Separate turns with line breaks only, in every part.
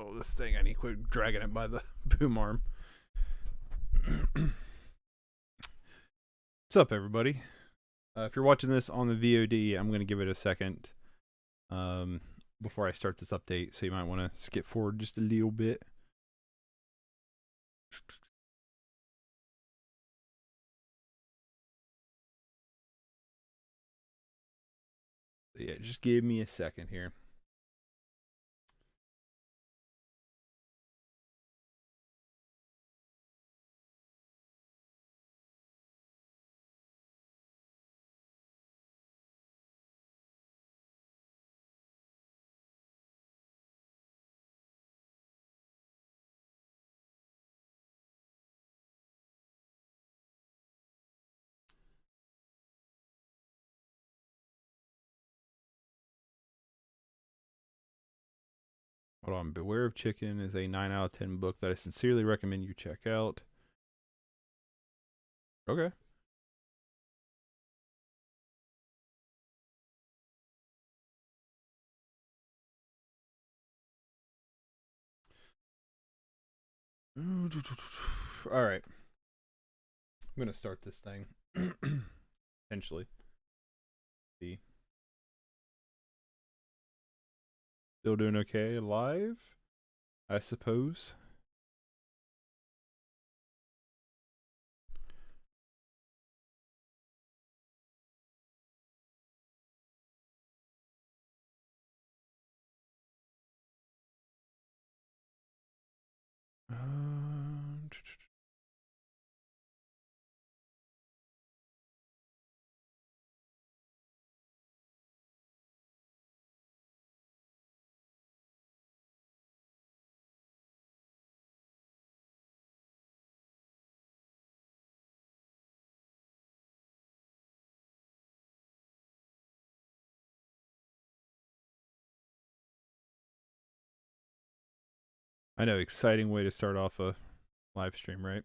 Oh, this thing, I need to quit dragging it by the boom arm. What's up, everybody? If you're watching this on the VOD, I'm going to give it a second before I start this update, so you might want to skip forward just a little bit. So yeah, just give me a second here. Hold on. Beware of Chicken is a 9 out of 10 book that I sincerely recommend you check out. Okay. All right. I'm going to start this thing. Potentially. See. Still doing okay live, I suppose. I know, exciting way to start off a live stream, right?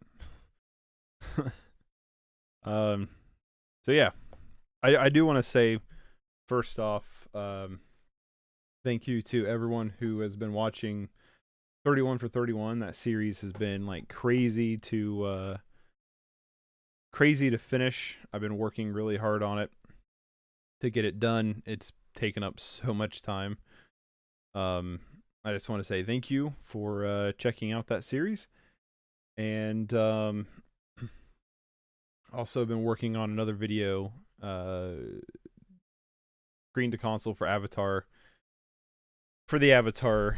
um, so yeah, I do want to say first off, thank you to everyone who has been watching 31 for 31. That series has been like crazy to finish. I've been working really hard on it to get it done. It's taken up so much time. I just want to say thank you for checking out that series. And also been working on another video, screen to console for Avatar. For the Avatar,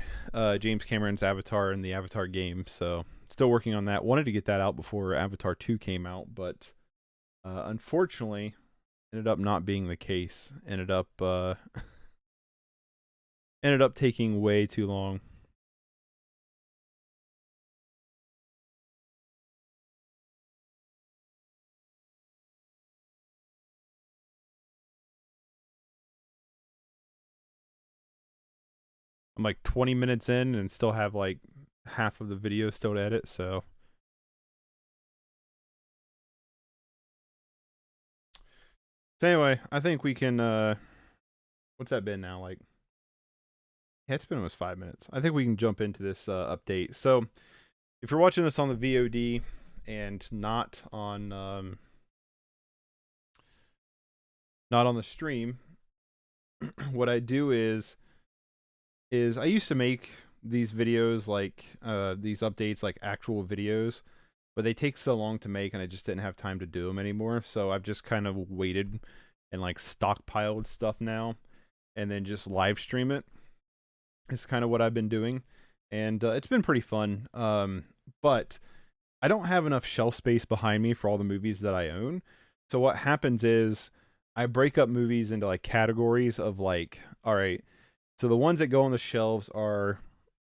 James Cameron's Avatar and the Avatar game. So still working on that. Wanted to get that out before Avatar 2 came out, but unfortunately ended up not being the case. Ended up taking way too long. I'm like 20 minutes in and still have like half of the video still to edit, so anyway, I think we can what's that been now? Like, yeah, it's been almost 5 minutes. I think we can jump into this update. So if you're watching this on the VOD and not on the stream, what I do is I used to make these videos like these updates like actual videos, but they take so long to make and I just didn't have time to do them anymore. So I've just kind of waited and like stockpiled stuff now and then just live stream it. It's kind of what I've been doing, and it's been pretty fun. But I don't have enough shelf space behind me for all the movies that I own. So what happens is I break up movies into like categories of like, all right, so the ones that go on the shelves are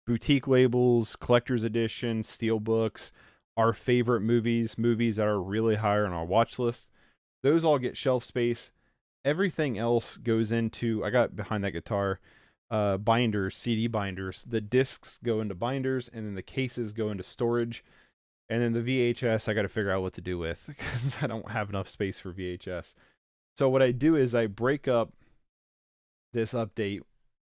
boutique labels, collector's edition, steelbooks, our favorite movies that are really higher on our watch list. Those all get shelf space. Everything else goes into, I got behind that guitar, binders, CD binders. The discs go into binders, and then the cases go into storage. And then the VHS, I got to figure out what to do with because I don't have enough space for VHS. So what I do is I break up this update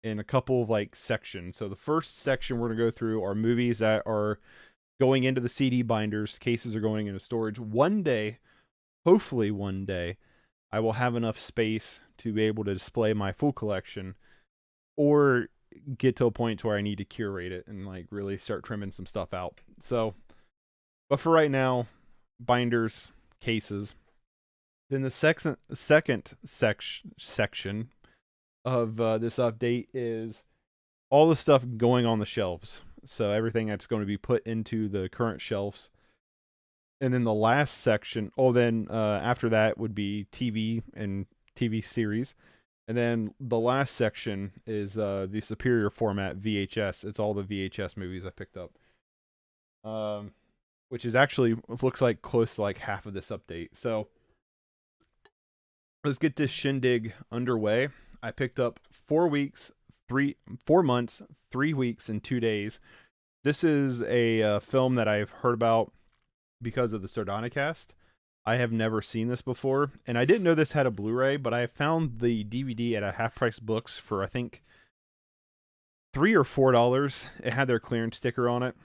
in a couple of like sections. So the first section we're going to go through are movies that are going into the CD binders. Cases are going into storage. One day, hopefully one day, I will have enough space to be able to display my full collection, or get to a point to where I need to curate it and like really start trimming some stuff out. So, but for right now, binders, cases. Then the second section of this update is all the stuff going on the shelves. So everything that's going to be put into the current shelves. And then the last section, after that would be TV and TV series. And then the last section is the superior format VHS. It's all the VHS movies I picked up. Which is actually, looks like close to like half of this update. So let's get this shindig underway. I picked up 4 months, 3 weeks, and 2 days. This is a film that I've heard about because of the Sardonicast. I have never seen this before, and I didn't know this had a Blu-ray, but I found the DVD at a half-price books for, I think, $3 or $4. It had their clearance sticker on it.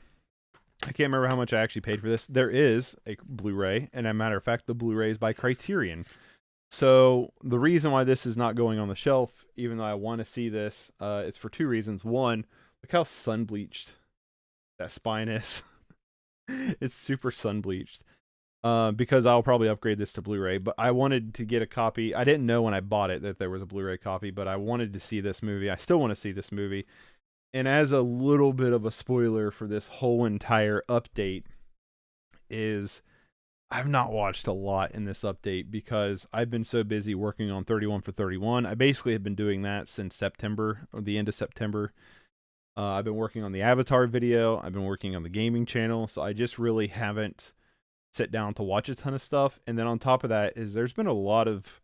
I can't remember how much I actually paid for this. There is a Blu-ray, and as a matter of fact, the Blu-ray is by Criterion. So the reason why this is not going on the shelf, even though I want to see this, is for 2 reasons. One, look how sun-bleached that spine is. It's super sun-bleached. Because I'll probably upgrade this to Blu-ray, but I wanted to get a copy. I didn't know when I bought it that there was a Blu-ray copy, but I wanted to see this movie. I still want to see this movie. And as a little bit of a spoiler for this whole entire update is I've not watched a lot in this update because I've been so busy working on 31 for 31. I basically have been doing that since September, or the end of September. I've been working on the Avatar video. I've been working on the gaming channel, so I just really haven't sit down to watch a ton of stuff. And then on top of that is there's been a lot of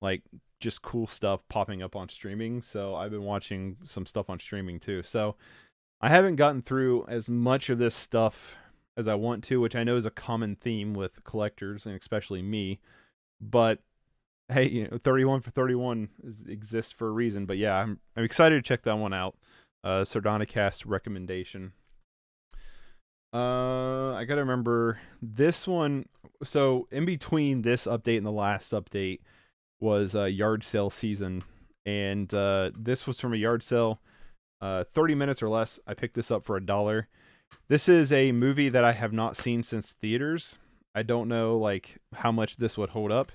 like just cool stuff popping up on streaming, so I've been watching some stuff on streaming too. So I haven't gotten through as much of this stuff as I want to, which I know is a common theme with collectors and especially me, but hey, 31 for 31 exists for a reason. But yeah, I'm excited to check that one out. Sardonicast recommendation. I gotta remember this one. So in between this update and the last update was yard sale season, and this was from a yard sale, 30 minutes or less. I picked this up for $1. This is a movie that I have not seen since theaters. I don't know like how much this would hold up,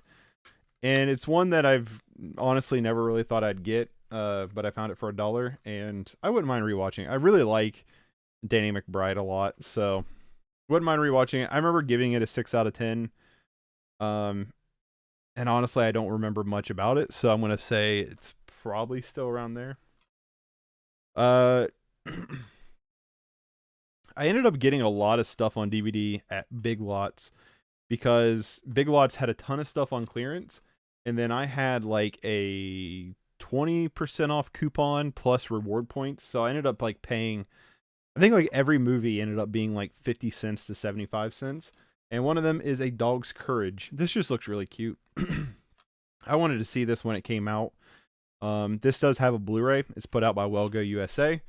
and it's one that I've honestly never really thought I'd get, but I found it for $1, and I wouldn't mind rewatching. I really like Danny McBride a lot, so wouldn't mind rewatching it. I remember giving it a 6 out of 10. And honestly, I don't remember much about it, so I'm gonna say it's probably still around there. I ended up getting a lot of stuff on DVD at Big Lots because Big Lots had a ton of stuff on clearance, and then I had like a 20% off coupon plus reward points, so I ended up like paying, I think like every movie ended up being like 50 cents to 75 cents. And one of them is A Dog's Courage. This just looks really cute. I wanted to see this when it came out. This does have a Blu-ray. It's put out by Wellgo USA.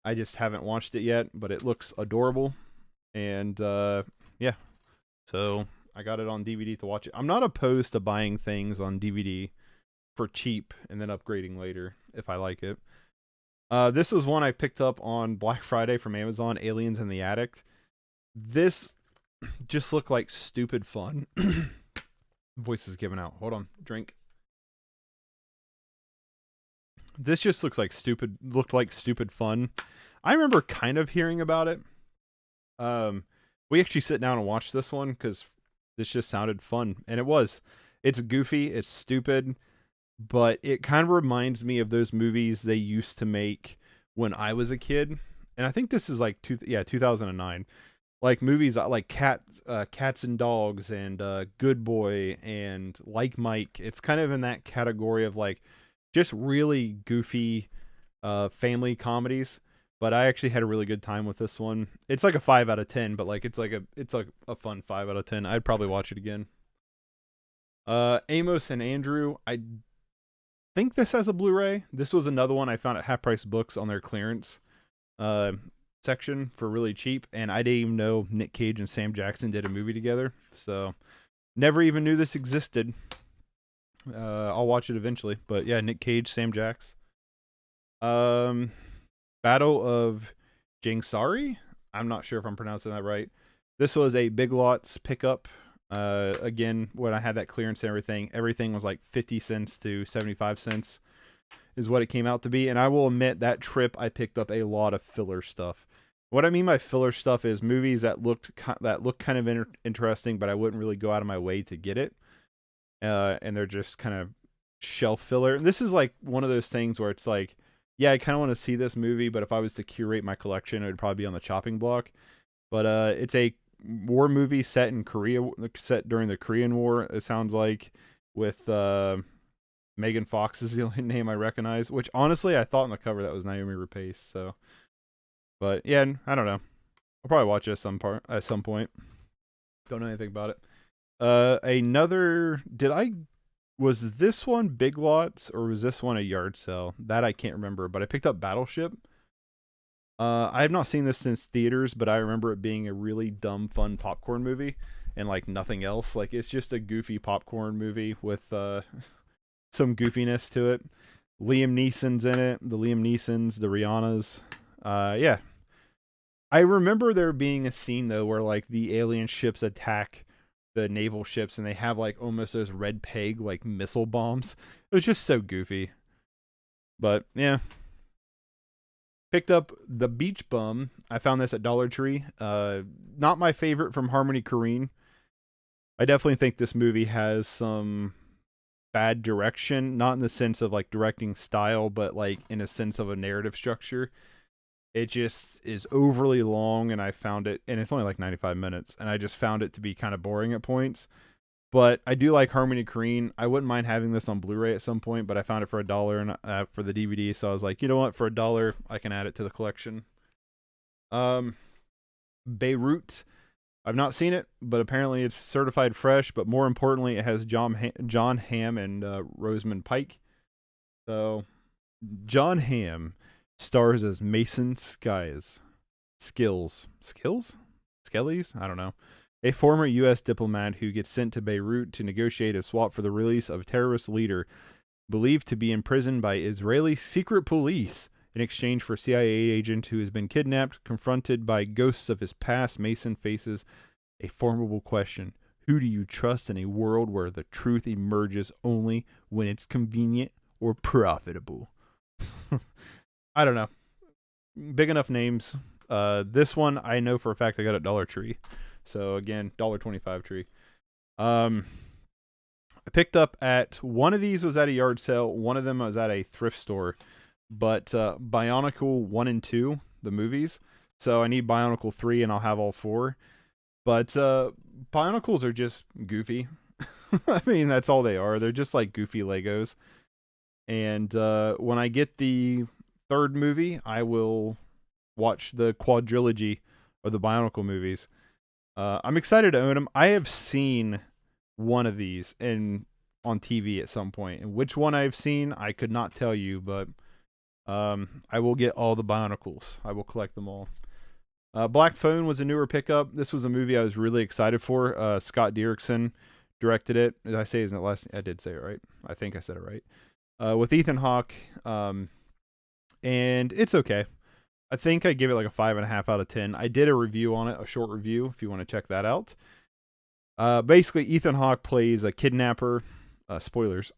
I just haven't watched it yet, but it looks adorable. And yeah, so I got it on DVD to watch it. I'm not opposed to buying things on DVD for cheap and then upgrading later if I like it. This was one I picked up on Black Friday from Amazon, Aliens in the Attic. This just looked like stupid fun. Voice is giving out. Hold on, drink. This just looked like stupid fun. I remember kind of hearing about it. We actually sit down and watched this one because this just sounded fun, and it was. It's goofy, it's stupid, but it kind of reminds me of those movies they used to make when I was a kid. And I think this is like 2009. Like movies like Cats and Dogs and Good Boy and Like Mike. It's kind of in that category of like just really goofy family comedies. But I actually had a really good time with this one. It's like a 5 out of 10, but like it's like a fun 5 out of 10. I'd probably watch it again. Amos and Andrew. think this has a Blu-ray. This was another one I found at Half Price Books on their clearance uh, section for really cheap, and I didn't even know Nick Cage and Sam Jackson did a movie together. So never even knew this existed. I'll watch it eventually, but yeah, Nick Cage, Sam Jackson. Battle of Jangsari. I'm not sure if I'm pronouncing that right. This was a Big Lots pickup. Again, when I had that clearance and everything was like 50 cents to 75 cents is what it came out to be. And I will admit that trip I picked up a lot of filler stuff. What I mean by filler stuff is movies that look kind of interesting, but I wouldn't really go out of my way to get it. And they're just kind of shelf filler. And this is like one of those things where it's like, yeah, I kind of want to see this movie, but if I was to curate my collection, it would probably be on the chopping block. But it's a war movie set in Korea, set during the Korean War, it sounds like, with Megan Fox is the only name I recognize, which honestly I thought on the cover that was Naomi Rapace. So, but yeah, I don't know. I'll probably watch it at some point. Don't know anything about it. Was this one Big Lots or was this one a yard sale? That I can't remember, but I picked up Battleship. I have not seen this since theaters, but I remember it being a really dumb, fun popcorn movie and like nothing else. Like it's just a goofy popcorn movie with some goofiness to it. Liam Neeson's in it. The Liam Neesons, the Rihannas. Yeah. I remember there being a scene though where like the alien ships attack the naval ships and they have like almost those red peg like missile bombs. It was just so goofy. But yeah. Picked up The Beach Bum. I found this at Dollar Tree. Not my favorite from Harmony Korine. I definitely think this movie has some bad direction, not in the sense of like directing style, but like in a sense of a narrative structure. It just is overly long, and I found it, and it's only like 95 minutes, and I just found it to be kind of boring at points. But I do like Harmony Korine. I wouldn't mind having this on Blu-ray at some point, but I found it for $1 and for the DVD, so I was like, you know what? For $1, I can add it to the collection. Beirut. I've not seen it, but apparently it's certified fresh. But more importantly, it has John Hamm and Rosamund Pike. So John Hamm stars as Mason Skills? Skellies? I don't know. A former U.S. diplomat who gets sent to Beirut to negotiate a swap for the release of a terrorist leader believed to be imprisoned by Israeli secret police in exchange for a CIA agent who has been kidnapped. Confronted by ghosts of his past, Mason faces a formidable question. Who do you trust in a world where the truth emerges only when it's convenient or profitable? I don't know. Big enough names. This one I know for a fact I got at Dollar Tree. So again, $1.25 tree. I picked up at one of these was at a yard sale. One of them was at a thrift store. But Bionicle 1 and 2, the movies. So I need Bionicle 3 and I'll have all 4. But Bionicles are just goofy. I mean, that's all they are. They're just like goofy Legos. And when I get the third movie, I will watch the quadrilogy of the Bionicle movies. I'm excited to own them. I have seen one of these on TV at some point. And which one I've seen, I could not tell you, but I will get all the Bionicles. I will collect them all. Black Phone was a newer pickup. This was a movie I was really excited for. Scott Derrickson directed it. Did I say his last? I did say it right. I think I said it right. With Ethan Hawke, and it's okay. I think I give it like a 5.5 out of 10. I did a review on it, a short review, if you want to check that out. Basically, Ethan Hawke plays a kidnapper. Spoilers.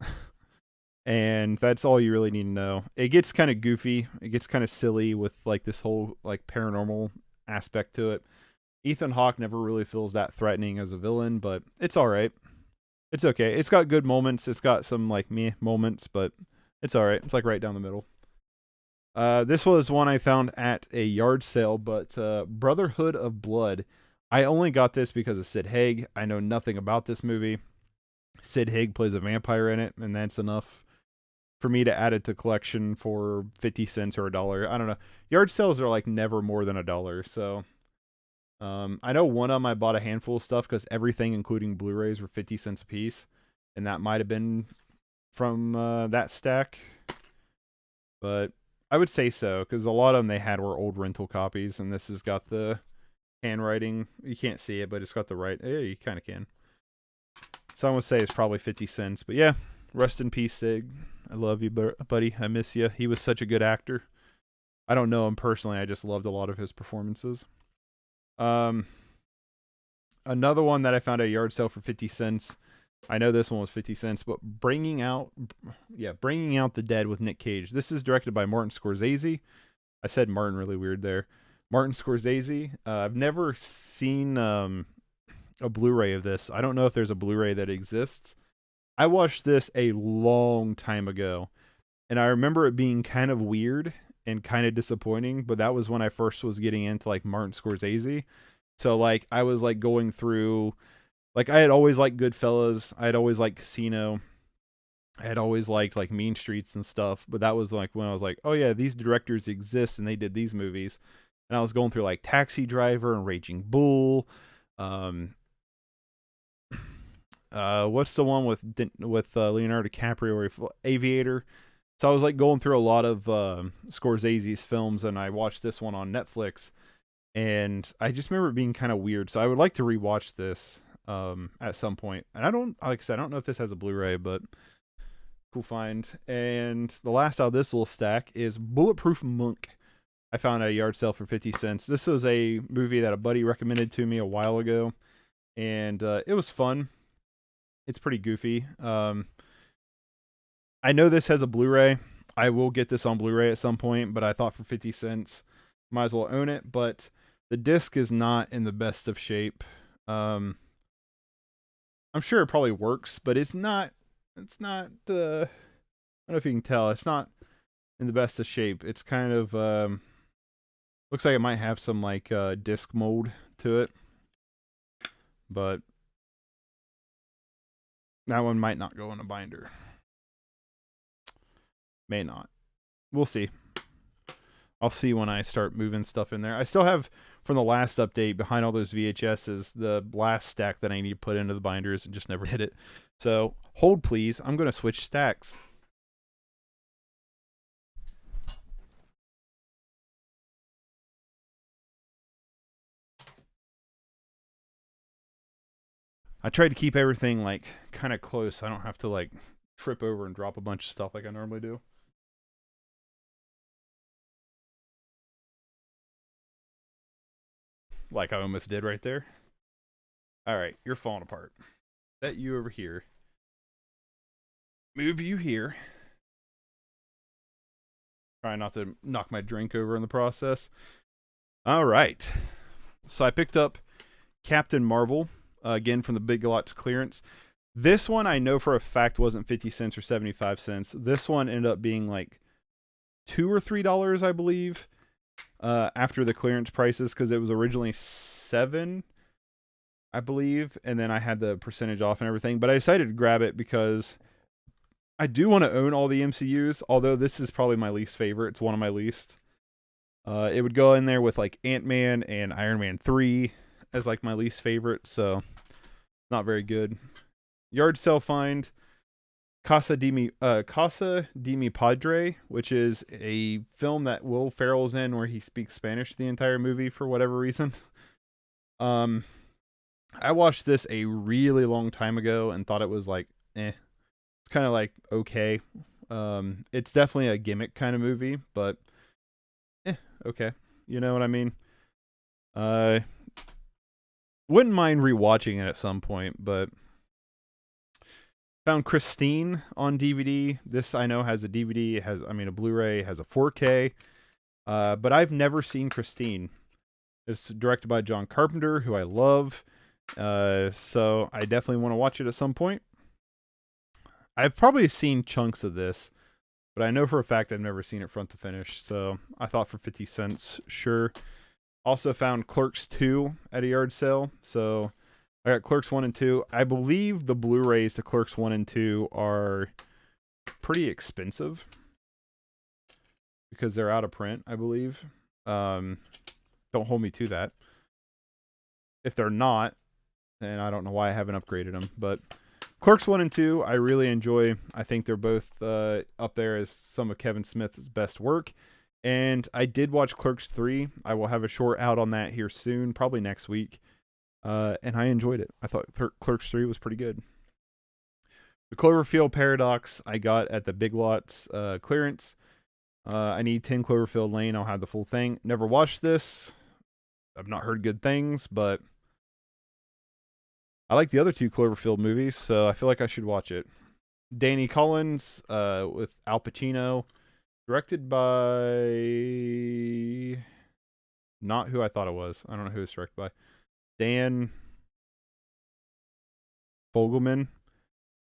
And that's all you really need to know. It gets kind of goofy. It gets kind of silly with like this whole like paranormal aspect to it. Ethan Hawke never really feels that threatening as a villain, but it's all right. It's okay. It's got good moments. It's got some like meh moments, but it's all right. It's like right down the middle. This was one I found at a yard sale, but Brotherhood of Blood. I only got this because of Sid Haig. I know nothing about this movie. Sid Haig plays a vampire in it, and that's enough for me to add it to collection for 50 cents or $1. I don't know. Yard sales are like never more than $1. So I know one of them I bought a handful of stuff because everything, including Blu-rays, were 50 cents a piece. And that might have been from that stack, but I would say so, because a lot of them they had were old rental copies, and this has got the handwriting. You can't see it, but it's got the right. Yeah, you kind of can. Some would say it's probably 50 cents, but yeah. Rest in peace, Sig. I love you, buddy. I miss you. He was such a good actor. I don't know him personally. I just loved a lot of his performances. Another one that I found at a yard sale for 50 cents. I know this one was 50 cents, but Bringing Out the Dead with Nick Cage. This is directed by Martin Scorsese. I said Martin really weird there. Martin Scorsese. I've never seen a Blu-ray of this. I don't know if there's a Blu-ray that exists. I watched this a long time ago, and I remember it being kind of weird and kind of disappointing, but that was when I first was getting into like Martin Scorsese. So like I was like going through, like I had always liked Goodfellas, I had always liked Casino, I had always liked like Mean Streets and stuff, but that was like when I was like, oh yeah, these directors exist and they did these movies. And I was going through like Taxi Driver and Raging Bull. What's the one with Leonardo DiCaprio, Aviator? So I was like going through a lot of Scorsese's films, and I watched this one on Netflix, and I just remember it being kind of weird. So I would like to rewatch this at some point. And I don't, like I said, I don't know if this has a Blu-ray, but cool find. And the last out of this little stack is Bulletproof Monk. I found at a yard sale for 50 cents. This was a movie that a buddy recommended to me a while ago, and it was fun. It's pretty goofy. I know this has a Blu-ray. I will get this on Blu-ray at some point, but I thought for 50 cents, might as well own it. But the disc is not in the best of shape. I'm sure it probably works, but it's not. It's not. I don't know if you can tell. It's not in the best of shape. It's kind of looks like it might have some like disc mold to it, but that one might not go in a binder. May not. We'll see. I'll see when I start moving stuff in there. I still have, from the last update, behind all those VHSs, the last stack that I need to put into the binders and just never did it. So, hold please. I'm going to switch stacks. I tried to keep everything like kind of close. I don't have to like trip over and drop a bunch of stuff like I normally do. Like I almost did right there. All right, you're falling apart. Set you over here. Move you here. Try not to knock my drink over in the process. All right. So I picked up Captain Marvel, again from the Big Lots clearance. This one I know for a fact wasn't 50 cents or 75 cents. This one ended up being like $2 or $3, I believe, after the clearance prices, because it was originally $7, I believe, and then I had the percentage off and everything. But I decided to grab it because I do want to own all the MCUs, although this is probably my least favorite. It's one of my least. It would go in there with like Ant-Man and Iron Man 3 as like my least favorite, so not very good. Yard sale find Casa de Mi Padre, which is a film that Will Ferrell's in where he speaks Spanish the entire movie for whatever reason. I watched this a really long time ago and thought it was like, It's kind of like okay. It's definitely a gimmick kind of movie, but okay. You know what I mean? Wouldn't mind rewatching it at some point, but found Christine on DVD. This I know has a DVD, a Blu-ray, has a 4K. But I've never seen Christine. It's directed by John Carpenter, who I love. So I definitely want to watch it at some point. I've probably seen chunks of this, but I know for a fact I've never seen it front to finish. So I thought for 50 cents, sure. Also found Clerks 2 at a yard sale. So I got Clerks 1 and 2. I believe the Blu-rays to Clerks 1 and 2 are pretty expensive because they're out of print, I believe. Don't hold me to that. If they're not, then I don't know why I haven't upgraded them. But Clerks 1 and 2, I really enjoy. I think they're both up there as some of Kevin Smith's best work. And I did watch Clerks 3. I will have a short out on that here soon, probably next week. And I enjoyed it. I thought Clerks 3 was pretty good. The Cloverfield Paradox I got at the Big Lots clearance. I need 10 Cloverfield Lane. I'll have the full thing. Never watched this. I've not heard good things, but I like the other 2 Cloverfield movies, so I feel like I should watch it. Danny Collins with Al Pacino. Directed by... not who I thought it was. I don't know who it's directed by. Dan Fogelman.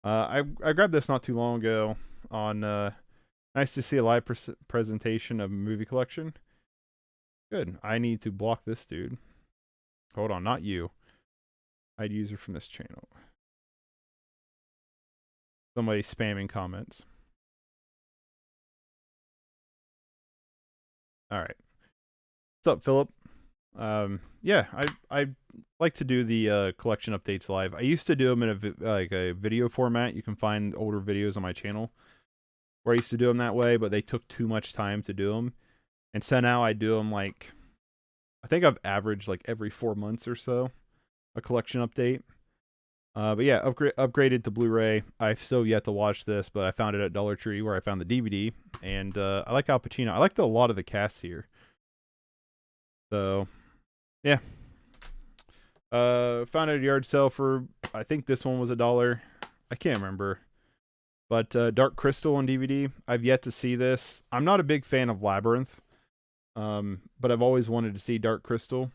I grabbed this not too long ago on nice to see a live presentation of a movie collection. Good. I need to block this dude. Hold on, not you. Hide user from this channel. Somebody spamming comments. All right. What's up, Philip? Yeah, I like to do the collection updates live. I used to do them in a video format. You can find older videos on my channel where I used to do them that way, but they took too much time to do them. And so now I do them like, I think I've averaged like every 4 months or so, a collection update. But yeah, upgraded to Blu-ray. I've still yet to watch this, but I found it at Dollar Tree where I found the DVD. And I like Al Pacino. I like a lot of the cast here. So, yeah. Found it at a yard sale for, I think this one was $1. I can't remember. But Dark Crystal on DVD. I've yet to see this. I'm not a big fan of Labyrinth. But I've always wanted to see Dark Crystal.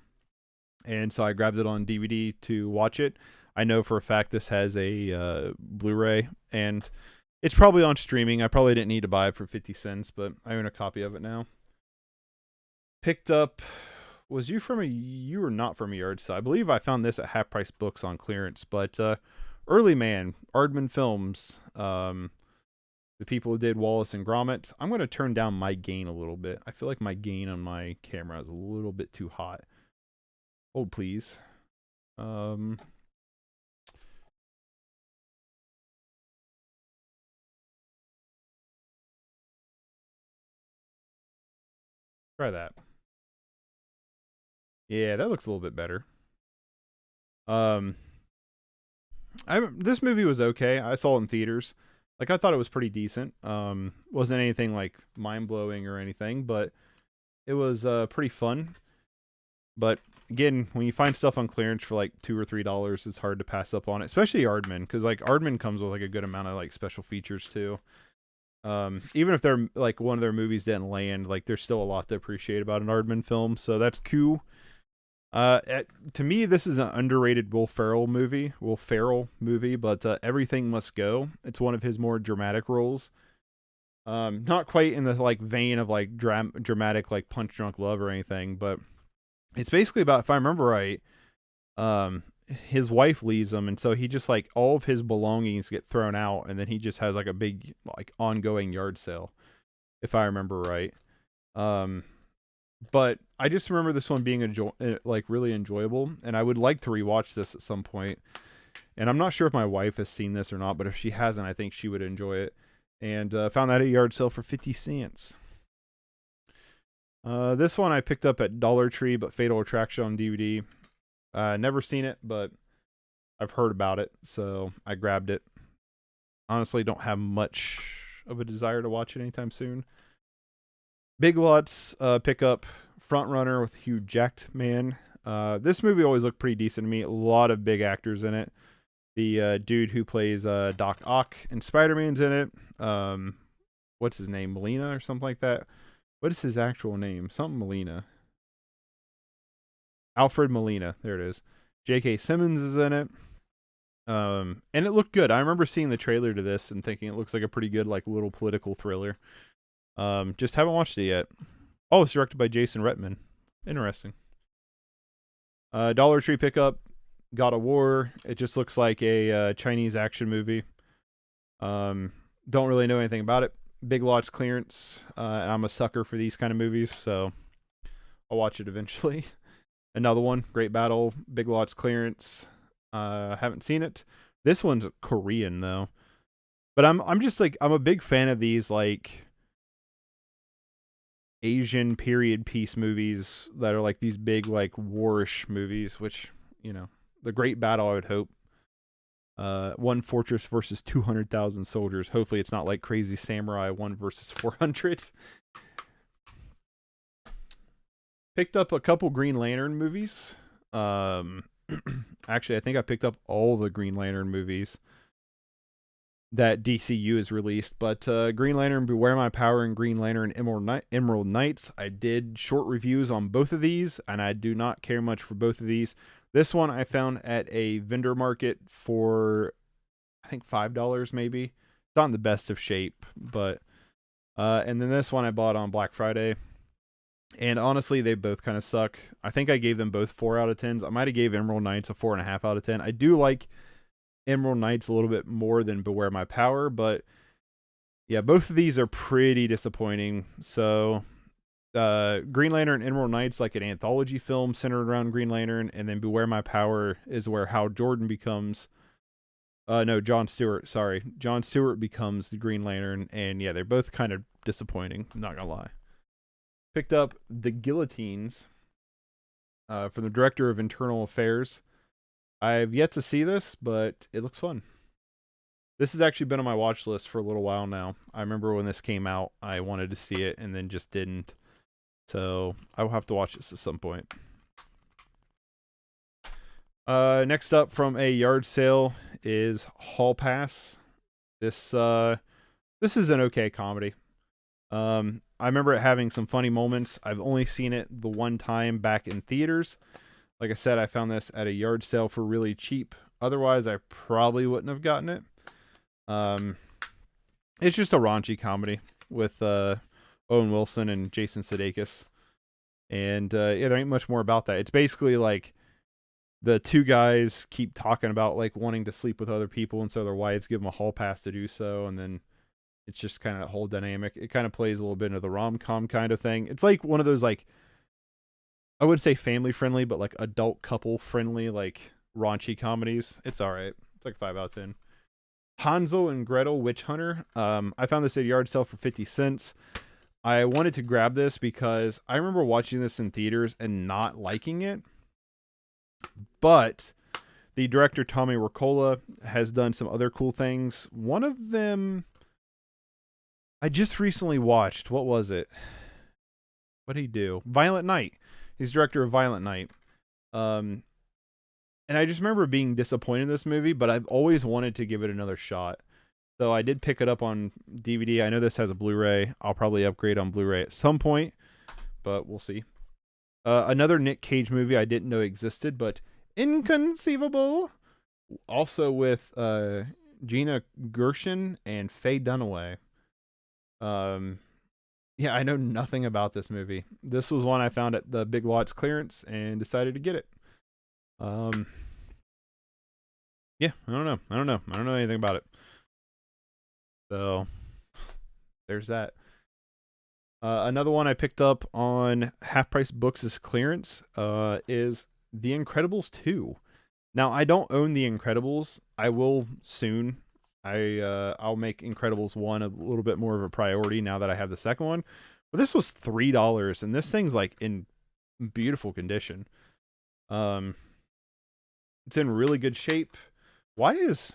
And so I grabbed it on DVD to watch it. I know for a fact this has a Blu-ray. And it's probably on streaming. I probably didn't need to buy it for 50 cents. But I own a copy of it now. Picked up... Was you were not from a yard sale? I believe I found this at Half Price Books on clearance, but Early Man, Aardman Films, the people who did Wallace and Gromit. I'm going to turn down my gain a little bit. I feel like my gain on my camera is a little bit too hot. Hold, please. Try that. Yeah, that looks a little bit better. This movie was okay. I saw it in theaters. Like, I thought it was pretty decent. Wasn't anything like mind-blowing or anything, but it was pretty fun. But again, when you find stuff on clearance for like $2 or $3, it's hard to pass up on it, especially Aardman, because like Aardman comes with like a good amount of like special features too. Even if they're like one of their movies didn't land, like there's still a lot to appreciate about an Aardman film, so that's cool. To me, this is an underrated Will Ferrell movie, but Everything Must Go. It's one of his more dramatic roles. Not quite in the like vein of like dramatic like Punch Drunk Love or anything, but it's basically about, if I remember right, his wife leaves him, and so he just like all of his belongings get thrown out, and then he just has like a big like ongoing yard sale, if I remember right. But I just remember this one being like really enjoyable, and I would like to rewatch this at some point. And I'm not sure if my wife has seen this or not, but if she hasn't, I think she would enjoy it. And found that at a yard sale for 50 cents. This one I picked up at Dollar Tree, but Fatal Attraction on DVD. Never seen it, but I've heard about it, so I grabbed it. Honestly, don't have much of a desire to watch it anytime soon. Big Lots pickup, Front Runner with Hugh Jackman. This movie always looked pretty decent to me. A lot of big actors in it. The dude who plays Doc Ock in Spider-Man's in it. What's his name? Molina or something like that. What is his actual name? Something Molina. Alfred Molina. There it is. J.K. Simmons is in it. And it looked good. I remember seeing the trailer to this and thinking it looks like a pretty good like little political thriller. Just haven't watched it yet. Oh, it's directed by Jason Reitman. Interesting. Dollar Tree pickup, God of War. It just looks like a Chinese action movie. Don't really know anything about it. Big Lots clearance. I'm a sucker for these kind of movies, so I'll watch it eventually. Another one, Great Battle, Big Lots clearance. Haven't seen it. This one's Korean though. But I'm just like, I'm a big fan of these like Asian period piece movies that are like these big like warish movies, which, you know, the Great Battle, I would hope. One fortress versus 200,000 soldiers. Hopefully it's not like Crazy Samurai 1 versus 400. Picked up a couple Green Lantern movies. Actually, I think I picked up all the Green Lantern movies that DCU has released, but Green Lantern Beware My Power and Green Lantern Emerald Knights, I did short reviews on both of these, and I do not care much for both of these. This one I found at a vendor market for, I think, $5 maybe. It's not in the best of shape, but and then this one I bought on Black Friday, and honestly they both kind of suck. I think I gave them both 4 out of 10s. I might have gave Emerald Knights a 4.5 out of 10. I do like Emerald Knights a little bit more than Beware My Power, but yeah, both of these are pretty disappointing. So Green Lantern Emerald Knights, like an anthology film centered around Green Lantern, and then Beware My Power is where Hal Jordan becomes John Stewart, sorry. John Stewart becomes the Green Lantern, and yeah, they're both kind of disappointing, I'm not gonna lie. Picked up The Guillotines from the director of Internal Affairs. I've yet to see this, but it looks fun. This has actually been on my watch list for a little while now. I remember when this came out, I wanted to see it and then just didn't. So I will have to watch this at some point. Next up from a yard sale is Hall Pass. This is an okay comedy. I remember it having some funny moments. I've only seen it the one time back in theaters. Like I said, I found this at a yard sale for really cheap. Otherwise, I probably wouldn't have gotten it. It's just a raunchy comedy with Owen Wilson and Jason Sudeikis. And yeah, there ain't much more about that. It's basically like the two guys keep talking about like wanting to sleep with other people, and so their wives give them a hall pass to do so, and then it's just kind of a whole dynamic. It kind of plays a little bit into the rom-com kind of thing. It's like one of those, like, I wouldn't say family friendly, but like adult couple friendly, like raunchy comedies. It's all right. It's like 5 out of 10. Hansel and Gretel Witch Hunter. I found this at a yard sale for 50 cents. I wanted to grab this because I remember watching this in theaters and not liking it. But the director Tommy Wirkola has done some other cool things. One of them I just recently watched. What was it? What did he do? Violent Night. He's director of Violent Night. And I just remember being disappointed in this movie, but I've always wanted to give it another shot. So I did pick it up on DVD. I know this has a Blu-ray. I'll probably upgrade on Blu-ray at some point, but we'll see. Another Nick Cage movie I didn't know existed, but Inconceivable. Also with Gina Gershon and Faye Dunaway. Yeah, I know nothing about this movie. This was one I found at the Big Lots clearance and decided to get it. Yeah, I don't know. I don't know anything about it. So there's that. Another one I picked up on Half Price Books' clearance is The Incredibles 2. Now, I don't own The Incredibles. I will soon. I'll make Incredibles 1 a little bit more of a priority now that I have the second one. But this was $3, and this thing's like in beautiful condition. It's in really good shape. Why is...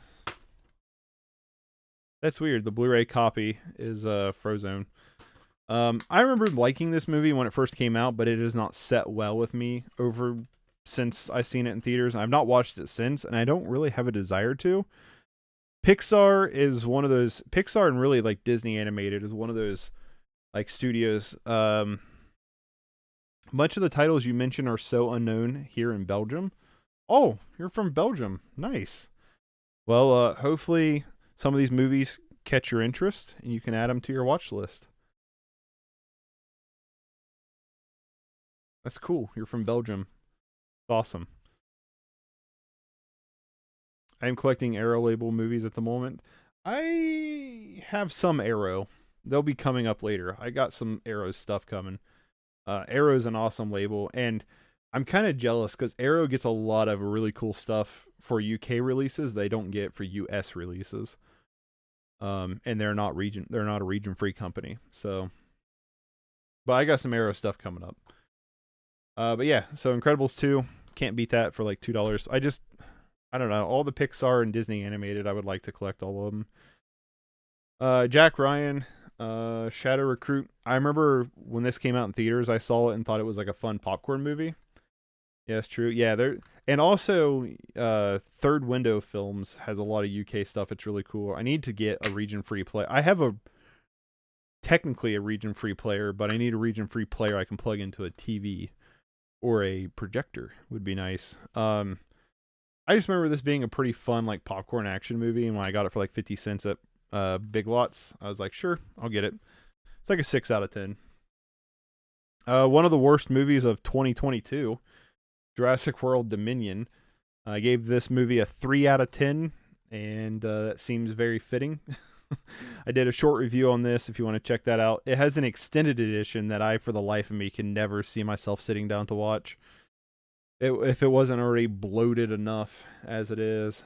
That's weird. The Blu-ray copy is Frozone. I remember liking this movie when it first came out, but it has not set well with me since I've seen it in theaters. I've not watched it since, and I don't really have a desire to. Pixar is one of those... Pixar and really like Disney Animated is one of those like studios. Much of the titles you mentioned are so unknown here in Belgium. Oh, you're from Belgium. Nice. Well, hopefully some of these movies catch your interest and you can add them to your watch list. That's cool. You're from Belgium. Awesome. I'm collecting Arrow label movies at the moment. I have some Arrow. They'll be coming up later. I got some Arrow stuff coming. Arrow's an awesome label, and I'm kind of jealous because Arrow gets a lot of really cool stuff for UK releases they don't get for US releases. And they're not a region free company. So, but I got some Arrow stuff coming up. But yeah, so Incredibles 2, can't beat that for like $2. I don't know, all the Pixar and Disney animated, I would like to collect all of them. Jack Ryan, Shadow Recruit. I remember when this came out in theaters, I saw it and thought it was like a fun popcorn movie. Yeah, it's true. Yeah, there and also Third Window Films has a lot of UK stuff. It's really cool. I need to get a region free play. I have technically a region free player, but I need a region free player I can plug into a TV or a projector would be nice. I just remember this being a pretty fun like popcorn action movie, and when I got it for like 50 cents at Big Lots, I was like, sure, I'll get it. It's like a 6 out of 10. One of the worst movies of 2022, Jurassic World Dominion. I gave this movie a 3 out of 10, and that seems very fitting. I did a short review on this if you want to check that out. It has an extended edition that I, for the life of me, can never see myself sitting down to watch. If it wasn't already bloated enough as it is.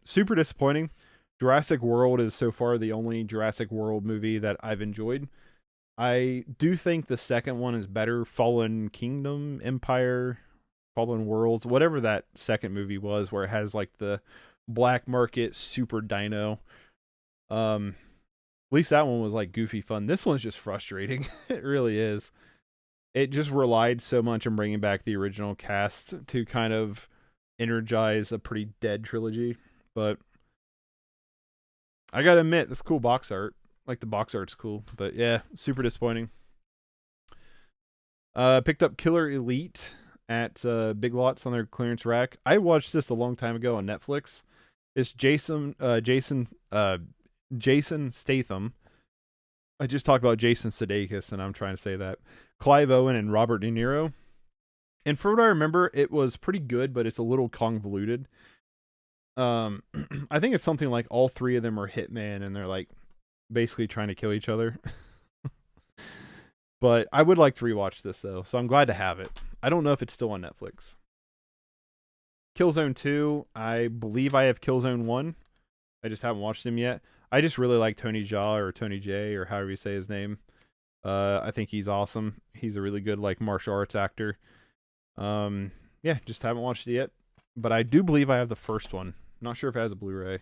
Super disappointing. Jurassic World is so far the only Jurassic World movie that I've enjoyed. I do think the second one is better. Fallen Kingdom, Empire, Fallen Worlds, whatever that second movie was, where it has like the black market super dino. At least that one was like goofy fun. This one's just frustrating. It really is. It just relied so much on bringing back the original cast to kind of energize a pretty dead trilogy. But I gotta admit, this cool box art. Like the box art's cool. But yeah, super disappointing. Picked up Killer Elite at Big Lots on their clearance rack. I watched this a long time ago on Netflix. It's Jason Statham. I just talked about Jason Sudeikis, and I'm trying to say that. Clive Owen and Robert De Niro. And for what I remember, it was pretty good, but it's a little convoluted. I think it's something like all three of them are hitmen, and they're like basically trying to kill each other. But I would like to rewatch this though, so I'm glad to have it. I don't know if it's still on Netflix. Killzone 2, I believe I have Killzone 1. I just haven't watched him yet. I just really like Tony Jaa or Tony J or however you say his name. I think he's awesome. He's a really good like martial arts actor. Yeah, just haven't watched it yet. But I do believe I have the first one. Not sure if it has a Blu-ray.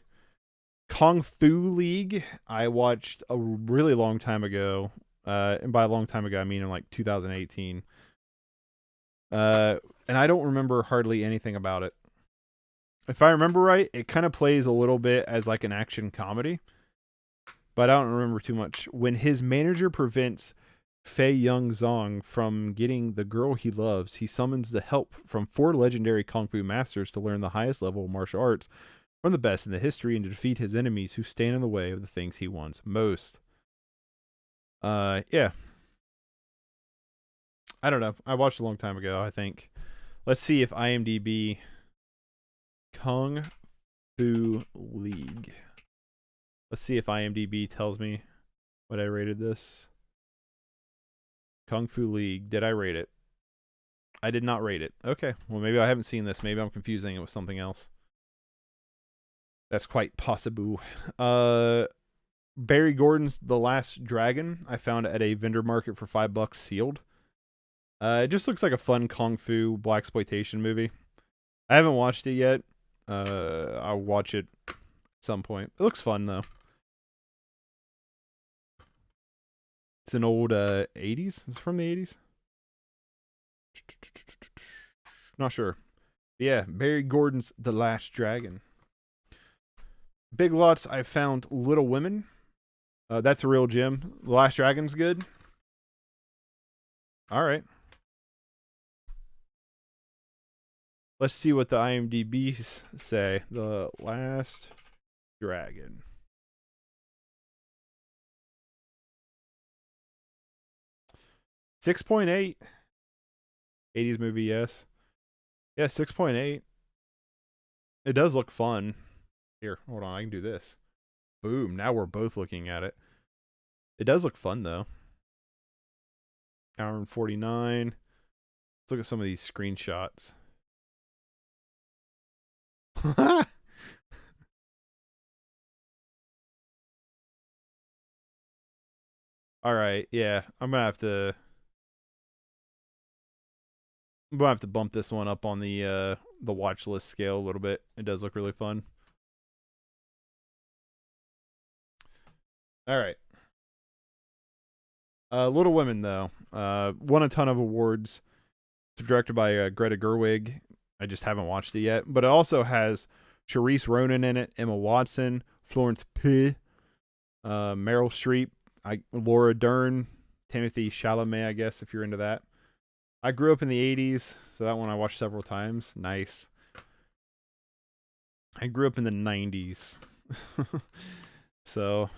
Kung Fu League, I watched a really long time ago. And by a long time ago, I mean in like 2018. And I don't remember hardly anything about it. If I remember right, it kind of plays a little bit as like an action comedy. But I don't remember too much. When his manager prevents Fei Young Zong from getting the girl he loves, he summons the help from 4 legendary kung fu masters to learn the highest level of martial arts from the best in the history and to defeat his enemies who stand in the way of the things he wants most. Yeah. I don't know. I watched a long time ago, I think. Let's see if IMDb Kung Fu League. Let's see if IMDb tells me what I rated this. Kung Fu League. Did I rate it? I did not rate it. Okay. Well, maybe I haven't seen this. Maybe I'm confusing it with something else. That's quite possible. Barry Gordon's The Last Dragon. I found it at a vendor market for $5 sealed. It just looks like a fun kung fu blaxploitation movie. I haven't watched it yet. I'll watch it at some point. It looks fun though. It's an old 80s. It's from the 80s. Not sure. Yeah, Barry Gordon's The Last Dragon. Big Lots, I found Little Women. That's a real gem. The Last Dragon's good. All right. Let's see what the IMDb's say. The Last Dragon. $6.8. 80s movie, yes. Yeah, 6.8. It does look fun. Here, hold on, I can do this. Boom, now we're both looking at it. It does look fun, though. Hour and 49. Let's look at some of these screenshots. All right, yeah, I'm gonna have to bump this one up on the watch list scale a little bit. It does look really fun. All right. Little Women though, won a ton of awards. It's directed by Greta Gerwig. I just haven't watched it yet, but it also has Charisse Ronan in it, Emma Watson, Florence Pugh, Meryl Streep, Laura Dern, Timothy Chalamet, I guess if you're into that. I grew up in the 80s, so that one I watched several times. Nice. I grew up in the 90s. So,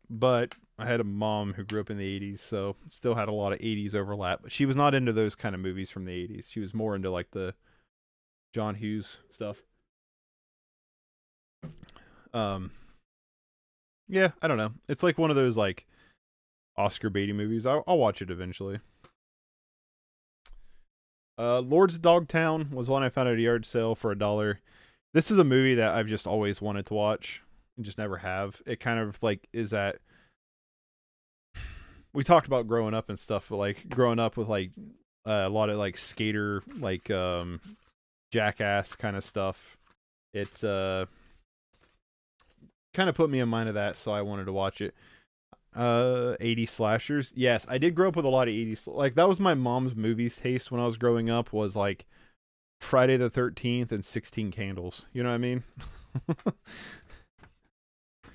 but I had a mom who grew up in the 80s, so still had a lot of 80s overlap. But she was not into those kind of movies from the 80s. She was more into like the John Hughes stuff. Yeah, I don't know. It's like one of those like Oscar baity movies. I'll watch it eventually. Lords of Dogtown was one I found at a yard sale for $1. This is a movie that I've just always wanted to watch and just never have. It kind of like is that we talked about growing up and stuff, but like growing up with like a lot of like skater like Jackass kind of stuff. It kind of put me in mind of that, so I wanted to watch it. 80 slashers. Yes, I did grow up with a lot of 80s. Like that was my mom's movies taste when I was growing up, was like Friday the 13th and 16 Candles. You know what I mean?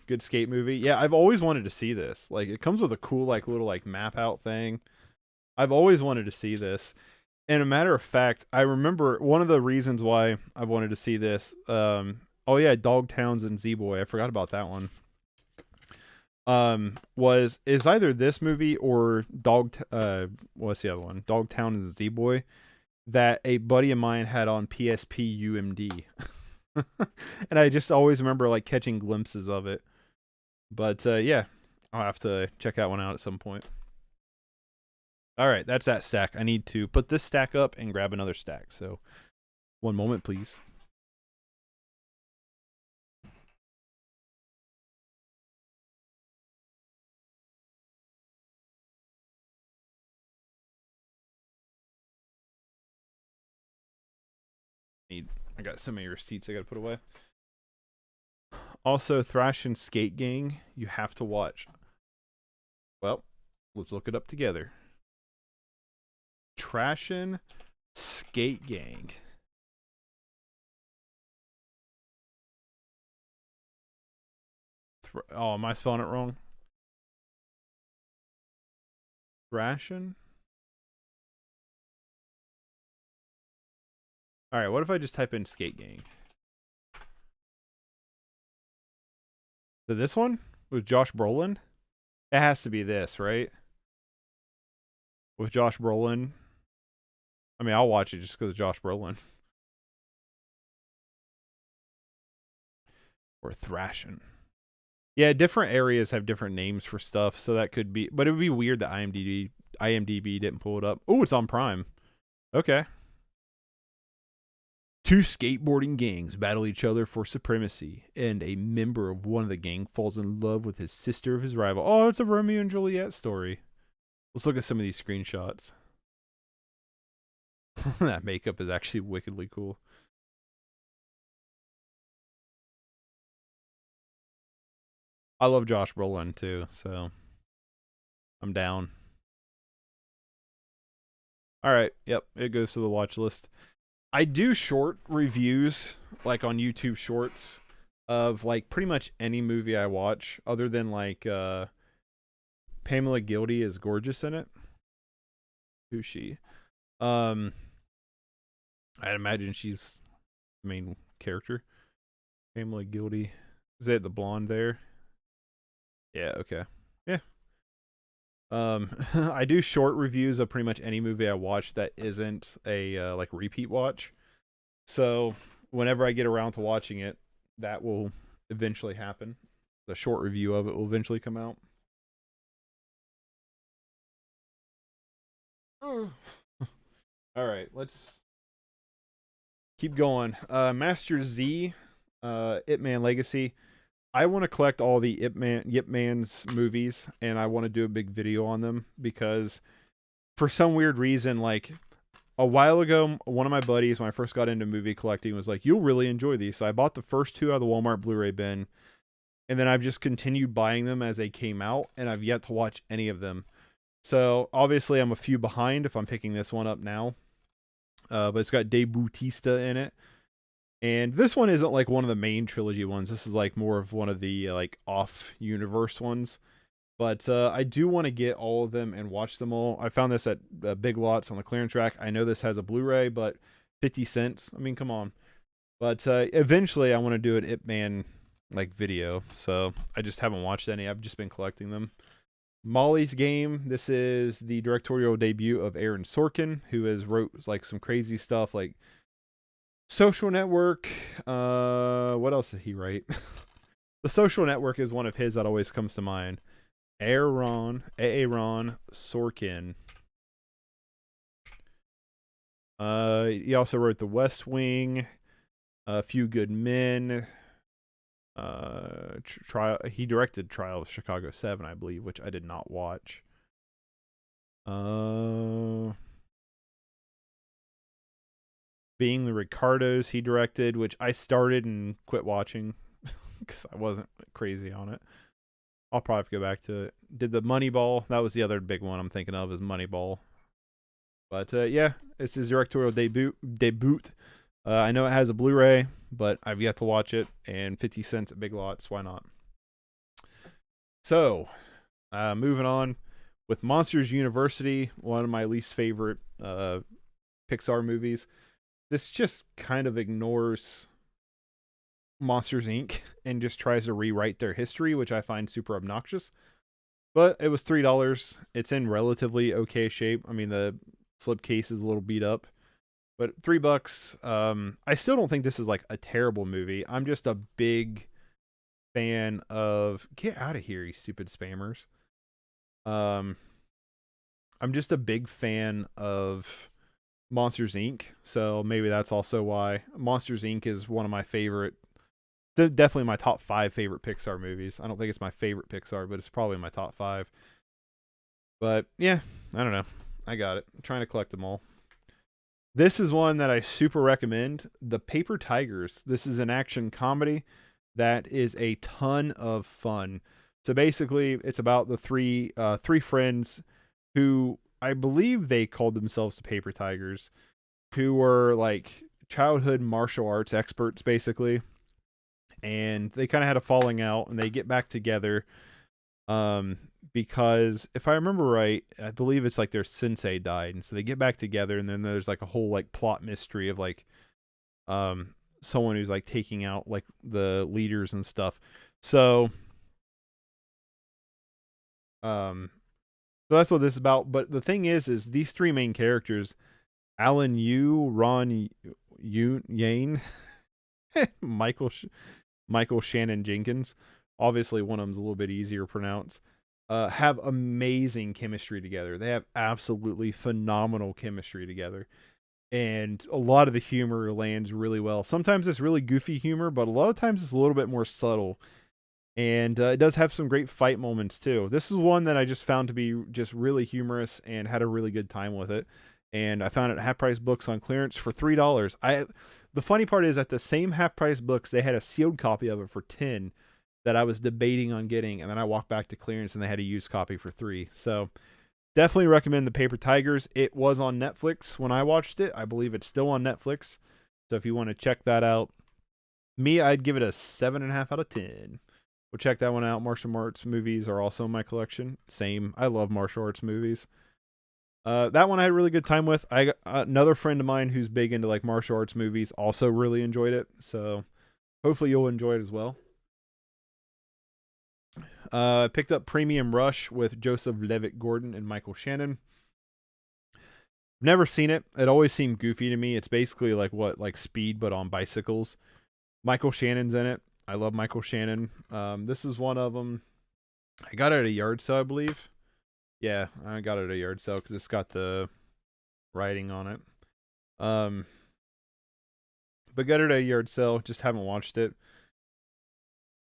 Good skate movie. Yeah, I've always wanted to see this. Like it comes with a cool like little like map out thing. I've always wanted to see this. And a matter of fact, I remember one of the reasons why I wanted to see this. Oh yeah, Dogtowns and Z-Boy. I forgot about that one. Is either this movie or what's the other one? Dogtown and Z-Boy, that a buddy of mine had on PSP UMD. And I just always remember like catching glimpses of it. But yeah, I'll have to check that one out at some point. All right, that's that stack. I need to put this stack up and grab another stack. So, one moment, please. I got so many receipts I got to put away. Also, Thrash and Skate Gang, you have to watch. Well, let's look it up together. Trashin' Skate Gang. Oh, am I spelling it wrong? Thrashin'? Alright, what if I just type in Skate Gang? So this one? With Josh Brolin? It has to be this, right? With Josh Brolin. I mean, I'll watch it just because of Josh Brolin. Or Thrashin'. Yeah, different areas have different names for stuff, so that could be... But it would be weird that IMDb didn't pull it up. Oh, it's on Prime. Okay. Two skateboarding gangs battle each other for supremacy, and a member of one of the gang falls in love with his sister of his rival. Oh, it's a Romeo and Juliet story. Let's look at some of these screenshots. That makeup is actually wickedly cool. I love Josh Brolin too, so I'm down. All right, yep, it goes to the watch list. I do short reviews, like on YouTube Shorts, of like pretty much any movie I watch, other than like Pamela Gildy is gorgeous in it. Who's she? I'd imagine she's the main character. Pamela Gildy. Is it the blonde there? Yeah, okay. Yeah. I do short reviews of pretty much any movie I watch that isn't a like repeat watch. So whenever I get around to watching it, that will eventually happen. The short review of it will eventually come out. All right, let's keep going. Master Z, Ip Man Legacy. I want to collect all the Yip Man's movies, and I want to do a big video on them because for some weird reason, like a while ago, one of my buddies, when I first got into movie collecting, was like, "You'll really enjoy these." So I bought the first two out of the Walmart Blu-ray bin, and then I've just continued buying them as they came out, and I've yet to watch any of them. So obviously, I'm a few behind if I'm picking this one up now. But it's got Dave Bautista in it. And this one isn't like one of the main trilogy ones. This is like more of one of the like off universe ones. But I do want to get all of them and watch them all. I found this at Big Lots on the clearance rack. I know this has a Blu-ray, but 50 cents. I mean, come on. But eventually I want to do an Ip Man like video. So I just haven't watched any. I've just been collecting them. Molly's Game. This is the directorial debut of Aaron Sorkin, who has wrote like some crazy stuff like Social Network. What else did he write? The Social Network is one of his that always comes to mind. Aaron Sorkin. He also wrote The West Wing, A Few Good Men. He directed Trial of Chicago 7, I believe, which I did not watch. Being the Ricardos, he directed, which I started and quit watching because I wasn't crazy on it. I'll probably have to go back to it. Did the Moneyball. That was the other big one I'm thinking of is Moneyball. But yeah, it's his directorial debut. I know it has a Blu-ray, but I've yet to watch it. And 50 cents at Big Lots. Why not? So, moving on with Monsters University, one of my least favorite Pixar movies. This just kind of ignores Monsters Inc. and just tries to rewrite their history, which I find super obnoxious. But it was $3. It's in relatively okay shape. I mean, the slipcase is a little beat up, but $3. I still don't think this is like a terrible movie. I'm just a big fan of get out of here, you stupid spammers. I'm just a big fan of Monsters Inc. So maybe that's also why Monsters Inc. is one of my favorite. Definitely my top 5 favorite Pixar movies. I don't think it's my favorite Pixar, but it's probably my top 5. But yeah, I don't know. I got it. I'm trying to collect them all. This is one that I super recommend. The Paper Tigers. This is an action comedy that is a ton of fun. So basically, it's about the three friends who I believe they called themselves the Paper Tigers, who were like childhood martial arts experts, basically. And they kind of had a falling out, and they get back together because if I remember right, I believe it's like their sensei died, and so they get back together, and then there's like a whole like plot mystery of like someone who's like taking out like the leaders and stuff. So so that's what this is about. But the thing is these three main characters, Alan Yu, Ron Yane, Michael Shannon Jenkins, obviously one of them's a little bit easier to pronounce, have amazing chemistry together. They have absolutely phenomenal chemistry together. And a lot of the humor lands really well. Sometimes it's really goofy humor, but a lot of times it's a little bit more subtle. And it does have some great fight moments too. This is one that I just found to be just really humorous and had a really good time with it. And I found it at Half Price Books on clearance for $3. The funny part is at the same Half Price Books, they had a sealed copy of it for $10 that I was debating on getting, and then I walked back to clearance and they had a used copy for $3. So definitely recommend The Paper Tigers. It was on Netflix when I watched it. I believe it's still on Netflix. So if you want to check that out, I'd give it a 7.5 out of 10. We'll check that one out. Martial arts movies are also in my collection. Same. I love martial arts movies. That one I had a really good time with. I got another friend of mine who's big into like martial arts movies also really enjoyed it. So hopefully you'll enjoy it as well. I picked up Premium Rush with Joseph Levitt Gordon and Michael Shannon. Never seen it. It always seemed goofy to me. It's basically like Speed but on bicycles. Michael Shannon's in it. I love Michael Shannon. This is one of them. I got it at a yard sale, I believe. Yeah, I got it at a yard sale because it's got the writing on it. Um, but got it at a yard sale. Just haven't watched it.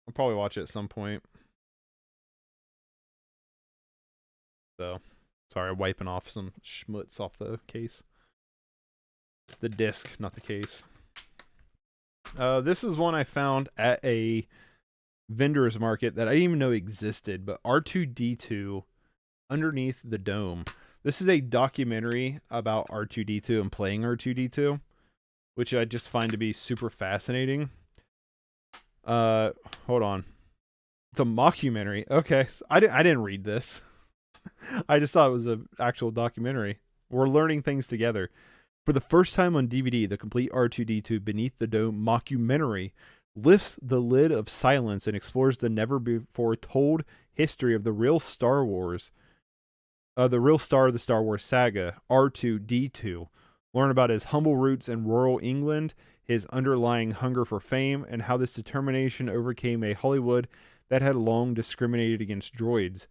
I'll probably watch it at some point. So, sorry, wiping off some schmutz off the case. The disc, not the case. This is one I found at a vendor's market that I didn't even know existed, but R2D2 Underneath the Dome. This is a documentary about R2D2 and playing R2D2, which I just find to be super fascinating. Hold on. It's a mockumentary. Okay, so I didn't read this. I just thought it was an actual documentary. We're learning things together. For the first time on DVD, the complete R2D2 Beneath the Dome mockumentary lifts the lid of silence and explores the never-before-told history of the real Star Wars, the real star of the Star Wars saga, R2D2. Learn about his humble roots in rural England, his underlying hunger for fame, and how this determination overcame a Hollywood that had long discriminated against droids.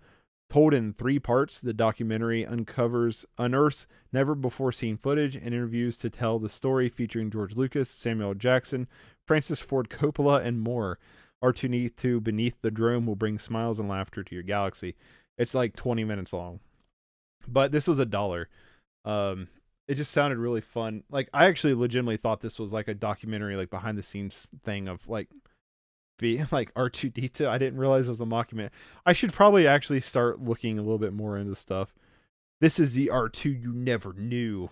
Told in 3 parts, the documentary unearths never-before-seen footage and interviews to tell the story, featuring George Lucas, Samuel L. Jackson, Francis Ford Coppola, and more. R2D2 Beneath the Dome will bring smiles and laughter to your galaxy. It's like 20 minutes long. But this was $1. It just sounded really fun. Like, I actually legitimately thought this was like a documentary, like behind-the-scenes thing of like being like R2D2. I didn't realize it was a mockumentary. I should probably actually start looking a little bit more into stuff. This is the R2 you never knew.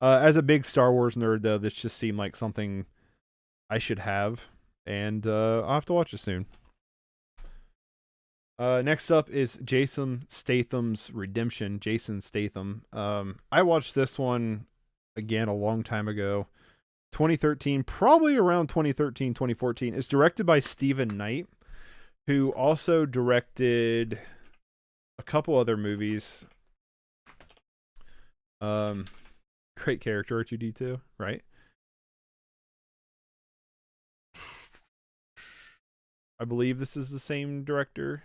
As a big Star Wars nerd, though, this just seemed like something I should have, and I'll have to watch it soon. Next up is Jason Statham's Redemption. Jason Statham. I watched this one again a long time ago. 2013, probably around 2013, 2014. It's directed by Stephen Knight, who also directed a couple other movies. Great character, R2D2, right? I believe this is the same director,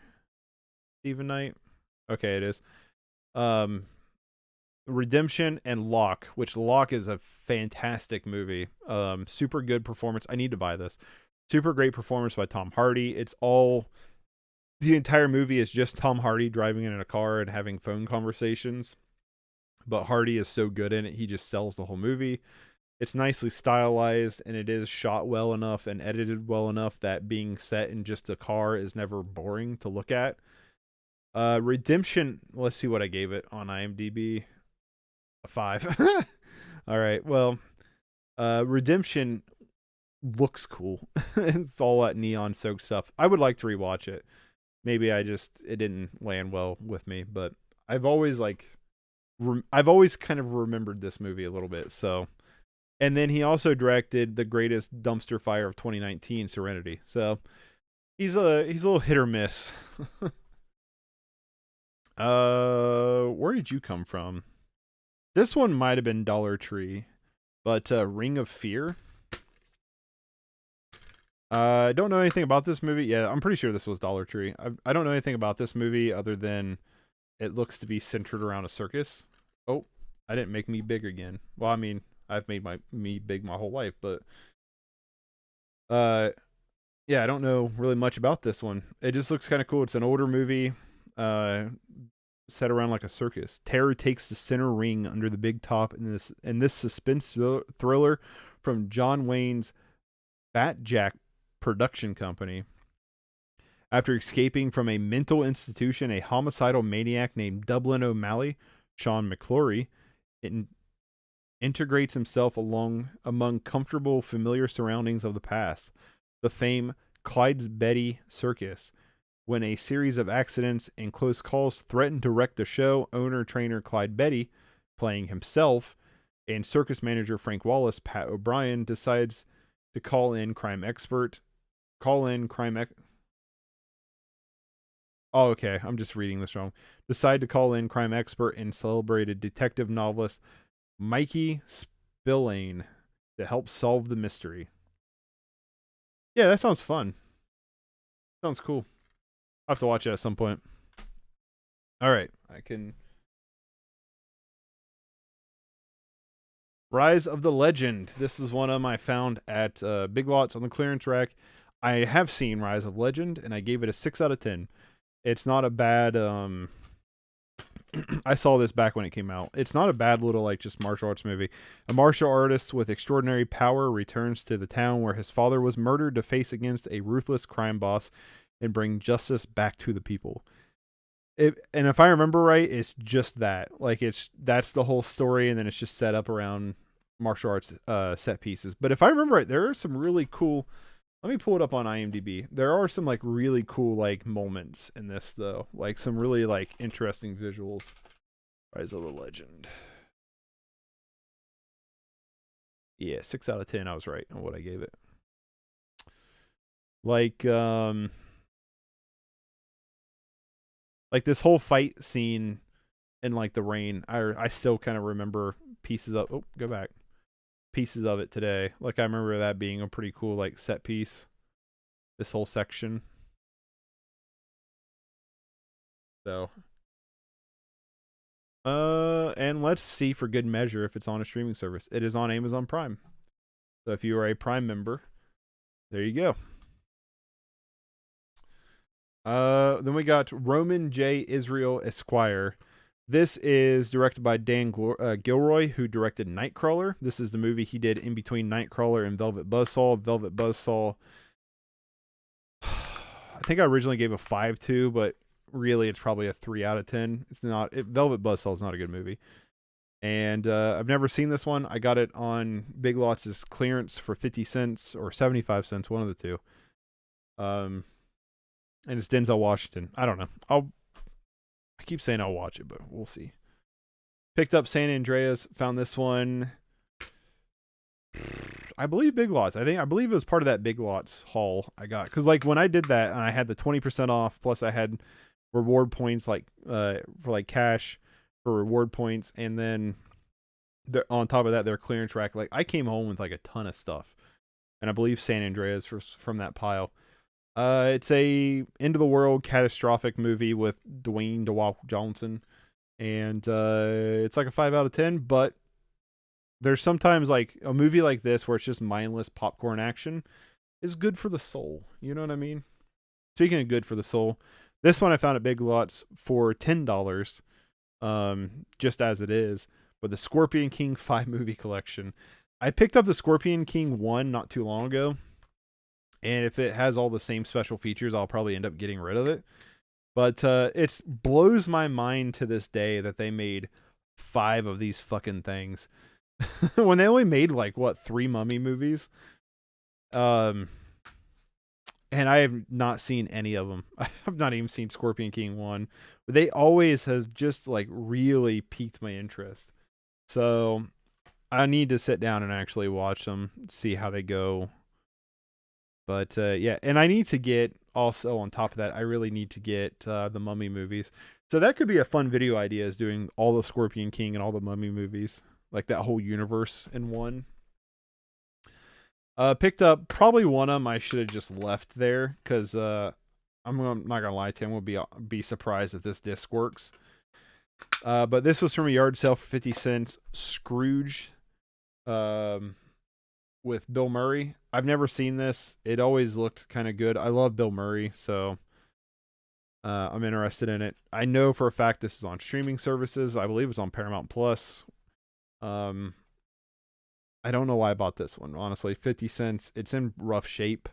Stephen Knight. Okay, it is. Redemption and Locke, which Locke is a fantastic movie. Super good performance. I need to buy this. Super great performance by Tom Hardy. The entire movie is just Tom Hardy driving in a car and having phone conversations. But Hardy is so good in it, he just sells the whole movie. It's nicely stylized, and it is shot well enough and edited well enough that being set in just a car is never boring to look at. Redemption, let's see what I gave it on IMDb. A 5. All right, well, Redemption looks cool. It's all that neon soaked stuff. I would like to rewatch it. Maybe it didn't land well with me, but I've always kind of remembered this movie a little bit. So, and then he also directed the greatest dumpster fire of 2019, Serenity. So he's a little hit or miss. Where did you come from? This one might have been Dollar Tree, but Ring of Fear. I don't know anything about this movie. Yeah, I'm pretty sure this was Dollar Tree. I don't know anything about this movie other than it looks to be centered around a circus. Oh, I didn't make me big again. Well, I mean, I've made me big my whole life, but yeah, I don't know really much about this one. It just looks kind of cool. It's an older movie, set around like a circus. Terror takes the center ring under the big top in this suspense thriller from John Wayne's Fat Jack production company. After escaping from a mental institution, a homicidal maniac named Dublin O'Malley, Sean McClory, integrates himself among comfortable, familiar surroundings of the past. The famed Clyde's Betty Circus. When a series of accidents and close calls threaten to wreck the show, owner-trainer Clyde Betty, playing himself, and circus manager Frank Wallace, Pat O'Brien, decides to call in crime expert. Oh, okay. I'm just reading this wrong. Decide to call in crime expert and celebrated detective novelist Mikey Spillane to help solve the mystery. Yeah, that sounds fun. Sounds cool. I'll have to watch it at some point. All right. I can Rise of the Legend. This is one of them I found at Big Lots on the clearance rack. I have seen Rise of Legend, and I gave it a 6 out of 10. It's not a bad. I saw this back when it came out. It's not a bad little like just martial arts movie. A martial artist with extraordinary power returns to the town where his father was murdered to face against a ruthless crime boss and bring justice back to the people. And if I remember right, it's just that. Like that's the whole story, and then it's just set up around martial arts set pieces. But if I remember right, there are some really cool. Let me pull it up on IMDb. There are some like really cool like moments in this though, like some really like interesting visuals. Rise of the Legend. Yeah, 6 out of 10. I was right on what I gave it. Like this whole fight scene in like the rain. I still kind of remember pieces of. Oh, go back. Pieces of it today. Like I remember that being a pretty cool like set piece. This whole section. So and let's see for good measure if it's on a streaming service. It is on Amazon Prime. So if you are a Prime member, there you go. Then we got Roman J. Israel Esquire. This is directed by Dan Gilroy, who directed Nightcrawler. This is the movie he did in between Nightcrawler and Velvet Buzzsaw. Velvet Buzzsaw, I think I originally gave a 5 to, but really it's probably a 3 out of 10. It's not. Velvet Buzzsaw is not a good movie. And I've never seen this one. I got it on Big Lots' clearance for 50 cents or 75 cents, one of the two. And it's Denzel Washington. I don't know. I keep saying I'll watch it, but we'll see. Picked up San Andreas. Found this one. I believe Big Lots. I believe it was part of that Big Lots haul I got. Because like when I did that and I had the 20% off, plus I had reward points like for like cash for reward points, and then on top of that their clearance rack. Like I came home with like a ton of stuff, and I believe San Andreas from that pile. It's a end of the world catastrophic movie with Dwayne The Rock Johnson, and it's like a 5 out of 10. But there's sometimes like a movie like this where it's just mindless popcorn action is good for the soul. You know what I mean? Speaking of good for the soul, this one I found at Big Lots for $10, just as it is. But the Scorpion King 5 movie collection. I picked up the Scorpion King 1 not too long ago. And if it has all the same special features, I'll probably end up getting rid of it. But it blows my mind to this day that they made 5 of these fucking things. When they only made like, what, 3 Mummy movies? And I have not seen any of them. I've not even seen Scorpion King 1. But they always have just like really piqued my interest. So I need to sit down and actually watch them, see how they go. But yeah, and I need to get also on top of that, I really need to get the Mummy movies. So that could be a fun video idea, is doing all the Scorpion King and all the Mummy movies, like that whole universe in one. Picked up probably one of them I should have just left there, because I'm not gonna lie to you, we'll be surprised if this disc works. But this was from a yard sale for 50 cents. Scrooge. With Bill Murray. I've never seen this. It always looked kind of good. I love Bill Murray, so I'm interested in it. I know for a fact this is on streaming services. I believe it's on Paramount Plus. I don't know why I bought this one, honestly. 50 cents. It's in rough shape.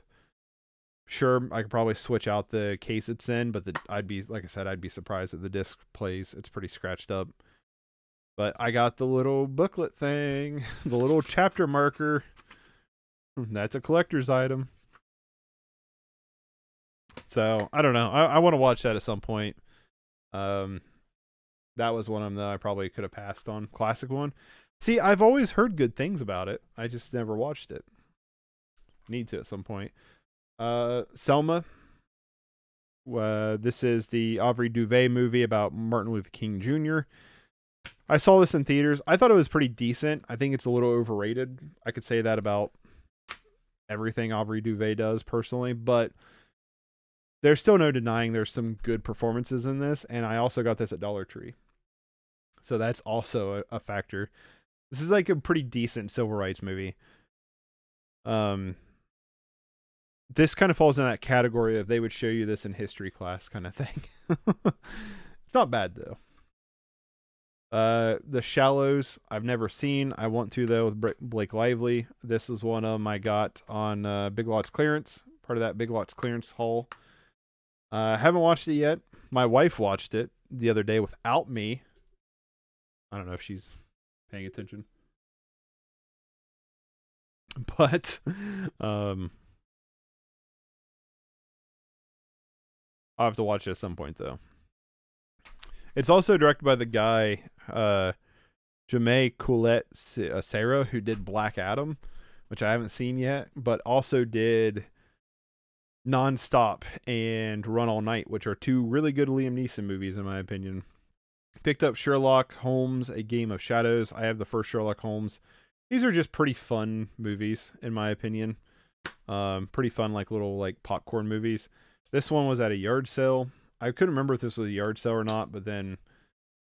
Sure, I could probably switch out the case it's in, but I'd be surprised if the disc plays. It's pretty scratched up. But I got the little booklet thing, the little chapter marker. That's a collector's item. So I don't know. I want to watch that at some point. That was one of them that I probably could have passed on. Classic one. See, I've always heard good things about it. I just never watched it. Need to at some point. Selma. This is the Aubrey Duvay movie about Martin Luther King Jr. I saw this in theaters. I thought it was pretty decent. I think it's a little overrated. I could say that about everything Aubrey Duvay does personally, but there's still no denying there's some good performances in this, and I also got this at Dollar Tree. So that's also a factor. This is like a pretty decent civil rights movie. Um, this kind of falls in that category of they would show you this in history class kind of thing. It's not bad though. The Shallows I've never seen. I want to though with Blake Lively. This is one of them I got on Big Lots clearance, part of that Big Lots clearance haul. Haven't watched it yet. My wife watched it the other day without me. I don't know if she's paying attention, but I'll have to watch it at some point though. It's also directed by the guy Jaume Collet Serra, who did Black Adam, which I haven't seen yet, but also did Nonstop and Run All Night, which are two really good Liam Neeson movies in my opinion. Picked up Sherlock Holmes, A Game of Shadows. I have the first Sherlock Holmes. These are just pretty fun movies in my opinion. Pretty fun, like little like popcorn movies. This one was at a yard sale. I couldn't remember if this was a yard sale or not, but then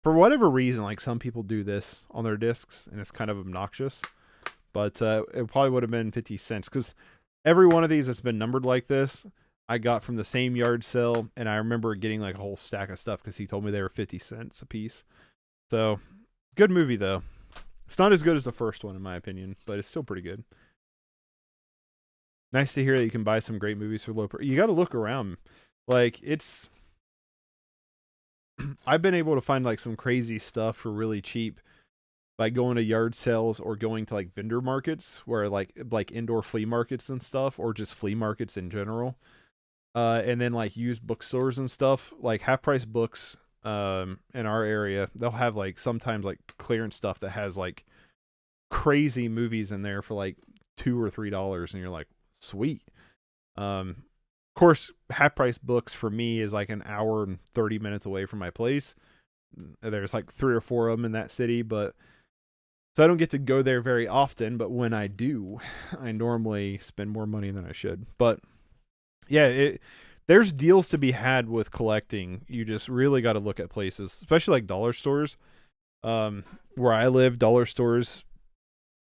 for whatever reason, like some people do this on their discs and it's kind of obnoxious, but it probably would have been 50 cents because every one of these that's been numbered like this, I got from the same yard sale. And I remember getting like a whole stack of stuff because he told me they were 50 cents a piece. So good movie though. It's not as good as the first one in my opinion, but it's still pretty good. Nice to hear that you can buy some great movies for low price. You got to look around. Like it's, I've been able to find like some crazy stuff for really cheap by going to yard sales or going to like vendor markets where like indoor flea markets and stuff, or just flea markets in general. And then like used bookstores and stuff, like half price books in our area, they'll have like sometimes like clearance stuff that has like crazy movies in there for like $2 or $3 and you're like, sweet. Of course, half price books for me is like an hour and 30 minutes away from my place. There's like 3 or 4 of them in that city, but so I don't get to go there very often, but when I do, I normally spend more money than I should. But yeah, there's deals to be had with collecting. You just really got to look at places, especially like dollar stores. Where I live, dollar stores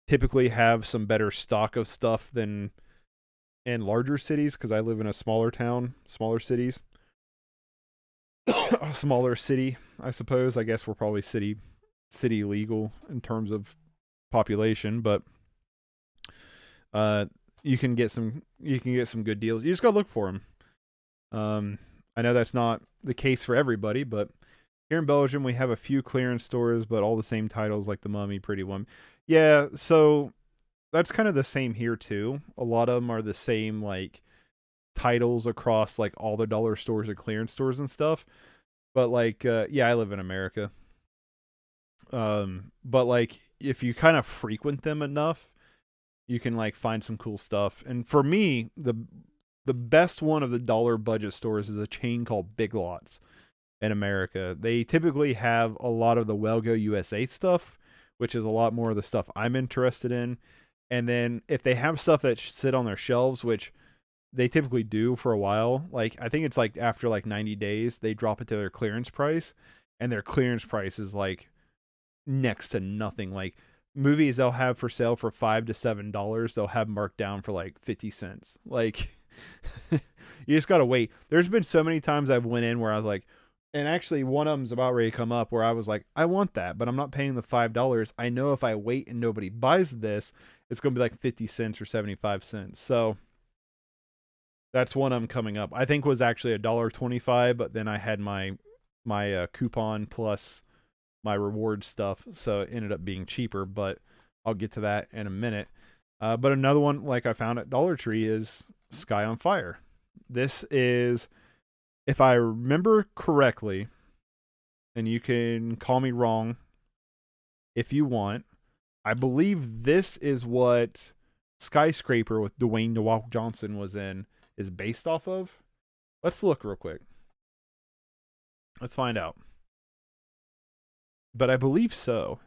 typically have some better stock of stuff than in larger cities because I live in a smaller town, smaller cities. A smaller city, I suppose. I guess we're probably city legal in terms of population, but you can get some good deals. You just gotta look for them. I know that's not the case for everybody, but here in Belgium we have a few clearance stores, but all the same titles like The Mummy, Pretty Woman. Yeah, so that's kind of the same here too. A lot of them are the same like titles across like all the dollar stores and clearance stores and stuff. But like yeah, I live in America. But like if you kind of frequent them enough, you can like find some cool stuff. And for me, the best one of the dollar budget stores is a chain called Big Lots in America. They typically have a lot of the Wellgo USA stuff, which is a lot more of the stuff I'm interested in. And then if they have stuff that sit on their shelves, which they typically do for a while, like I think it's like after like 90 days, they drop it to their clearance price, and their clearance price is like next to nothing. Like movies they'll have for sale for $5 to $7, they'll have marked down for like 50 cents. Like you just gotta wait. There's been so many times I've went in where I was like, and actually one of them's about ready to come up where I was like, I want that, but I'm not paying the $5. I know if I wait and nobody buys this, it's gonna be like 50 cents or 75 cents. So that's one of them coming up. I think was actually $1.25, but then I had my coupon plus my reward stuff, so it ended up being cheaper, but I'll get to that in a minute. But another one like I found at Dollar Tree is Sky on Fire. This is, if I remember correctly, and you can call me wrong if you want, I believe this is what Skyscraper with Dwayne The Rock Johnson was in is based off of. Let's look real quick. Let's find out. But I believe so.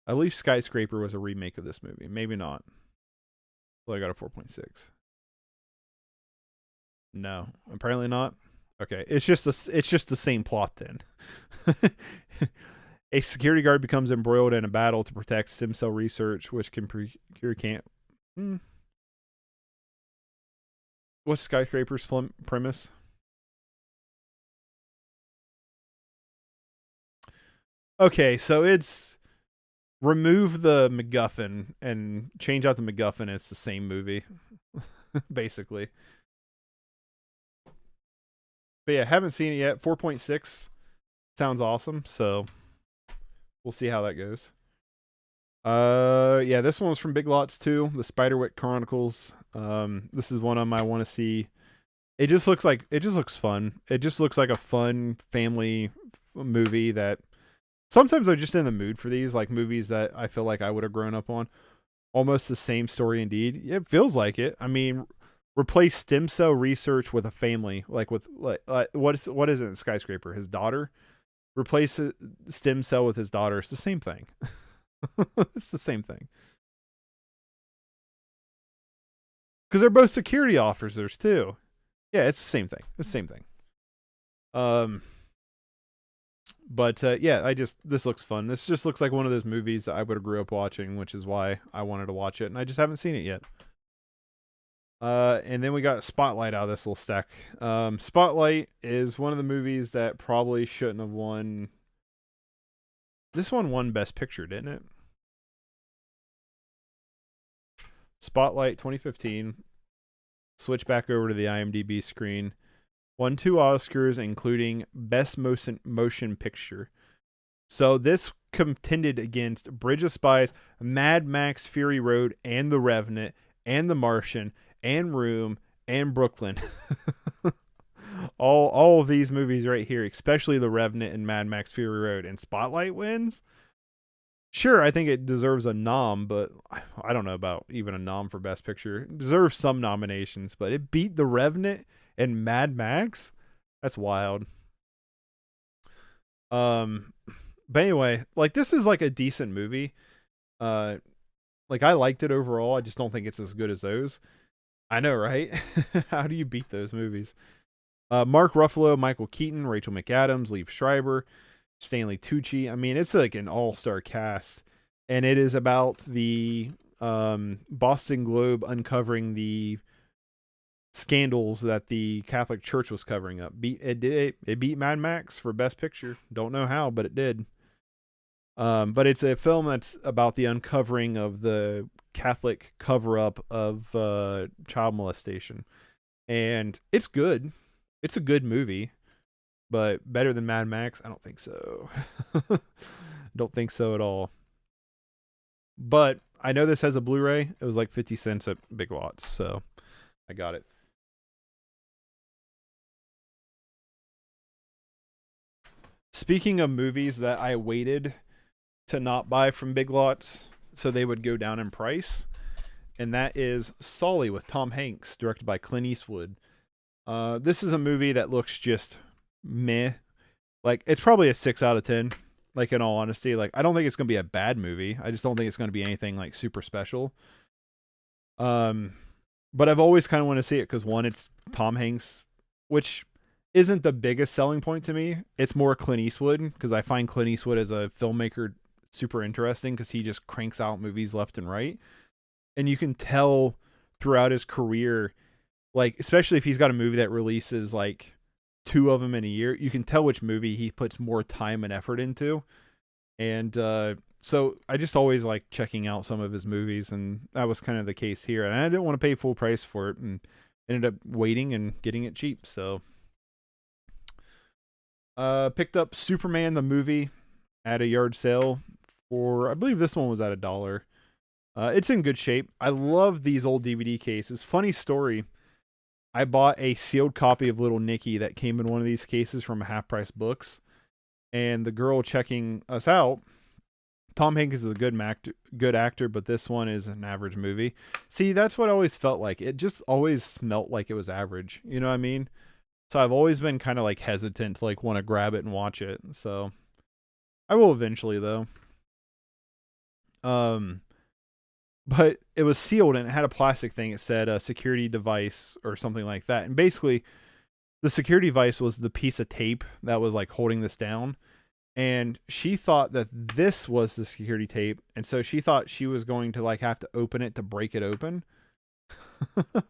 I believe Skyscraper was a remake of this movie. Maybe not. Well, I got a 4.6. No, apparently not. Okay, it's just the same plot then. A security guard becomes embroiled in a battle to protect stem cell research, which can procure can't. What's Skyscraper's premise? Okay, so it's remove the MacGuffin and change out the MacGuffin. It's the same movie, basically. But yeah, haven't seen it yet. 4.6 sounds awesome, so we'll see how that goes. Yeah, this one was from Big Lots too, the Spiderwick Chronicles. This is one of them I want to see. It just looks fun. It just looks like a fun family movie that sometimes I'm just in the mood for these, like movies that I feel like I would have grown up on. Almost the same story indeed. It feels like it. I mean, replace stem cell research with a family, like with what is it in Skyscraper? His daughter. Replace a stem cell with his daughter. It's the same thing. It's the same thing. Because they're both security officers too. Yeah, it's the same thing. It's the same thing. But yeah, this looks fun. This just looks like one of those movies that I would have grew up watching, which is why I wanted to watch it, and I just haven't seen it yet. And then we got Spotlight out of this little stack. Spotlight is one of the movies that probably shouldn't have won. This one won Best Picture, didn't it? Spotlight 2015. Switch back over to the IMDb screen. Won 2 Oscars, including Best Motion Picture. So this contended against Bridge of Spies, Mad Max Fury Road, and The Revenant, and The Martian, and Room, and Brooklyn. all of these movies right here, especially The Revenant and Mad Max Fury Road, and Spotlight wins. Sure, I think it deserves a nom, but I don't know about even a nom for Best Picture. It deserves some nominations, but it beat The Revenant and Mad Max. That's wild. But anyway, like this is like a decent movie. Like I liked it overall. I just don't think it's as good as those. I know, right? How do you beat those movies? Mark Ruffalo, Michael Keaton, Rachel McAdams, Liev Schreiber, Stanley Tucci. I mean, it's like an all-star cast, and it is about the Boston Globe uncovering the scandals that the Catholic Church was covering up. It beat Mad Max for Best Picture. Don't know how, but it did. But it's a film that's about the uncovering of the Catholic cover-up of child molestation, and it's good. It's a good movie. But better than Mad Max? I don't think so. Don't think so at all. But I know this has a Blu-ray. It was like 50 cents at Big Lots, so I got it. Speaking of movies that I waited to not buy from Big Lots so they would go down in price, and that is Sully with Tom Hanks, directed by Clint Eastwood. This is a movie that looks just meh. Like it's probably a 6 out of 10, like in all honesty. Like I don't think it's gonna be a bad movie. I just don't think it's gonna be anything like super special. But I've always kind of wanted to see it because one, it's Tom Hanks, which isn't the biggest selling point to me. It's more Clint Eastwood, because I find Clint Eastwood as a filmmaker super interesting because he just cranks out movies left and right, and you can tell throughout his career, like especially if he's got a movie that releases like 2 of them in a year, you can tell which movie he puts more time and effort into. And so I just always like checking out some of his movies, and that was kind of the case here. And I didn't want to pay full price for it, and ended up waiting and getting it cheap. So picked up Superman the movie at a yard sale for, I believe this one was at $1. It's in good shape. I love these old DVD cases. Funny story, I bought a sealed copy of Little Nicky that came in one of these cases from Half Price Books, and the girl checking us out, Tom Hanks is a good actor, but this one is an average movie. See, that's what I always felt like. It just always smelt like it was average. You know what I mean? So I've always been kind of like hesitant to like want to grab it and watch it. So I will eventually though. But it was sealed and it had a plastic thing. It said a security device or something like that. And basically the security device was the piece of tape that was like holding this down. and she thought that this was the security tape, and so she thought she was going to like have to open it to break it open.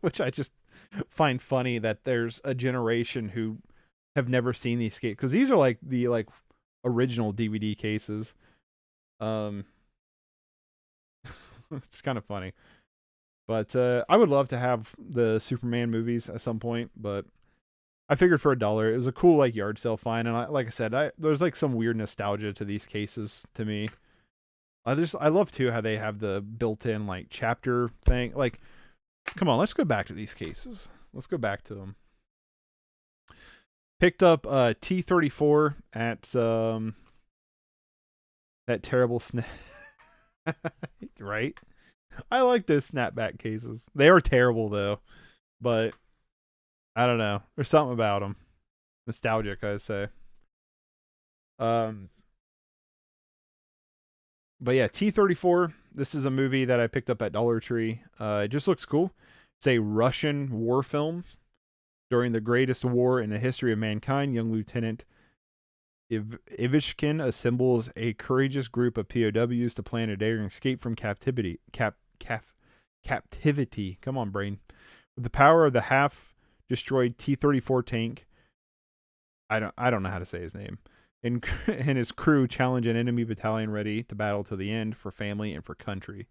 Which I just find funny that there's a generation who have never seen these cases, because these are like the original DVD cases. It's kind of funny, but I would love to have the Superman movies at some point, but I figured for $1 it was a cool like yard sale find, and like I said, there's like some weird nostalgia to these I me. I love too how they have the built-in like chapter thing. Like, come on, let's go back to these cases. Let's go back to them. Picked up T-34 at that terrible snap. Right? I like those snapback cases. They are terrible though, but I don't know. There's something about them. Nostalgic, I'd say. But yeah, T-34. This is a movie that I picked up at Dollar Tree. It just looks cool. It's a Russian war film. During the greatest war in the history of mankind, young Lieutenant Ivishkin assembles a courageous group of POWs to plan a daring escape from captivity. Captivity. Come on, brain. With the power of the half-destroyed T-34 tank, I don't know how to say his name, and his crew challenge an enemy battalion ready to battle to the end for family and for country.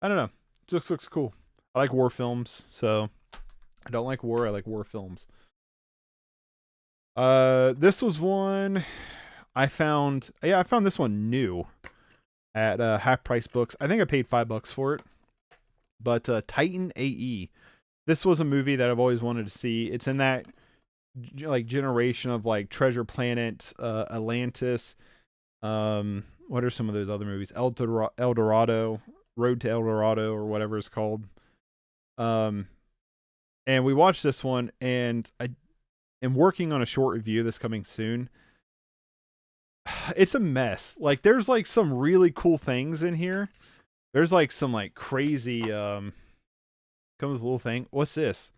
I don't know. It just looks cool. I like war films, so I don't like war. I like war films. This was one I found. Yeah, I found this one new at Half Price Books. I think I paid $5 for it. But Titan AE. This was a movie that I've always wanted to see. It's in that like generation of like Treasure Planet, Atlantis. What are some of those other movies? El Dorado, Road to El Dorado, or whatever it's called. And we watched this one, and I am working on a short review that's coming soon. It's a mess. Like, there's like some really cool things in here. There's like some like crazy comes with a little thing. What's this?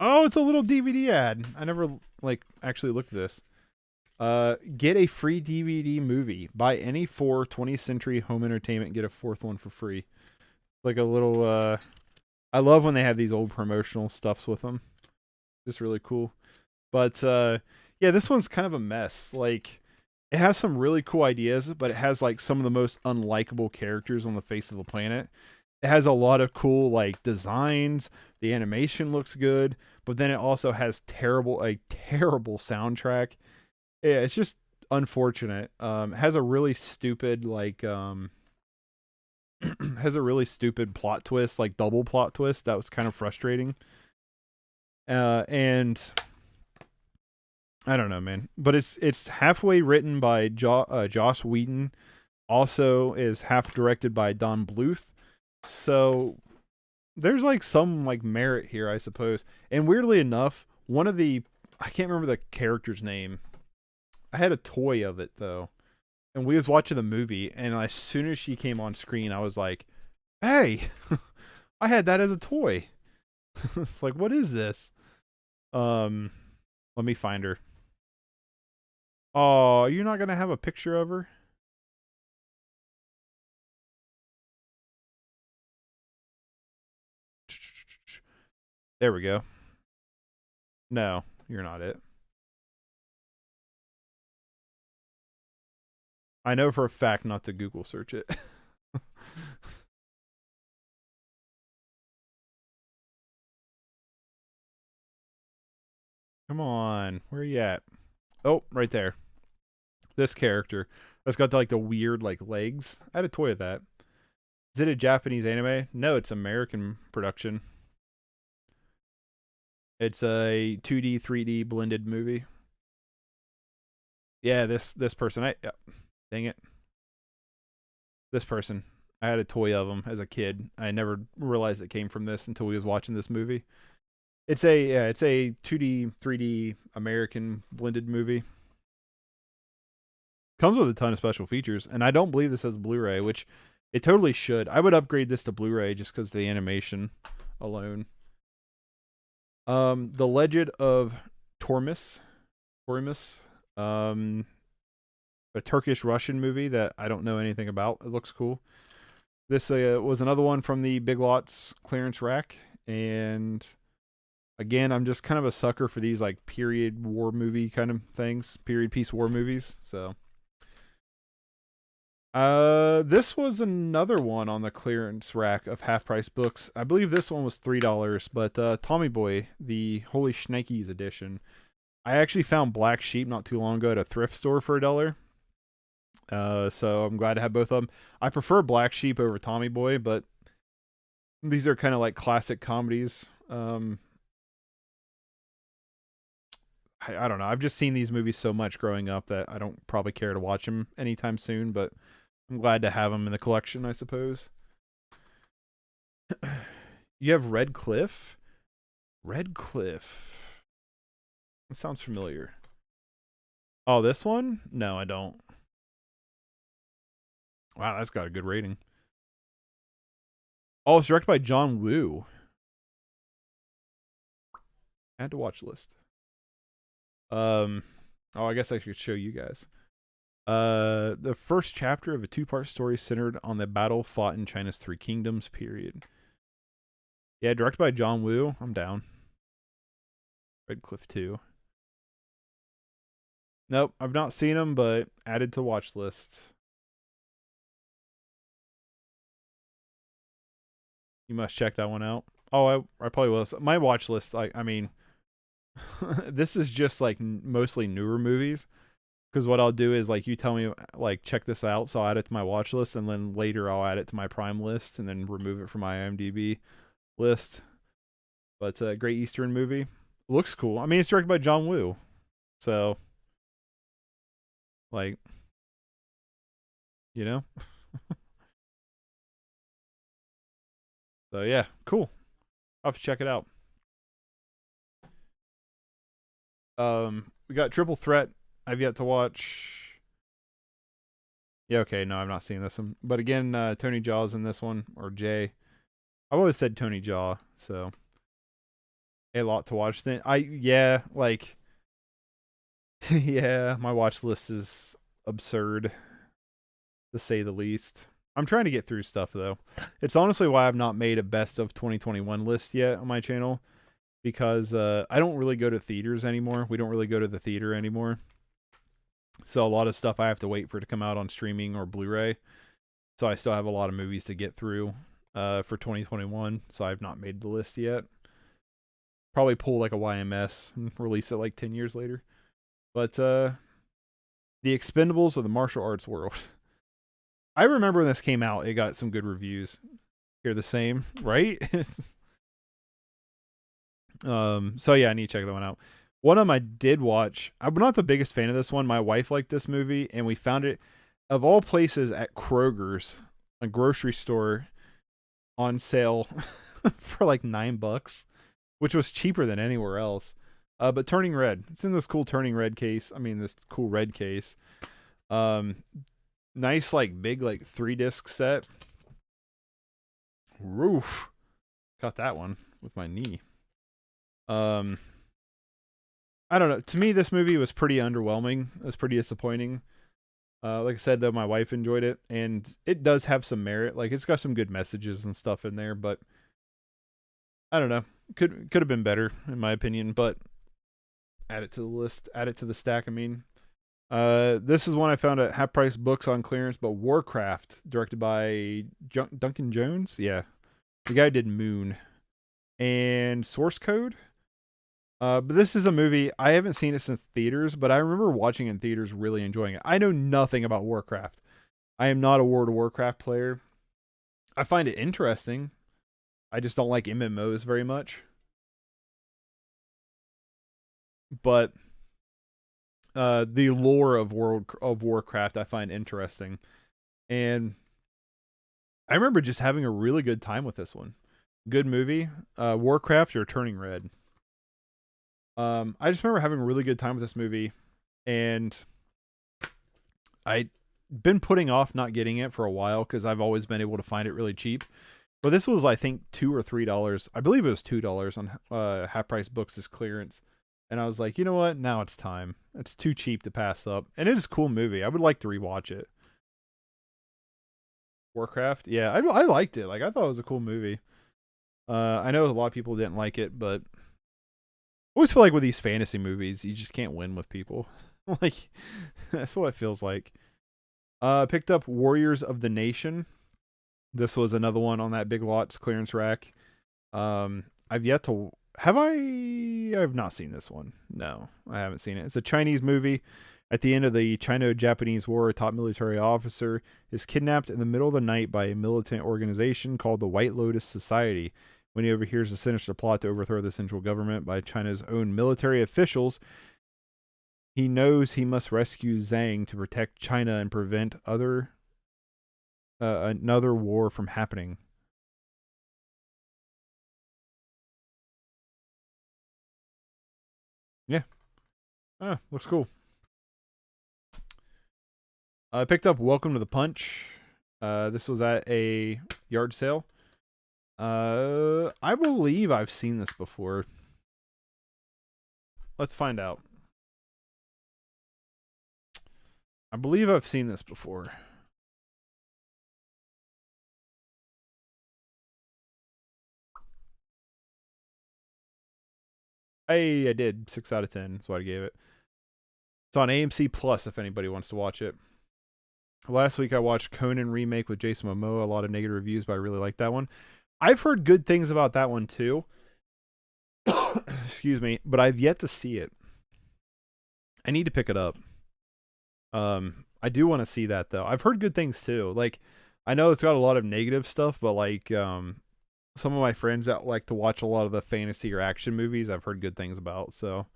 Oh, it's a little DVD ad. I never like actually looked at this. Get a free DVD movie. Buy any 4 20th century home entertainment, get a 4th one for free. Like a little I love when they have these old promotional stuffs with them. Just really cool. But yeah, this one's kind of a mess. Like, it has some really cool ideas, but it has like some of the most unlikable characters on the face of the planet. It has a lot of cool like designs. The animation looks good, but then it also has terrible soundtrack. Yeah, it's just unfortunate. It has a really stupid like has a really stupid plot twist, like double plot twist that was kind of frustrating. And I don't know, man, but it's halfway written by Joss Whedon, also is half directed by Don Bluth. So there's like some like merit here, I suppose. And weirdly enough, I can't remember the character's name. I had a toy of it though. And we was watching the movie, and as soon as she came on screen, I was like, "Hey, I had that as a toy." It's like, what is this? Let me find her. Oh, you're not gonna have a picture of her? There we go. No, you're not it. I know for a fact not to Google search it. Come on, where are you at? Oh, right there. This character that's got like the weird like legs. I had a toy of that. Is it a Japanese anime? No, it's American production. It's a 2D, 3D blended movie. Yeah, this person. Yeah. Dang it. This person. I had a toy of him as a kid. I never realized it came from this until we was watching this movie. It's a 2D, 3D American blended movie. Comes with a ton of special features, and I don't believe this has Blu-ray, which it totally should. I would upgrade this to Blu-ray just because of the animation alone. The Legend of Tormus. a Turkish-Russian movie that I don't know anything about. It looks cool. This was another one from the Big Lots clearance rack, and again, I'm just kind of a sucker for these like period war movie kind of things, period piece war movies. So, this was another one on the clearance rack of half price books. I believe this one was $3, but Tommy Boy, the Holy Schnikes edition. I actually found Black Sheep not too long ago at a thrift store for $1. So I'm glad to have both of them. I prefer Black Sheep over Tommy Boy, but these are kind of like classic comedies. I don't know. I've just seen these movies so much growing up that I don't probably care to watch them anytime soon, but I'm glad to have them in the collection, I suppose. You have Red Cliff? Red Cliff. It sounds familiar. Oh, this one? No, I don't. Wow, that's got a good rating. Oh, it's directed by John Woo. Add to watch list. Oh, I guess I should show you guys. The first chapter of a 2-part story centered on the battle fought in China's Three Kingdoms period. Yeah, directed by John Woo. I'm down. Red Cliff 2. Nope, I've not seen them, but added to watch list. You must check that one out. Oh, I probably will. My watch list, I mean, this is just like mostly newer movies. Because what I'll do is like you tell me like check this out, so I'll add it to my watch list, and then later I'll add it to my Prime list, and then remove it from my IMDb list. But Great Eastern movie looks cool. I mean, it's directed by John Woo, so like, you know. So yeah, cool. I'll have to check it out. We got Triple Threat. I've yet to watch. Yeah, okay, no, I've not seen this one. But again, Tony Jaw's in this one, or Jay. I've always said Tony Jaw, so a lot to watch. Then yeah, like, yeah, my watch list is absurd, to say the least. I'm trying to get through stuff though. It's honestly why I've not made a best of 2021 list yet on my channel, because I don't really go to theaters anymore. We don't really go to the theater anymore. So a lot of stuff I have to wait for it to come out on streaming or Blu-ray. So I still have a lot of movies to get through for 2021. So I've not made the list yet. Probably pull like a YMS and release it like 10 years later. But The Expendables of the martial arts world. I remember when this came out, it got some good reviews. You're the same, right? So yeah, I need to check that one out. One of them I did watch. I'm not the biggest fan of this one. My wife liked this movie, and we found it, of all places, at Kroger's, a grocery store, on sale for like $9, which was cheaper than anywhere else. But Turning Red. It's in this cool Turning Red case. I mean, this cool red case. Nice, like, big, like, 3-disc set. Roof. Got that one with my knee. I don't know. To me, this movie was pretty underwhelming. It was pretty disappointing. Like I said, though, my wife enjoyed it, and it does have some merit. Like, it's got some good messages and stuff in there, but I don't know. Could have been better, in my opinion, but add it to the list. Add it to the stack, I mean. This is one I found at half price books on clearance, but Warcraft, directed by Duncan Jones. Yeah. The guy did Moon. And Source Code. But this is a movie, I haven't seen it since theaters, but I remember watching it in theaters, really enjoying it. I know nothing about Warcraft. I am not a World of Warcraft player. I find it interesting. I just don't like MMOs very much. But the lore of World of Warcraft I find interesting. And I remember just having a really good time with this one. Good movie. Warcraft or Turning Red. I just remember having a really good time with this movie, and I'd been putting off not getting it for a while because I've always been able to find it really cheap. But this was, I think, $2 or $3. I believe it was $2 on half price books as clearance And I was like, you know what? Now it's time. It's too cheap to pass up. And it is a cool movie. I would like to rewatch it. Warcraft? Yeah, I liked it. Like, I thought it was a cool movie. I know a lot of people didn't like it, but I always feel like with these fantasy movies, you just can't win with people. Like, that's what it feels like. Picked up Warriors of the Nation. This was another one on that Big Lots clearance rack. I've yet to... I've not seen this one. No, I haven't seen it. It's a Chinese movie. At the end of the Chino-Japanese War, a top military officer is kidnapped in the middle of the night by a militant organization called the White Lotus Society. When he overhears a sinister plot to overthrow the central government by China's own military officials, he knows he must rescue Zhang to protect China and prevent another war from happening. Yeah. Looks cool. I picked up Welcome to the Punch. This was at a yard sale. I believe I've seen this before. Let's find out. I believe I've seen this before. Hey, I did. 6 out of 10. That's what I gave it. It's on AMC Plus if anybody wants to watch it. Last week I watched Conan remake with Jason Momoa. A lot of negative reviews, but I really like that one. I've heard good things about that one too. Excuse me, but I've yet to see it. I need to pick it up. I do want to see that though. I've heard good things too. Like, I know it's got a lot of negative stuff, but like, some of my friends that like to watch a lot of the fantasy or action movies, I've heard good things about. So,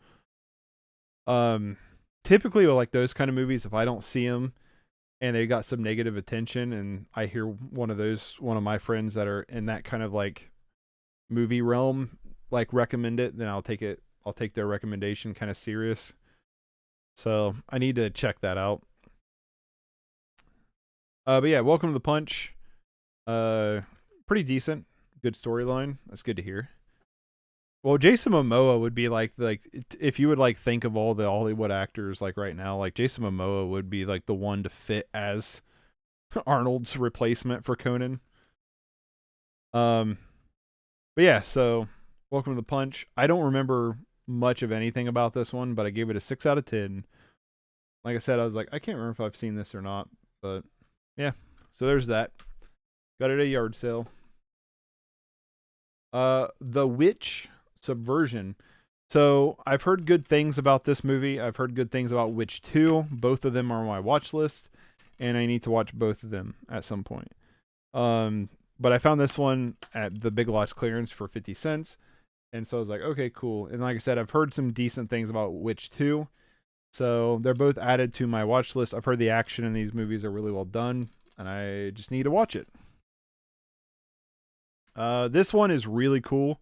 typically with like those kind of movies, if I don't see them and they got some negative attention, and I hear one of my friends that are in that kind of like movie realm, like recommend it, then I'll take it. I'll take their recommendation kind of serious. So I need to check that out. But yeah, Welcome to the Punch. Pretty decent. Good storyline. That's good to hear. Well, Jason Momoa would be like if you would like think of all the Hollywood actors like right now, like Jason Momoa would be like the one to fit as Arnold's replacement for Conan. But yeah, so Welcome to the Punch. I don't remember much of anything about this one, but I gave it a 6 out of 10. Like I said, I was like, I can't remember if I've seen this or not, but yeah. So there's that. Got it at a yard sale. The Witch Subversion. So I've heard good things about this movie. I've heard good things about Witch 2. Both of them are on my watch list, and I need to watch both of them at some point. But I found this one at the Big Lots clearance for 50 cents. And so I was like, okay, cool. And like I said, I've heard some decent things about Witch 2. So they're both added to my watch list. I've heard the action in these movies are really well done, and I just need to watch it. This one is really cool.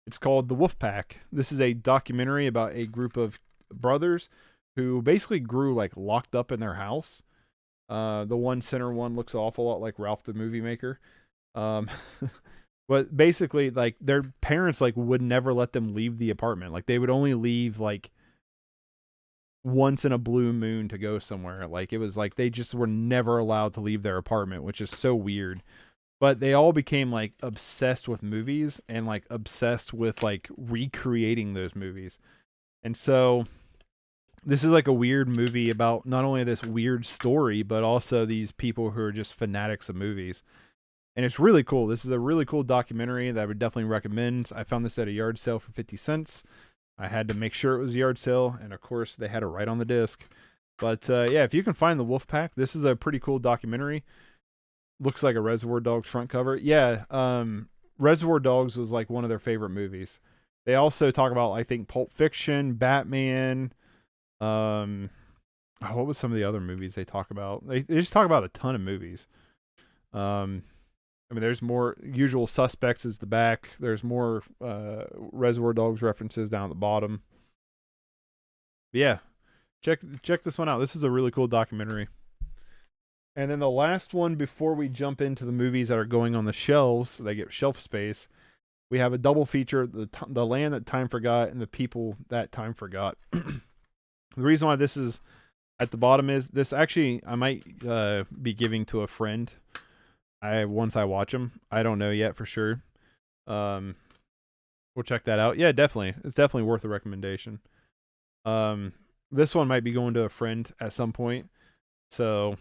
It's called The Wolf Pack. This is a documentary about a group of brothers who basically grew like locked up in their house. The one center one looks an awful lot like Ralph the Movie Maker. But basically, like, their parents like would never let them leave the apartment. Like, they would only leave like once in a blue moon to go somewhere. Like, it was like they just were never allowed to leave their apartment, which is so weird. But they all became like obsessed with movies and like obsessed with like recreating those movies. And so this is like a weird movie about not only this weird story, but also these people who are just fanatics of movies. And it's really cool. This is a really cool documentary that I would definitely recommend. I found this at a yard sale for 50 cents. I had to make sure it was a yard sale, and of course they had it right on the disc. But yeah, if you can find The Wolf Pack, this is a pretty cool documentary. Looks like a Reservoir Dogs front cover. Yeah, Reservoir Dogs was like one of their favorite movies. They also talk about, I think, Pulp Fiction, Batman. What was some of the other movies they talk about? They just talk about a ton of movies. I mean, there's more Usual Suspects is the back. There's more Reservoir Dogs references down at the bottom. But yeah, check this one out. This is a really cool documentary. And then the last one before we jump into the movies that are going on the shelves, so they get shelf space. We have a double feature: the land that time forgot and the people that time forgot. The reason why this is at the bottom is this actually I might be giving to a friend. Once I watch them, I don't know yet for sure. We'll check that out. Yeah, definitely, it's definitely worth a recommendation. This one might be going to a friend at some point, so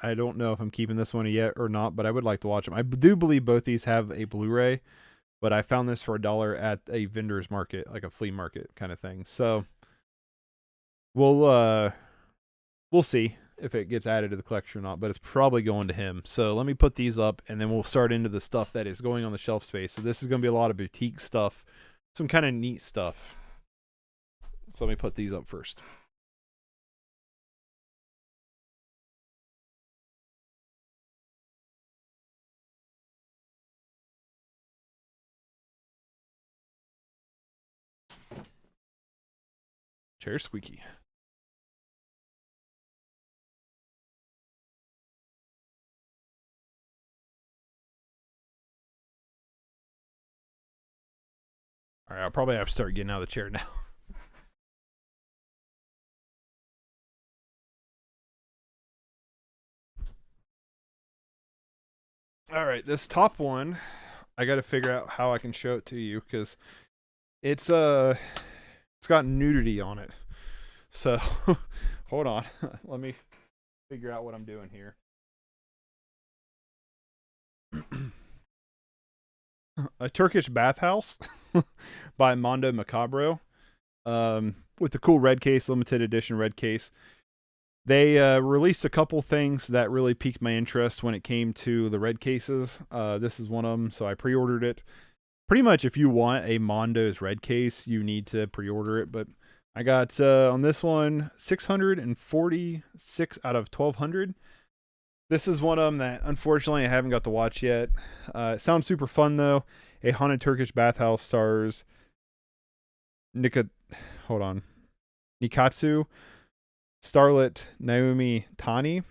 I don't know if I'm keeping this one yet or not, but I would like to watch them. I do believe both these have a Blu-ray, but I found this for $1 at a vendor's market, like a flea market kind of thing. So we'll see if it gets added to the collection or not, but it's probably going to him. So let me put these up, and then we'll start into the stuff that is going on the shelf space. So this is going to be a lot of boutique stuff, some kind of neat stuff. So let me put these up first. Chair squeaky. All right, I'll probably have to start getting out of the chair now. All right, this top one, I got to figure out how I can show it to you because it's got nudity on it. So hold on, let me figure out what I'm doing here. A Turkish bathhouse by Mondo Macabro, with the cool red case, limited edition red case. They released a couple things that really piqued my interest when it came to the red cases. This is one of them, so I pre-ordered it. Pretty much if you want a Mondo's red case, you need to pre-order it, but I got, on this one, 646 out of 1,200. This is one of them that, unfortunately, I haven't got to watch yet. It sounds super fun, though. A Haunted Turkish Bathhouse stars Nikatsu, starlet Naomi Tani,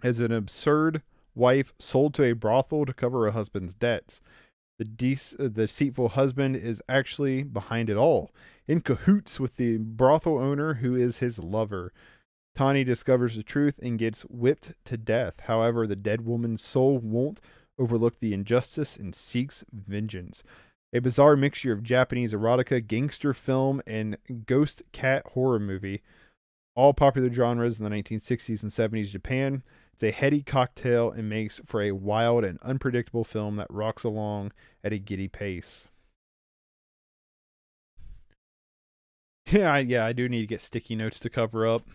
as an absurd wife sold to a brothel to cover her husband's debts. The deceitful husband is actually behind it all, in cahoots with the brothel owner who is his lover. Tani discovers the truth and gets whipped to death. However, the dead woman's soul won't overlook the injustice and seeks vengeance. A bizarre mixture of Japanese erotica, gangster film, and ghost cat horror movie. All popular genres in the 1960s and 70s Japan. It's a heady cocktail and makes for a wild and unpredictable film that rocks along at a giddy pace. Yeah, I do need to get sticky notes to cover up.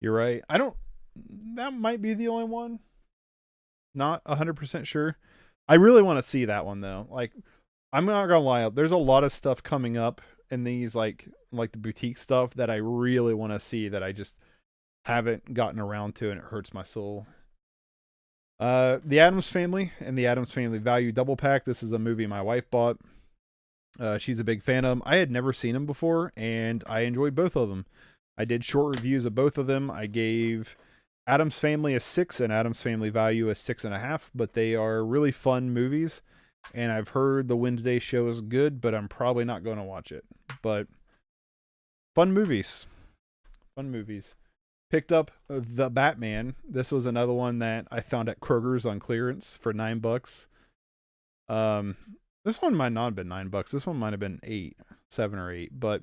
You're right. That might be the only one. Not 100% sure. I really want to see that one, though. Like, I'm not gonna lie, there's a lot of stuff coming up in these, like the boutique stuff that I really want to see that I just haven't gotten around to, and it hurts my soul. The Addams Family and the Addams Family Value Double Pack. This is a movie my wife bought. She's a big fan of them. I had never seen them before, and I enjoyed both of them. I did short reviews of both of them. I gave Addams Family a 6 and Addams Family Value a 6.5, but they are really fun movies, and I've heard the Wednesday show is good, but I'm probably not going to watch it. But fun movies. Fun movies. Picked up The Batman. This was another one that I found at Kroger's on clearance for $9. This one might not have been $9. This one might have been 7 or 8. But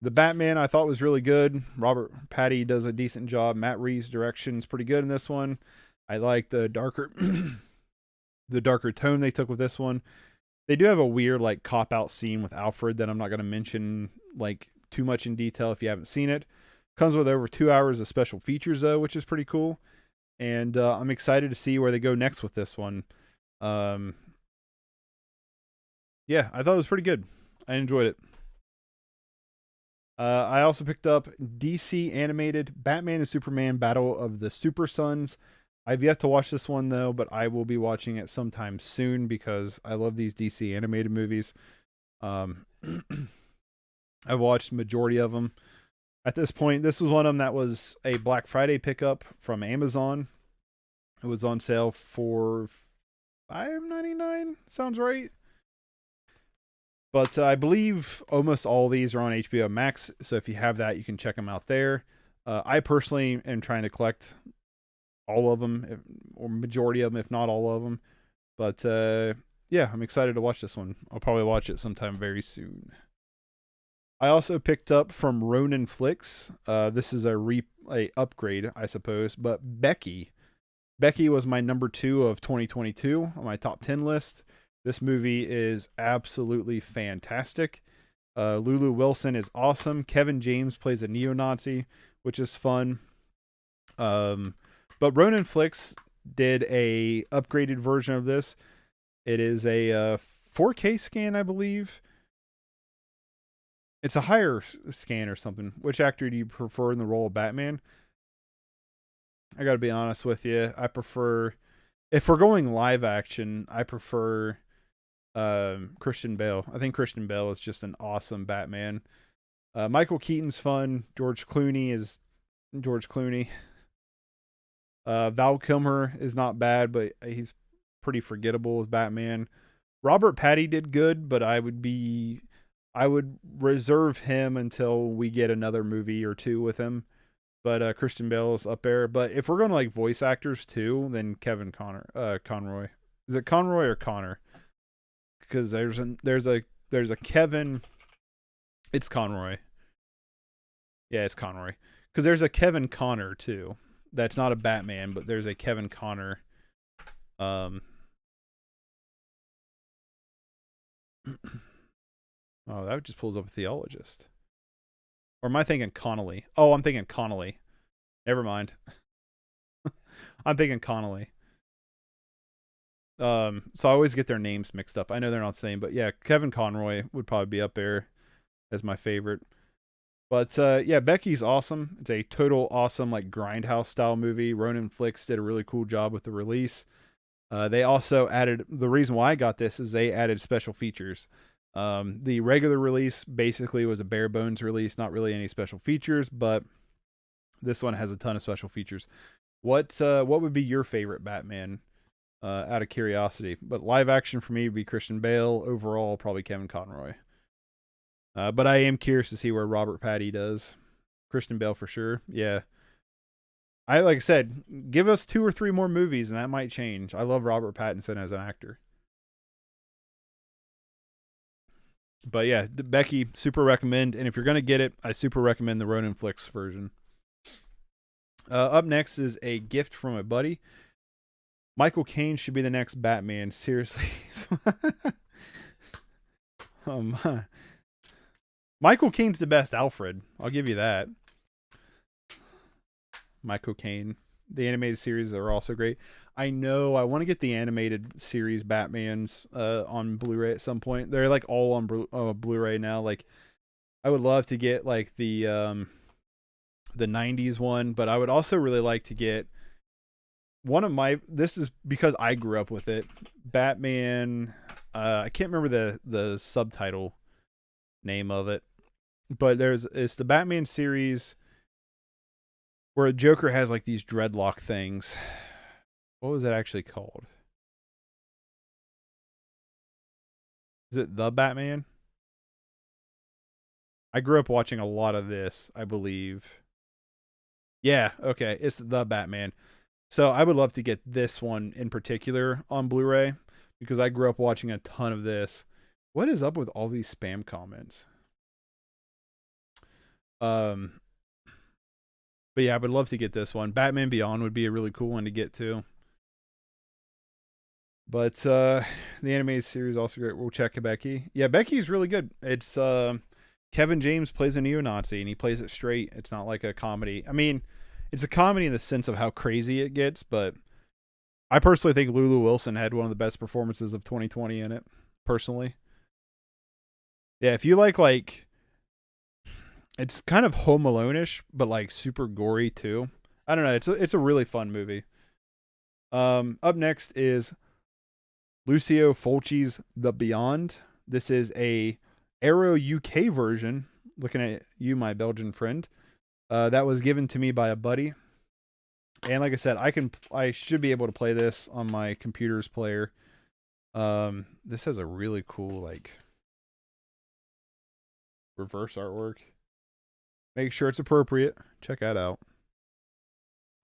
The Batman I thought was really good. Robert Patty does a decent job. Matt Reeves' direction is pretty good in this one. I like the darker the darker tone they took with this one. They do have a weird like cop out scene with Alfred that I'm not going to mention like too much in detail if you haven't seen it. Comes with over 2 hours of special features though, which is pretty cool. And I'm excited to see where they go next with this one. Yeah, I thought it was pretty good. I enjoyed it. I also picked up DC animated Batman and Superman Battle of the Super Sons. I've yet to watch this one though, but I will be watching it sometime soon because I love these DC animated movies. I've watched the majority of them. At this point, this was one of them that was a Black Friday pickup from Amazon. It was on sale for $5.99 sounds right. But I believe almost all these are on HBO Max, so if you have that, you can check them out there. I personally am trying to collect all of them, or majority of them, if not all of them. But yeah, I'm excited to watch this one. I'll probably watch it sometime very soon. I also picked up from Ronin Flicks. This is a upgrade, I suppose. But Becky was my number 2 of 2022 on my top 10 list. This movie is absolutely fantastic. Lulu Wilson is awesome. Kevin James plays a neo-Nazi, which is fun. But Ronin Flicks did a upgraded version of this. It is a 4K scan, I believe. It's a higher scan or something. Which actor do you prefer in the role of Batman? I gotta be honest with you. I prefer, if we're going live action, I prefer Christian Bale. I think Christian Bale is just an awesome Batman. Michael Keaton's fun. George Clooney is George Clooney. Val Kilmer is not bad, but he's pretty forgettable as Batman. Robert Patty did good, but I would reserve him until we get another movie or two with him. But Christian Bale is up there. But if we're going to like voice actors too, then Kevin Conroy. Is it Conroy or Connor? Because there's a Kevin. It's Conroy. Yeah, it's Conroy. Because there's a Kevin Connor too. That's not a Batman, but there's a Kevin Connor. Oh, that just pulls up a theologist. Or am I thinking Connolly? Oh, I'm thinking Connolly. Never mind. I'm thinking Connolly. So I always get their names mixed up. I know they're not the same, but yeah, Kevin Conroy would probably be up there as my favorite. But yeah, Becky's awesome. It's a total awesome like grindhouse style movie. Ronin Flicks did a really cool job with the release. They also added, the reason why I got this is they added special features. The regular release basically was a bare bones release, not really any special features, but this one has a ton of special features. What would be your favorite Batman? Out of curiosity, but live action for me would be Christian Bale. Overall, probably Kevin Conroy. But I am curious to see where Robert Patty does. Christian Bale for sure. Yeah. Like I said, give us 2 or 3 more movies and that might change. I love Robert Pattinson as an actor. But yeah, Becky, super recommend. And if you're going to get it, I super recommend the Ronin Flicks version. Up next is a gift from a buddy. Michael Caine should be the next Batman. Seriously. Michael Caine's the best Alfred. I'll give you that. Michael Caine. The animated series are also great. I know I want to get the animated series Batmans on Blu-ray at some point. They're like all on Blu-ray now. Like I would love to get like the 90s one, but I would also really like to get one of my, this is because I grew up with it, Batman, I can't remember the subtitle name of it, but it's the Batman series where Joker has like these dreadlock things. What was it actually called? Is it The Batman? I grew up watching a lot of this, I believe. Yeah, okay, it's The Batman. So I would love to get this one in particular on Blu-ray because I grew up watching a ton of this. What is up with all these spam comments? But yeah, I would love to get this one. Batman Beyond would be a really cool one to get to. But the animated series also great. We'll check Becky. Yeah, Becky's really good. It's Kevin James plays a neo-Nazi and he plays it straight. It's not like a comedy. I mean, it's a comedy in the sense of how crazy it gets, but I personally think Lulu Wilson had one of the best performances of 2020 in it, personally. Yeah, if you like it's kind of Home Alone-ish, but like super gory too. I don't know, it's a really fun movie. Up next is Lucio Fulci's The Beyond. This is a Arrow UK version. Looking at you, my Belgian friend. That was given to me by a buddy. And like I said, I should be able to play this on my computer's player. This has a really cool like reverse artwork. Make sure it's appropriate. Check that out.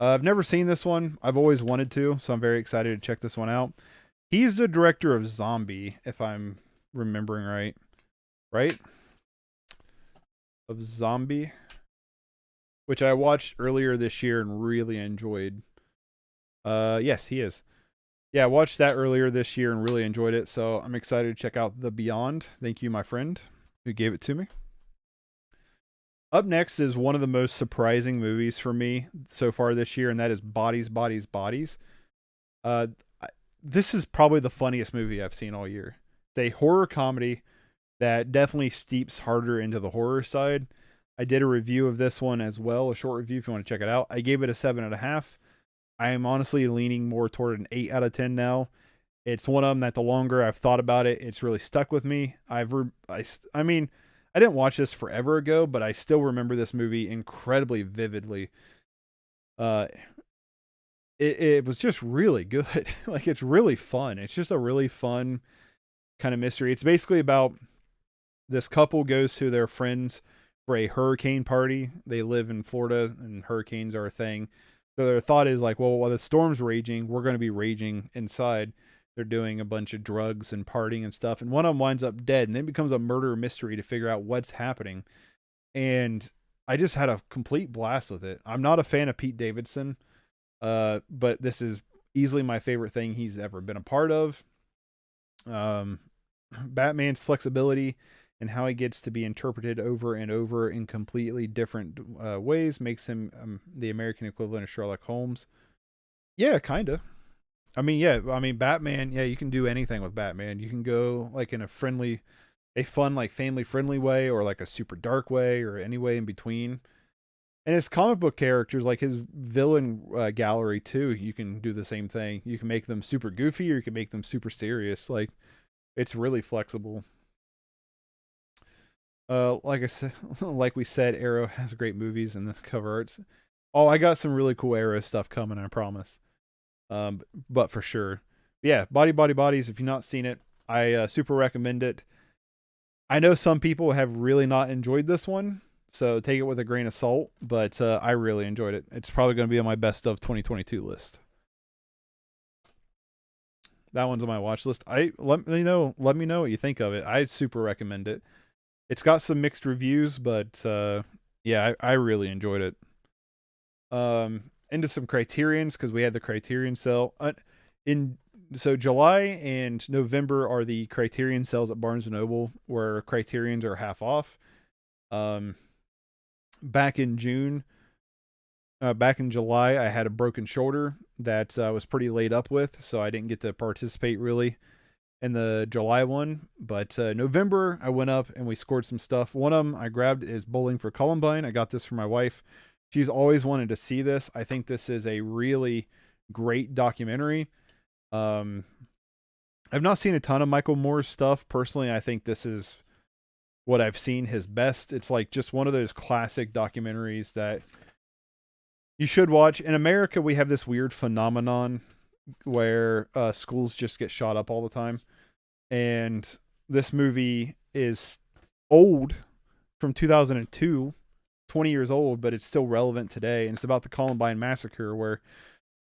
I've never seen this one. I've always wanted to, so I'm very excited to check this one out. He's the director of Zombie, if I'm remembering right. Right? Of Zombie, which I watched earlier this year and really enjoyed. Yes, he is. Yeah, I watched that earlier this year and really enjoyed it, so I'm excited to check out The Beyond. Thank you, my friend, who gave it to me. Up next is one of the most surprising movies for me so far this year, and that is Bodies, Bodies, Bodies. Uh, this is probably the funniest movie I've seen all year. It's a horror comedy that definitely steeps harder into the horror side. I did a review of this one as well, a short review if you want to check it out. I gave it a 7.5. I am honestly leaning more toward an 8 out of 10 now. It's one of them that the longer I've thought about it, it's really stuck with me. I mean, I didn't watch this forever ago, but I still remember this movie incredibly vividly. It was just really good. Like, it's really fun. It's just a really fun kind of mystery. It's basically about this couple goes to their friends for a hurricane party. They live in Florida and hurricanes are a thing. So their thought is like, well, while the storm's raging, we're going to be raging inside. They're doing a bunch of drugs and partying and stuff. And one of them winds up dead, and then it becomes a murder mystery to figure out what's happening. And I just had a complete blast with it. I'm not a fan of Pete Davidson, but this is easily my favorite thing he's ever been a part of. Batman's flexibility and how he gets to be interpreted over and over in completely different ways makes him the American equivalent of Sherlock Holmes. Yeah, kind of. I mean, Batman, yeah, you can do anything with Batman. You can go like in a fun, like family friendly way, or like a super dark way, or any way in between. And his comic book characters, like his villain gallery too, you can do the same thing. You can make them super goofy, or you can make them super serious. Like, it's really flexible. Like I said, like we said, Arrow has great movies and the cover arts. Oh, I got some really cool Arrow stuff coming, I promise. But for sure, yeah, Bodies. If you've not seen it, I super recommend it. I know some people have really not enjoyed this one, so take it with a grain of salt. But I really enjoyed it. It's probably going to be on my best of 2022 list. That one's on my watch list. Let me know what you think of it. I super recommend it. It's got some mixed reviews, but yeah, I really enjoyed it. Into some Criterions, because we had the Criterion sale. So July and November are the Criterion sales at Barnes & Noble, where Criterions are half off. Back in July, I had a broken shoulder that I was pretty laid up with, so I didn't get to participate really in the July one. But November, I went up and we scored some stuff. One of them I grabbed is Bowling for Columbine. I got this for my wife. She's always wanted to see this. I think this is a really great documentary. I've not seen a ton of Michael Moore's stuff. Personally, I think this is what I've seen his best. It's like just one of those classic documentaries that you should watch. In America, we have this weird phenomenon where schools just get shot up all the time. And this movie is old, from 2002, 20 years old, but it's still relevant today. And it's about the Columbine massacre, where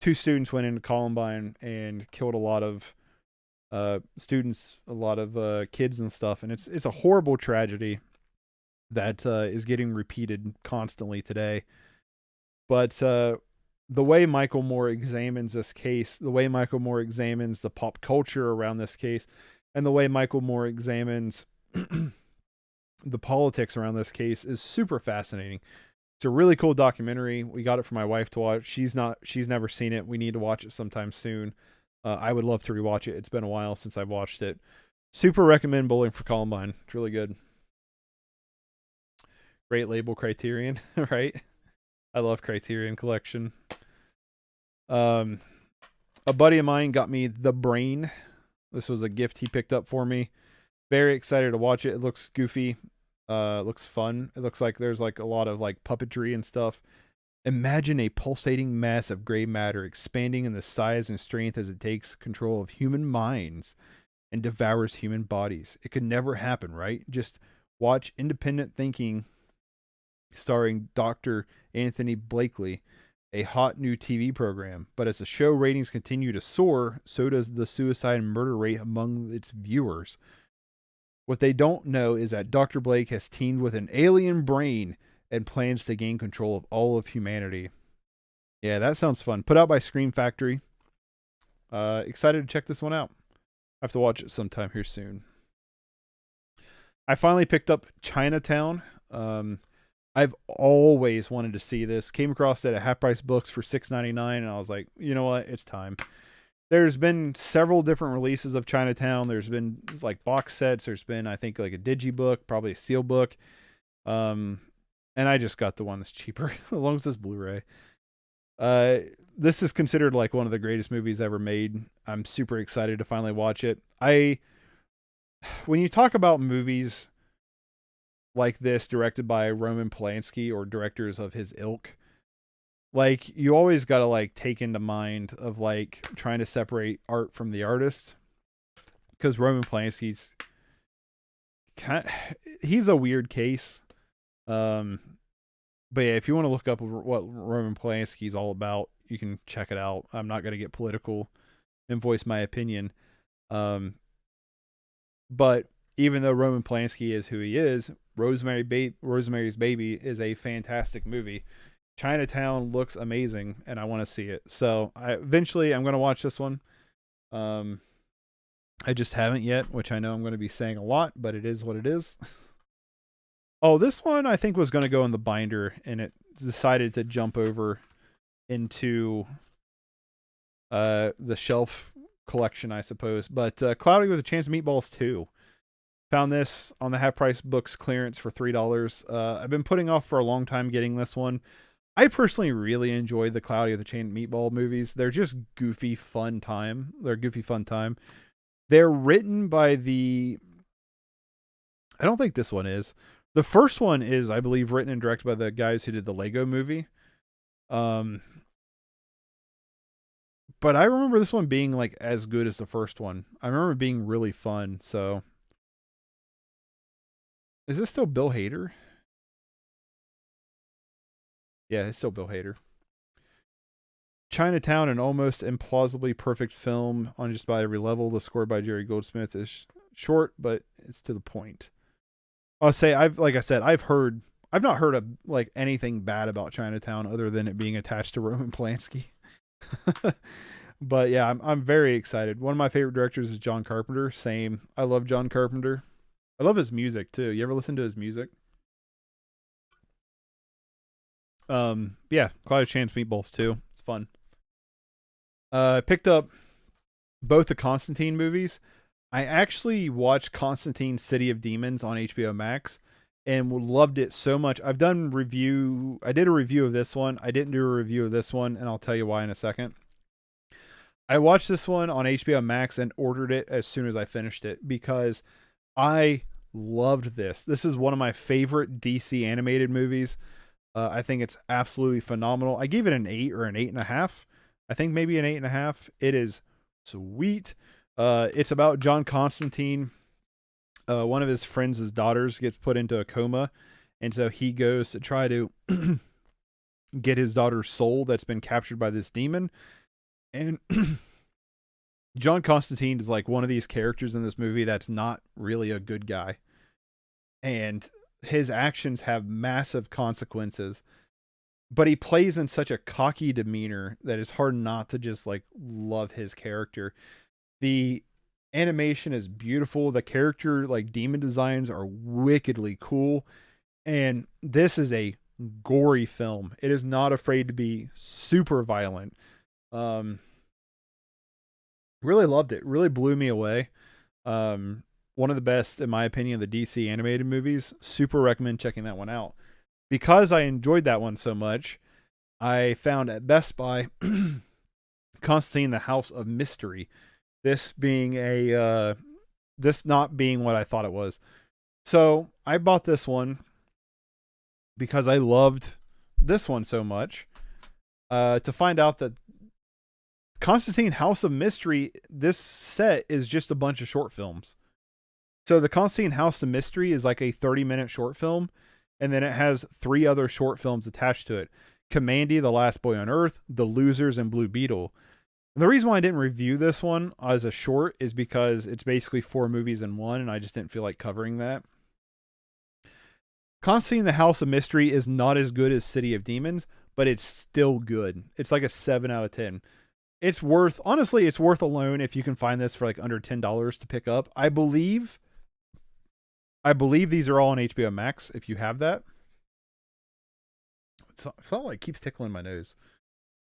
2 students went into Columbine and killed a lot of students, a lot of kids and stuff. And it's a horrible tragedy that is getting repeated constantly today. But the way Michael Moore examines this case, the way Michael Moore examines the pop culture around this case, and the way Michael Moore examines the politics around this case is super fascinating. It's a really cool documentary. We got it for my wife to watch. She's never seen it. We need to watch it sometime soon. I would love to rewatch it. It's been a while since I've watched it. Super recommend Bowling for Columbine. It's really good. Great label, Criterion, right? I love Criterion Collection. A buddy of mine got me The Brain. This was a gift he picked up for me. Very excited to watch it. It looks goofy. It looks fun. It looks like there's like a lot of like puppetry and stuff. Imagine a pulsating mass of gray matter expanding in the size and strength as it takes control of human minds. and devours human bodies. It could never happen, right? Just watch Independent Thinking, starring Dr. Anthony Blakely, a hot new TV program. But as the show ratings continue to soar, so does the suicide and murder rate among its viewers. What they don't know is that Dr. Blake has teamed with an alien brain and plans to gain control of all of humanity. Yeah, that sounds fun. Put out by Scream Factory. Excited to check this one out. I have to watch it sometime here soon. I finally picked up Chinatown. I've always wanted to see this. Came across it at Half Price Books for $6.99, and I was like, you know what? It's time. There's been several different releases of Chinatown. There's been like box sets. There's been, I think, like a digibook, probably a steelbook. And I just got the one that's cheaper, as long as it's Blu-ray. This is considered like one of the greatest movies ever made. I'm super excited to finally watch it. When you talk about movies like this directed by Roman Polanski or directors of his ilk, like you always got to like take into mind of like trying to separate art from the artist, because Roman Polanski's he's a weird case. But yeah, if you want to look up what Roman Polanski's all about, you can check it out. I'm not going to get political and voice my opinion. But even though Roman Polanski is who he is, Rosemary's Baby is a fantastic movie. Chinatown looks amazing, and I want to see it. So eventually I'm going to watch this one. I just haven't yet, which I know I'm going to be saying a lot, but it is what it is. Oh, this one I think was going to go in the binder, and it decided to jump over into the shelf collection, I suppose. But Cloudy with a Chance of Meatballs 2. Found this on the Half Price Books clearance for $3. I've been putting off for a long time getting this one. I personally really enjoy the Cloudy with a Chance of Meatball movies. They're just goofy, fun time. They're written by the... I don't think this one is. The first one is, I believe, written and directed by the guys who did the Lego movie. But I remember this one being like as good as the first one. I remember it being really fun. So, is this still Bill Hader? Yeah, it's still Bill Hader. Chinatown, an almost implausibly perfect film on just about every level. The score by Jerry Goldsmith is short, but it's to the point. I'll say I've not heard of like anything bad about Chinatown other than it being attached to Roman Polanski. But yeah, I'm very excited. One of my favorite directors is John Carpenter. Same. I love John Carpenter. I love his music too. You ever listen to his music? Yeah, Cloudy with a Chance of Meatballs 2. It's fun. I picked up both the Constantine movies. I actually watched Constantine City of Demons on HBO Max and loved it so much. I did a review of this one. I didn't do a review of this one, and I'll tell you why in a second. I watched this one on HBO Max and ordered it as soon as I finished it because I loved this. This is one of my favorite DC animated movies. I think it's absolutely phenomenal. I gave it an 8 or an 8.5. I think maybe an 8.5. It is sweet. It's about John Constantine. One of his friends' daughters gets put into a coma, and so he goes to try to get his daughter's soul that's been captured by this demon. And John Constantine is like one of these characters in this movie that's not really a good guy. And his actions have massive consequences. But he plays in such a cocky demeanor that it's hard not to just like love his character. The animation is beautiful. The character like demon designs are wickedly cool. And this is a gory film. It is not afraid to be super violent. Really loved it. Really blew me away. One of the best, in my opinion, of the DC animated movies. Super recommend checking that one out. Because I enjoyed that one so much, I found at Best Buy Constantine the House of Mystery. This not being what I thought it was. So I bought this one because I loved this one so much. To find out that Constantine House of Mystery, this set is just a bunch of short films. So the Constantine House of Mystery is like a 30-minute short film, and then it has 3 other short films attached to it. Commandy, The Last Boy on Earth, The Losers, and Blue Beetle. And the reason why I didn't review this one as a short is because it's basically 4 movies in one, and I just didn't feel like covering that. Constantine the House of Mystery is not as good as City of Demons, but it's still good. It's like a 7 out of 10. It's worth, honestly, it's worth a loan if you can find this for like under $10 to pick up. I believe these are all on HBO Max if you have that. It's not like it keeps tickling my nose.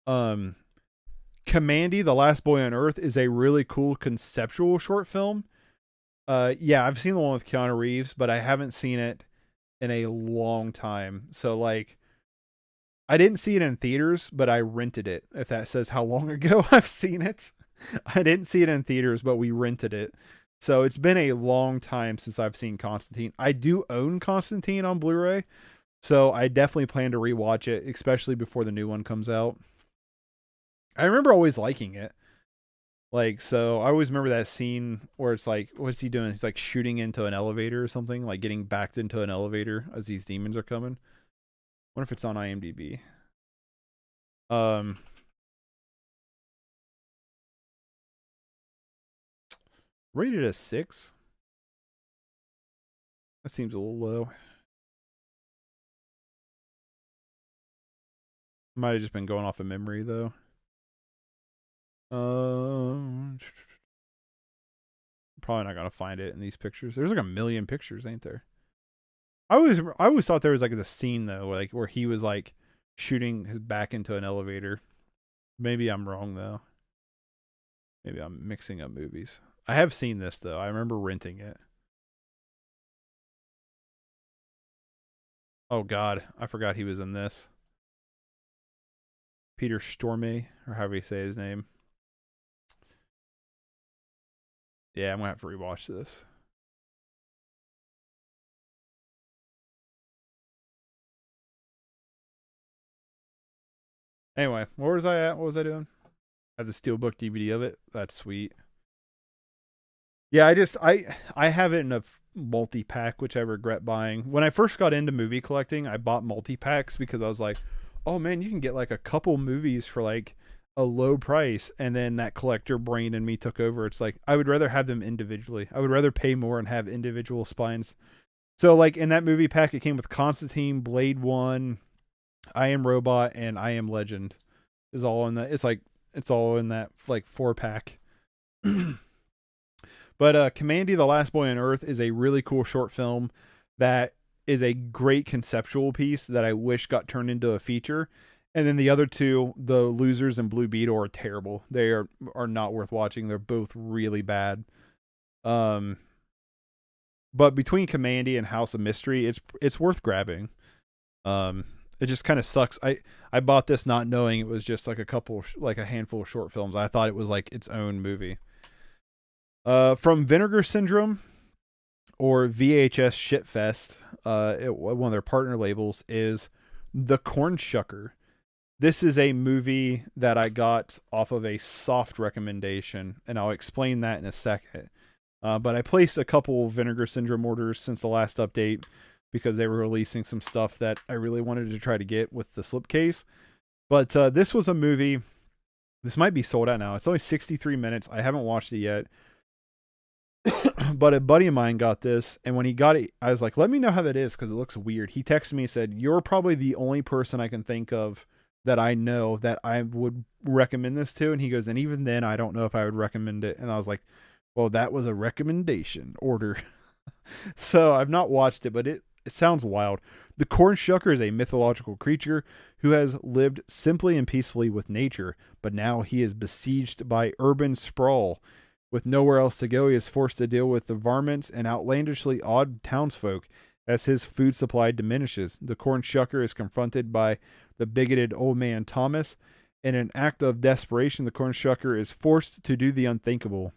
Commandy, The Last Boy on Earth is a really cool conceptual short film. Yeah, I've seen the one with Keanu Reeves, but I haven't seen it in a long time. So like, I didn't see it in theaters, but I rented it. If that says how long ago I've seen it. I didn't see it in theaters, but we rented it. So it's been a long time since I've seen Constantine. I do own Constantine on Blu-ray, so I definitely plan to rewatch it, especially before the new one comes out. I remember always liking it. Like, so I always remember that scene where it's like, what's he doing? He's like shooting into an elevator or something, like getting backed into an elevator as these demons are coming. I wonder if it's on IMDb. Rated a 6. That seems a little low. Might have just been going off of memory though. Probably not gonna find it in these pictures. There's like a million pictures, ain't there? I always thought there was like the scene though, like where he was like shooting his back into an elevator. Maybe I'm wrong though. Maybe I'm mixing up movies. I have seen this though. I remember renting it. Oh God, I forgot he was in this. Peter Stormare, or however you say his name. Yeah, I'm gonna have to rewatch this. Anyway, where was I at? What was I doing? I have the Steelbook DVD of it. That's sweet. Yeah, I have it in a multi-pack, which I regret buying. When I first got into movie collecting, I bought multi-packs because I was like, oh man, you can get like a couple movies for like a low price. And then that collector brain in me took over. It's like, I would rather have them individually. I would rather pay more and have individual spines. So like in that movie pack, it came with Constantine, Blade 1, I Am Robot, and I Am Legend is all in that. It's all in that like 4-pack. But Commandy, The Last Boy on Earth is a really cool short film that is a great conceptual piece that I wish got turned into a feature. And then the other two, The Losers and Blue Beetle, are terrible. They are not worth watching. They're both really bad. But between Commandy and House of Mystery, it's worth grabbing. It just kind of sucks. I bought this not knowing it was just like a handful of short films. I thought it was like its own movie. From Vinegar Syndrome or VHS Shitfest, one of their partner labels is The Corn Shucker. This is a movie that I got off of a soft recommendation, and I'll explain that in a second. But I placed a couple Vinegar Syndrome orders since the last update because they were releasing some stuff that I really wanted to try to get with the slipcase. But this was a movie. This might be sold out now. It's only 63 minutes. I haven't watched it yet. But a buddy of mine got this, and when he got it, I was like, let me know how that is, because it looks weird. He texted me and said, you're probably the only person I can think of that I know that I would recommend this to. And he goes, and even then, I don't know if I would recommend it. And I was like, well, that was a recommendation order. So I've not watched it, but it sounds wild. The Corn Shucker is a mythological creature who has lived simply and peacefully with nature, but now he is besieged by urban sprawl. With nowhere else to go, he is forced to deal with the varmints and outlandishly odd townsfolk as his food supply diminishes. The Corn Shucker is confronted by the bigoted old man Thomas. In an act of desperation, the Corn Shucker is forced to do the unthinkable.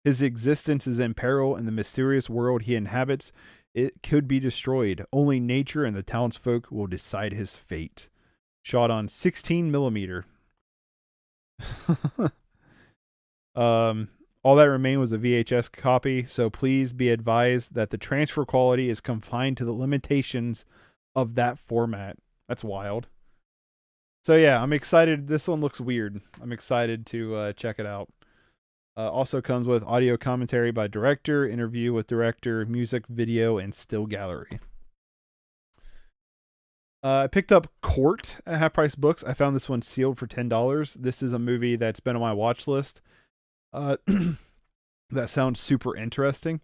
His existence is in peril, and the mysterious world he inhabits, it could be destroyed. Only nature and the townsfolk will decide his fate. Shot on 16mm. All that remained was a VHS copy, so please be advised that the transfer quality is confined to the limitations of that format. That's wild. So yeah, I'm excited. This one looks weird. I'm excited to check it out. Also comes with audio commentary by director, interview with director, music, video, and still gallery. I picked up Court at Half Price Books. I found this one sealed for $10. This is a movie that's been on my watch list. That sounds super interesting.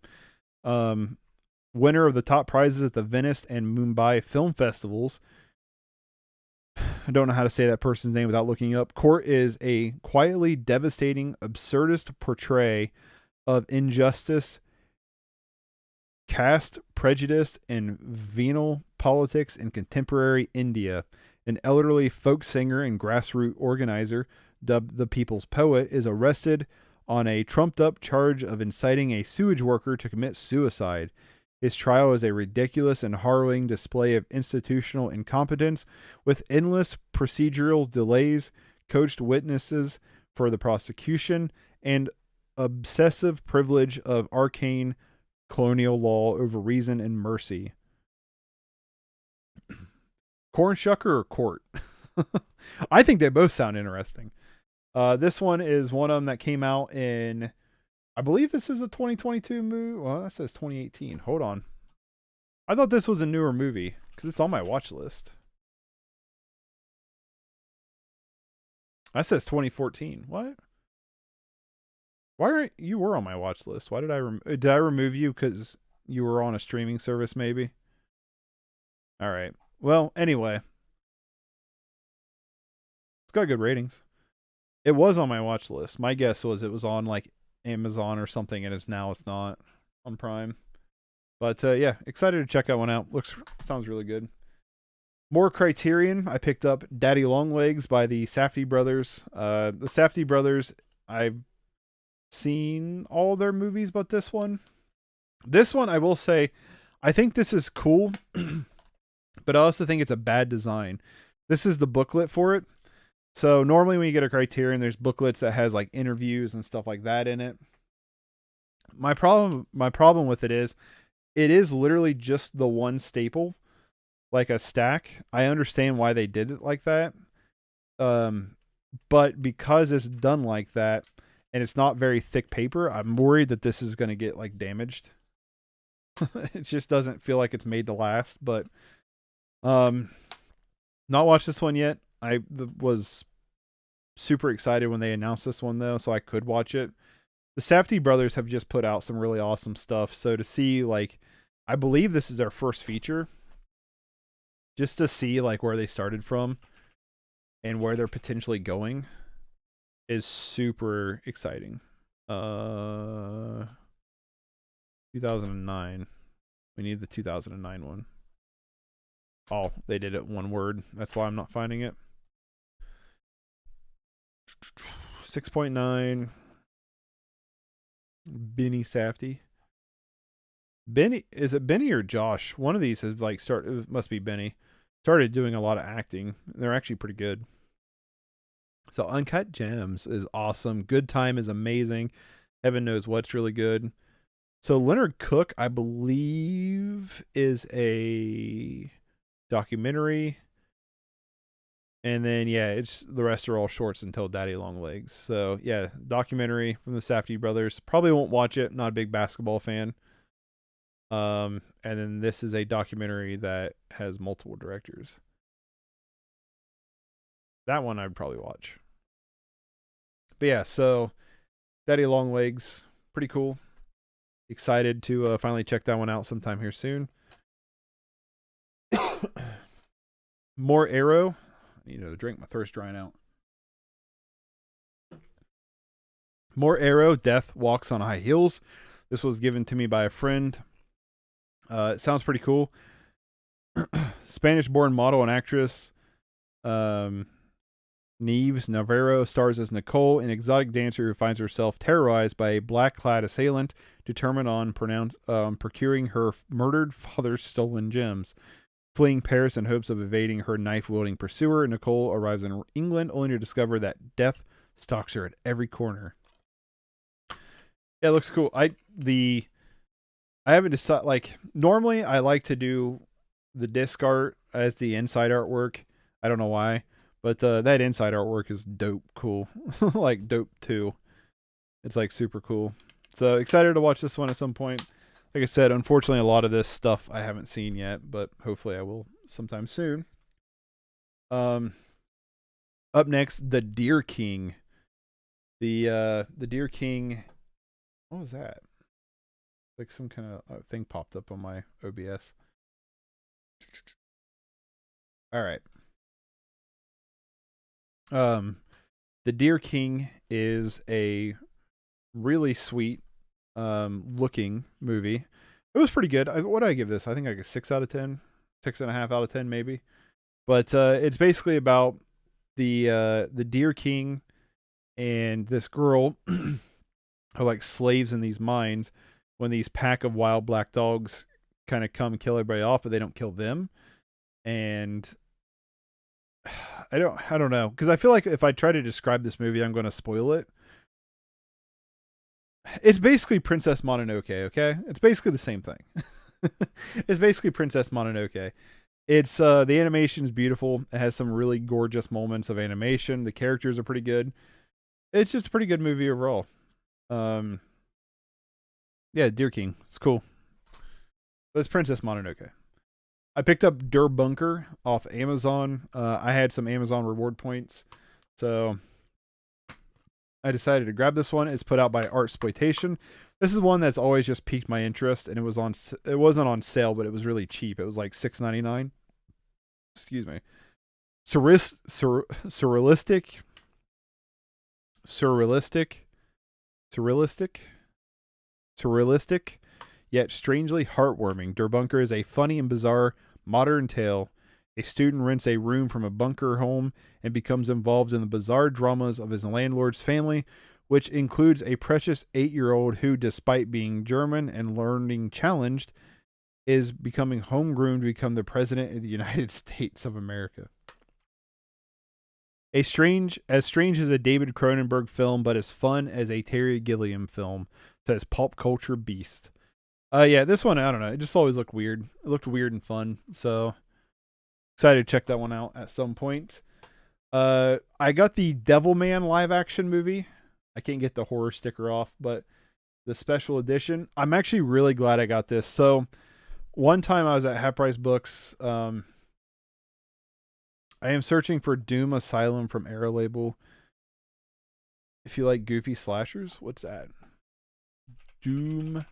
Winner of the top prizes at the Venice and Mumbai film festivals. I don't know how to say that person's name without looking up. Court is a quietly devastating, absurdist portray of injustice, caste prejudice, and venal politics in contemporary India. An elderly folk singer and grassroots organizer, dubbed the People's Poet, is arrested on a trumped-up charge of inciting a sewage worker to commit suicide. His trial is a ridiculous and harrowing display of institutional incompetence, with endless procedural delays, coached witnesses for the prosecution, and obsessive privilege of arcane colonial law over reason and mercy. Corn Shucker or Court? I think they both sound interesting. This one is one of them that came out in, I believe this is a 2022 movie. Well, that says 2018. Hold on. I thought this was a newer movie because it's on my watch list. That says 2014. What? Why are you were on my watch list? Why did I remove you because you were on a streaming service maybe? All right. Well, anyway. It's got good ratings. It was on my watch list. My guess was it was on like Amazon or something, and it's not on Prime. But yeah, excited to check that one out. Sounds really good. More Criterion. I picked up Daddy Longlegs by the Safdie brothers. The Safdie brothers, I've seen all their movies, but this one, I will say, I think this is cool, but I also think it's a bad design. This is the booklet for it. So normally when you get a Criterion, there's booklets that has like interviews and stuff like that in it. My problem with it is literally just the one staple, like a stack. I understand why they did it like that. But because it's done like that and it's not very thick paper, I'm worried that this is going to get like damaged. It just doesn't feel like it's made to last, but not watched this one yet. I was super excited when they announced this one though, so I could watch it. The Safdie brothers have just put out some really awesome stuff, so to see, like, I believe this is their first feature, just to see like where they started from and where they're potentially going is super exciting. 2009. We need the 2009 one. Oh, they did it one word. That's why I'm not finding it. 6.9. Benny Safdie. Benny, is it Benny or Josh? One of these has like it must be Benny. Started doing a lot of acting. They're actually pretty good. So Uncut Gems is awesome. Good Time is amazing. Heaven Knows What's really good. So Leonard Cook, I believe, is a documentary. And then yeah, it's the rest are all shorts until Daddy Longlegs. So yeah, documentary from the Safdie brothers. Probably won't watch it. Not a big basketball fan. And then this is a documentary that has multiple directors. That one I'd probably watch. But yeah, so Daddy Longlegs, pretty cool. Excited to finally check that one out sometime here soon. More Arrow. Drink, my thirst drying out. More Arrow, Death Walks on High Heels. This was given to me by a friend. It sounds pretty cool. Spanish-born model and actress Nieves Navarro stars as Nicole, an exotic dancer who finds herself terrorized by a black-clad assailant determined on procuring her murdered father's stolen gems. Fleeing Paris in hopes of evading her knife-wielding pursuer, Nicole arrives in England only to discover that death Stalks her at every corner. Yeah, it looks cool. I haven't decided. Like, normally I like to do the disc art as the inside artwork. I don't know why, but that inside artwork is dope cool. Like, dope too. It's like super cool. So excited to watch this one at some point. Like I said, unfortunately, a lot of this stuff I haven't seen yet, but hopefully I will sometime soon. Up next, The Deer King. The Deer King. What was that? Like some kind of thing popped up on my OBS. All right. The Deer King is a really sweet looking movie. It was pretty good. What do I give this? I think like a 6 out of 10, 6.5 out of 10 maybe. But it's basically about the Deer King and this girl who like slaves in these mines when these pack of wild black dogs kind of come kill everybody off, but they don't kill them. And I don't know, because I feel like if I try to describe this movie, I'm going to spoil it. It's basically Princess Mononoke, okay? It's basically the same thing. It's basically Princess Mononoke. It's the animation's beautiful. It has some really gorgeous moments of animation. The characters are pretty good. It's just a pretty good movie overall. Yeah, Deer King. It's cool. But it's Princess Mononoke. I picked up Der Bunker off Amazon. I had some Amazon reward points, so I decided to grab this one. It's put out by Artsploitation. This is one that's always just piqued my interest, and it wasn't on sale, but it was really cheap. It was like $6.99. Excuse me. Surrealistic, yet strangely heartwarming. Der Bunker is a funny and bizarre modern tale. A student rents a room from a bunker home and becomes involved in the bizarre dramas of his landlord's family, which includes a precious 8-year-old who, despite being German and learning challenged, is becoming homegrown to become the president of the United States of America. As strange as a David Cronenberg film, but as fun as a Terry Gilliam film, says Pulp Culture Beast. Yeah, this one, I don't know. It just always looked weird. It looked weird and fun. So excited to check that one out at some point. I got the Devilman live action movie. I can't get the horror sticker off, but the special edition. I'm actually really glad I got this. So one time I was at Half Price Books. I am searching for Doom Asylum from Arrow Label. If you like goofy slashers, what's that? Doom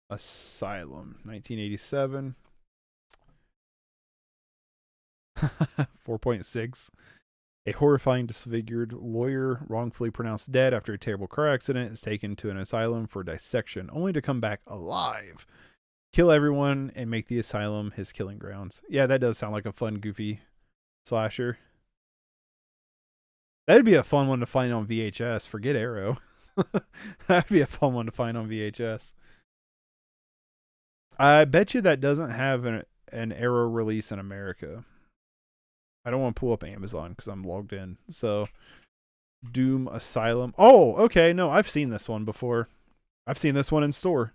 Asylum, 1987. 4.6. A horrifying disfigured lawyer wrongfully pronounced dead after a terrible car accident is taken to an asylum for dissection, only to come back alive, kill everyone, and make the asylum his killing grounds. Yeah, that does sound like a fun, goofy slasher. That'd be a fun one to find on VHS. Forget Arrow. That'd be a fun one to find on VHS. I bet you that doesn't have an Arrow release in America. I don't want to pull up Amazon because I'm logged in. So, Doom Asylum. Oh, okay. No, I've seen this one before. I've seen this one in store.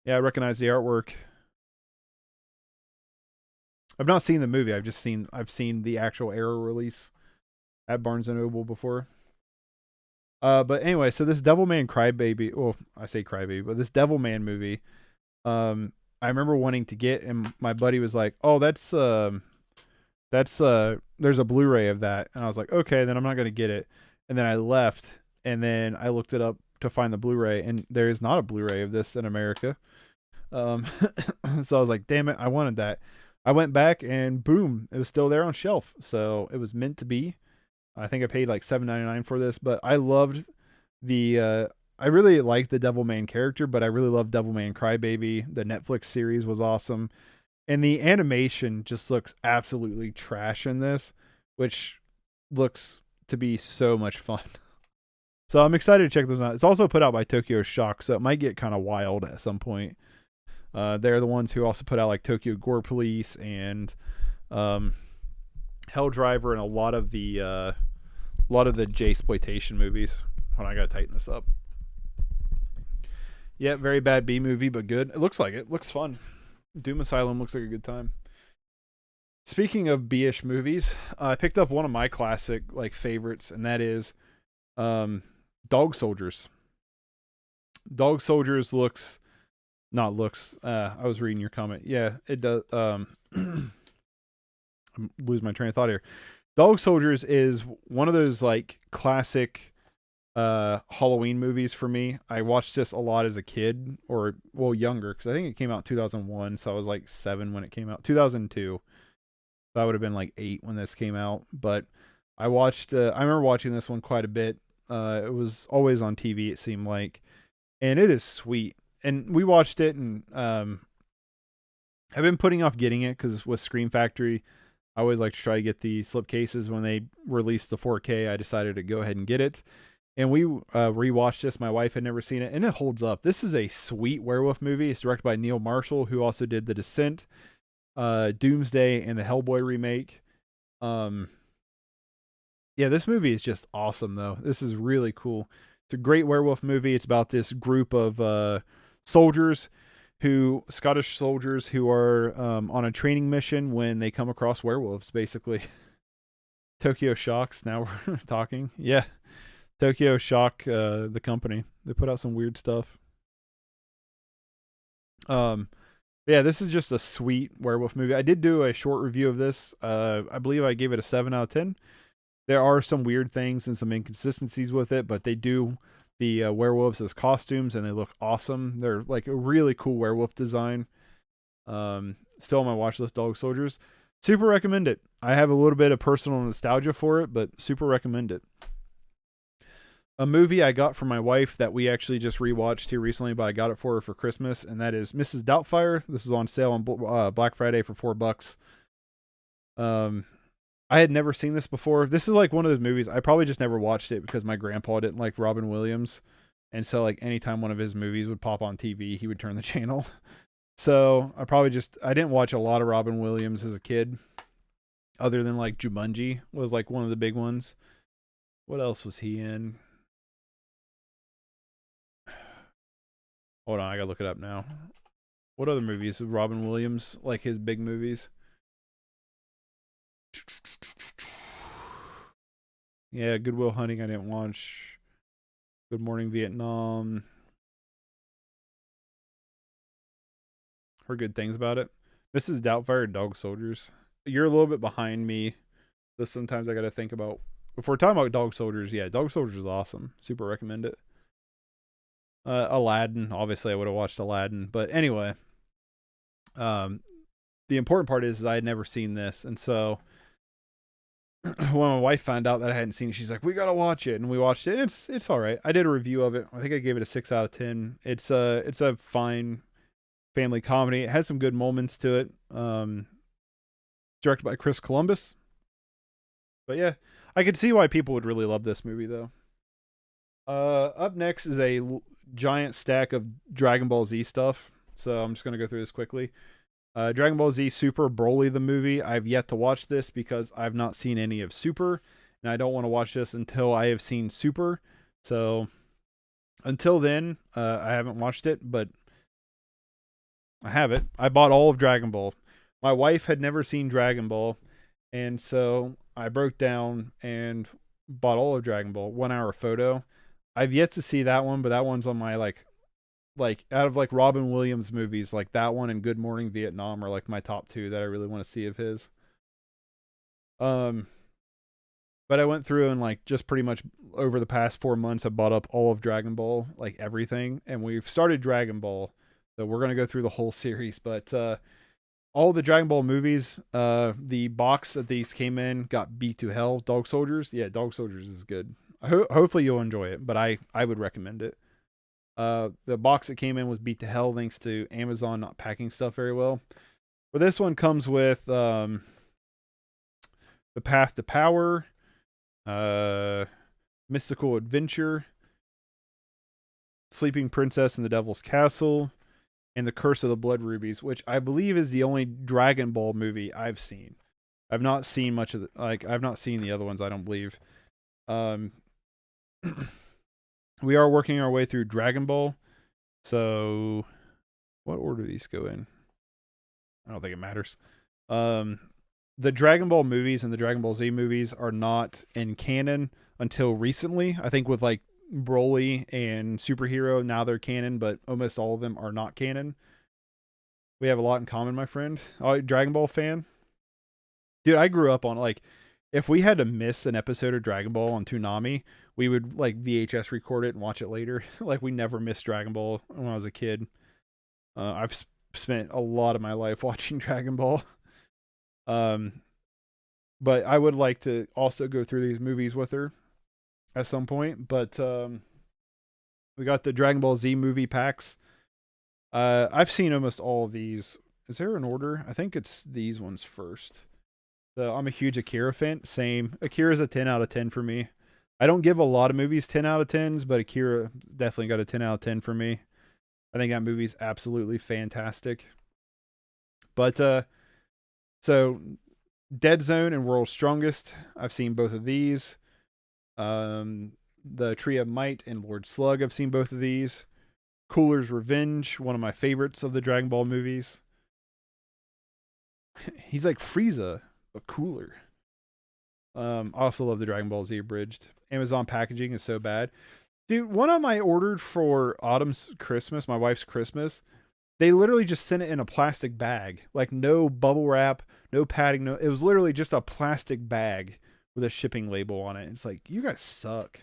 Yeah, I recognize the artwork. I've not seen the movie. I've seen the actual Arrow release at Barnes & Noble before. But anyway, so this Devilman Crybaby, well, I say Crybaby, but this Devilman movie, I remember wanting to get, and my buddy was like, oh, there's a Blu-ray of that. And I was like, okay, then I'm not going to get it. And then I left, and then I looked it up to find the Blu-ray, and there is not a Blu-ray of this in America. So I was like, damn it, I wanted that. I went back, and boom, it was still there on shelf. So it was meant to be. I think I paid like $7.99 for this, but I loved I really liked the Devilman character, but I really loved Devilman Crybaby. The Netflix series was awesome. And the animation just looks absolutely trash in this, which looks to be so much fun. So I'm excited to check those out. It's also put out by Tokyo Shock, so it might get kind of wild at some point. They're the ones who also put out like Tokyo Gore Police and Hell Driver and a lot of the lot of the J-sploitation movies. Hold on, I gotta tighten this up. Yeah, very bad B movie, but good. It looks like it. Looks fun. Doom Asylum looks like a good time. Speaking of B-ish movies, I picked up one of my classic like favorites, and that is Dog Soldiers. Dog Soldiers looks, not looks. I was reading your comment. Yeah, it does. I'm losing my train of thought here. Dog Soldiers is one of those like classic Halloween movies for me. I watched this a lot as a kid, or well, younger, because I think it came out in 2001, so I was like 7 when it came out. 2002, so I would have been like 8 when this came out. But I watched. I remember watching this one quite a bit. It was always on TV, it seemed like, and it is sweet. And we watched it, and I've been putting off getting it because with Scream Factory, I always like to try to get the slipcases when they released the 4K. I decided to go ahead and get it. And we rewatched this. My wife had never seen it, and it holds up. This is a sweet werewolf movie. It's directed by Neil Marshall, who also did The Descent, Doomsday, and the Hellboy remake. Yeah, this movie is just awesome, though. This is really cool. It's a great werewolf movie. It's about this group of soldiers, Scottish soldiers who are on a training mission when they come across werewolves, basically. Tokyo Shocks, now we're talking. Yeah. Tokyo Shock, the company. They put out some weird stuff. Yeah, this is just a sweet werewolf movie. I did do a short review of this. I believe I gave it a 7 out of 10. There are some weird things and some inconsistencies with it, but they do the werewolves as costumes, and they look awesome. They're like a really cool werewolf design. Still on my watch list, Dog Soldiers. Super recommend it. I have a little bit of personal nostalgia for it, but super recommend it. A movie I got from my wife that we actually just rewatched here recently, but I got it for her for Christmas, and that is Mrs. Doubtfire. This is on sale on Black Friday for $4. I had never seen this before. This is like one of those movies. I probably just never watched it because my grandpa didn't like Robin Williams, and so like anytime one of his movies would pop on TV, he would turn the channel. So I didn't watch a lot of Robin Williams as a kid, other than like Jumanji was like one of the big ones. What else was he in? Hold on, I gotta look it up now. What other movies of Robin Williams, like his big movies? Yeah, Good Will Hunting I didn't watch. Good Morning Vietnam. Heard good things about it. Mrs. Doubtfire, Dog Soldiers. You're a little bit behind me. This sometimes I gotta think about. If we're talking about Dog Soldiers, yeah, Dog Soldiers is awesome. Super recommend it. Aladdin, obviously I would have watched Aladdin, but anyway, the important part is I had never seen this, and so when my wife found out that I hadn't seen it, she's like, "We gotta watch it," and we watched it. And it's all right. I did a review of it. I think I gave it a 6 out of 10. It's a fine family comedy. It has some good moments to it. Directed by Chris Columbus, but yeah, I could see why people would really love this movie though. Up next is a giant stack of Dragon Ball Z stuff, so I'm just going to go through this quickly. Dragon Ball Z Super Broly the movie. I've yet to watch this because I've not seen any of Super, and I don't want to watch this until I have seen Super. So until then, I haven't watched it, but I have it. I bought all of Dragon Ball. My wife had never seen Dragon Ball, and so I broke down and bought all of Dragon Ball. 1 hour photo. I've yet to see that one, but that one's on my like out of like Robin Williams movies, like that one and Good Morning Vietnam are like my top 2 that I really want to see of his. But I went through and like just pretty much over the past 4 months, I bought up all of Dragon Ball, like everything, and we've started Dragon Ball, so we're gonna go through the whole series. But all the Dragon Ball movies, the box that these came in got beat to hell. Dog Soldiers, yeah, Dog Soldiers is good. Hopefully you'll enjoy it, but I would recommend it. The box that came in was beat to hell thanks to Amazon not packing stuff very well. But this one comes with The Path to Power, Mystical Adventure, Sleeping Princess and the Devil's Castle, and The Curse of the Blood Rubies, which I believe is the only Dragon Ball movie I've seen. I've not seen much of I've not seen the other ones, I don't believe. Um, we are working our way through Dragon Ball. So, what order do these go in? I don't think it matters. The Dragon Ball movies and the Dragon Ball Z movies are not in canon until recently. I think with like Broly and Superhero, now they're canon, but almost all of them are not canon. We have a lot in common, my friend. Oh, Dragon Ball fan? Dude, I grew up on like, if we had to miss an episode of Dragon Ball on Toonami, we would like VHS record it and watch it later. Like we never missed Dragon Ball when I was a kid. I've spent a lot of my life watching Dragon Ball. But I would like to also go through these movies with her at some point. But we got the Dragon Ball Z movie packs. I've seen almost all of these. Is there an order? I think it's these ones first. So I'm a huge Akira fan. Same. Akira's a 10 out of 10 for me. I don't give a lot of movies 10 out of 10s, but Akira definitely got a 10 out of 10 for me. I think that movie's absolutely fantastic. But so Dead Zone and World's Strongest, I've seen both of these. The Tree of Might and Lord Slug, I've seen both of these. Cooler's Revenge, one of my favorites of the Dragon Ball movies. He's like Frieza, but cooler. I also love the Dragon Ball Z abridged. Amazon packaging is so bad. Dude, one of my ordered for Autumn's Christmas, my wife's Christmas, they literally just sent it in a plastic bag. Like no bubble wrap, no padding, no. It was literally just a plastic bag with a shipping label on it. It's like, you guys suck.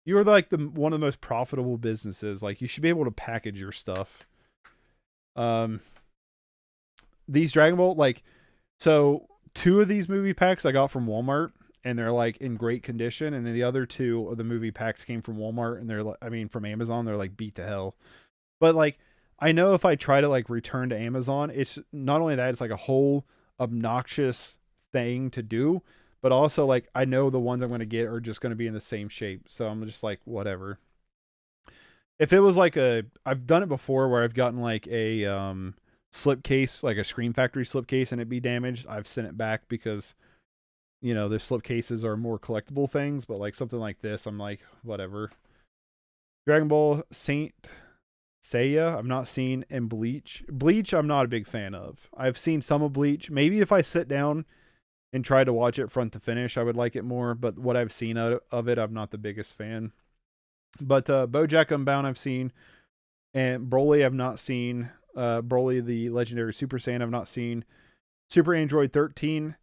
You are like one of the most profitable businesses. Like you should be able to package your stuff. These Dragon Ball, like, so 2 of these movie packs I got from Walmart, and they're like in great condition, and then the other 2 of the movie packs came from Walmart, and they're like, I mean, from Amazon, they're like beat to hell. But like, I know if I try to like return to Amazon, it's not only that, it's like a whole obnoxious thing to do, but also like I know the ones I'm going to get are just going to be in the same shape. So I'm just like, whatever. If it was like I've done it before where I've gotten like a slipcase, like a Scream Factory slipcase, and it be damaged. I've sent it back because, you know, the slipcases are more collectible things, but like something like this, I'm like, whatever. Dragon Ball Saint Seiya, I've not seen, and Bleach. Bleach, I'm not a big fan of. I've seen some of Bleach. Maybe if I sit down and try to watch it front to finish, I would like it more, but what I've seen of it, I'm not the biggest fan. But BoJack Unbound I've seen, and Broly I've not seen. Broly the Legendary Super Saiyan I've not seen. Super Android 13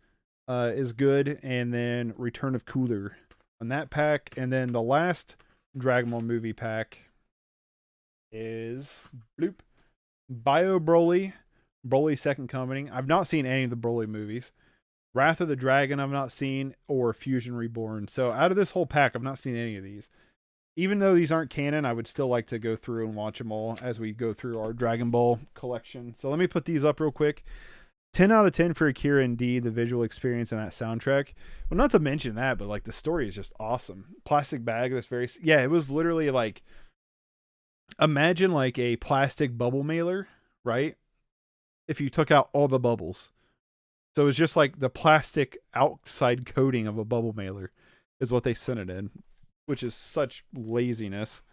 is good, and then Return of Cooler on that pack. And then the last Dragon Ball movie pack is bloop, Bio Broly, Broly Second Coming. I've not seen any of the Broly movies. Wrath of the Dragon I've not seen, or Fusion Reborn. So out of this whole pack, I've not seen any of these. Even though these aren't canon, I would still like to go through and watch them all as we go through our Dragon Ball collection. So let me put these up real quick. 10 out of 10 for Akira and D, the visual experience and that soundtrack. Well, not to mention that, but like the story is just awesome. Plastic bag that's very, yeah, it was literally like, imagine like a plastic bubble mailer, right? If you took out all the bubbles. So it was just like the plastic outside coating of a bubble mailer is what they sent it in, which is such laziness.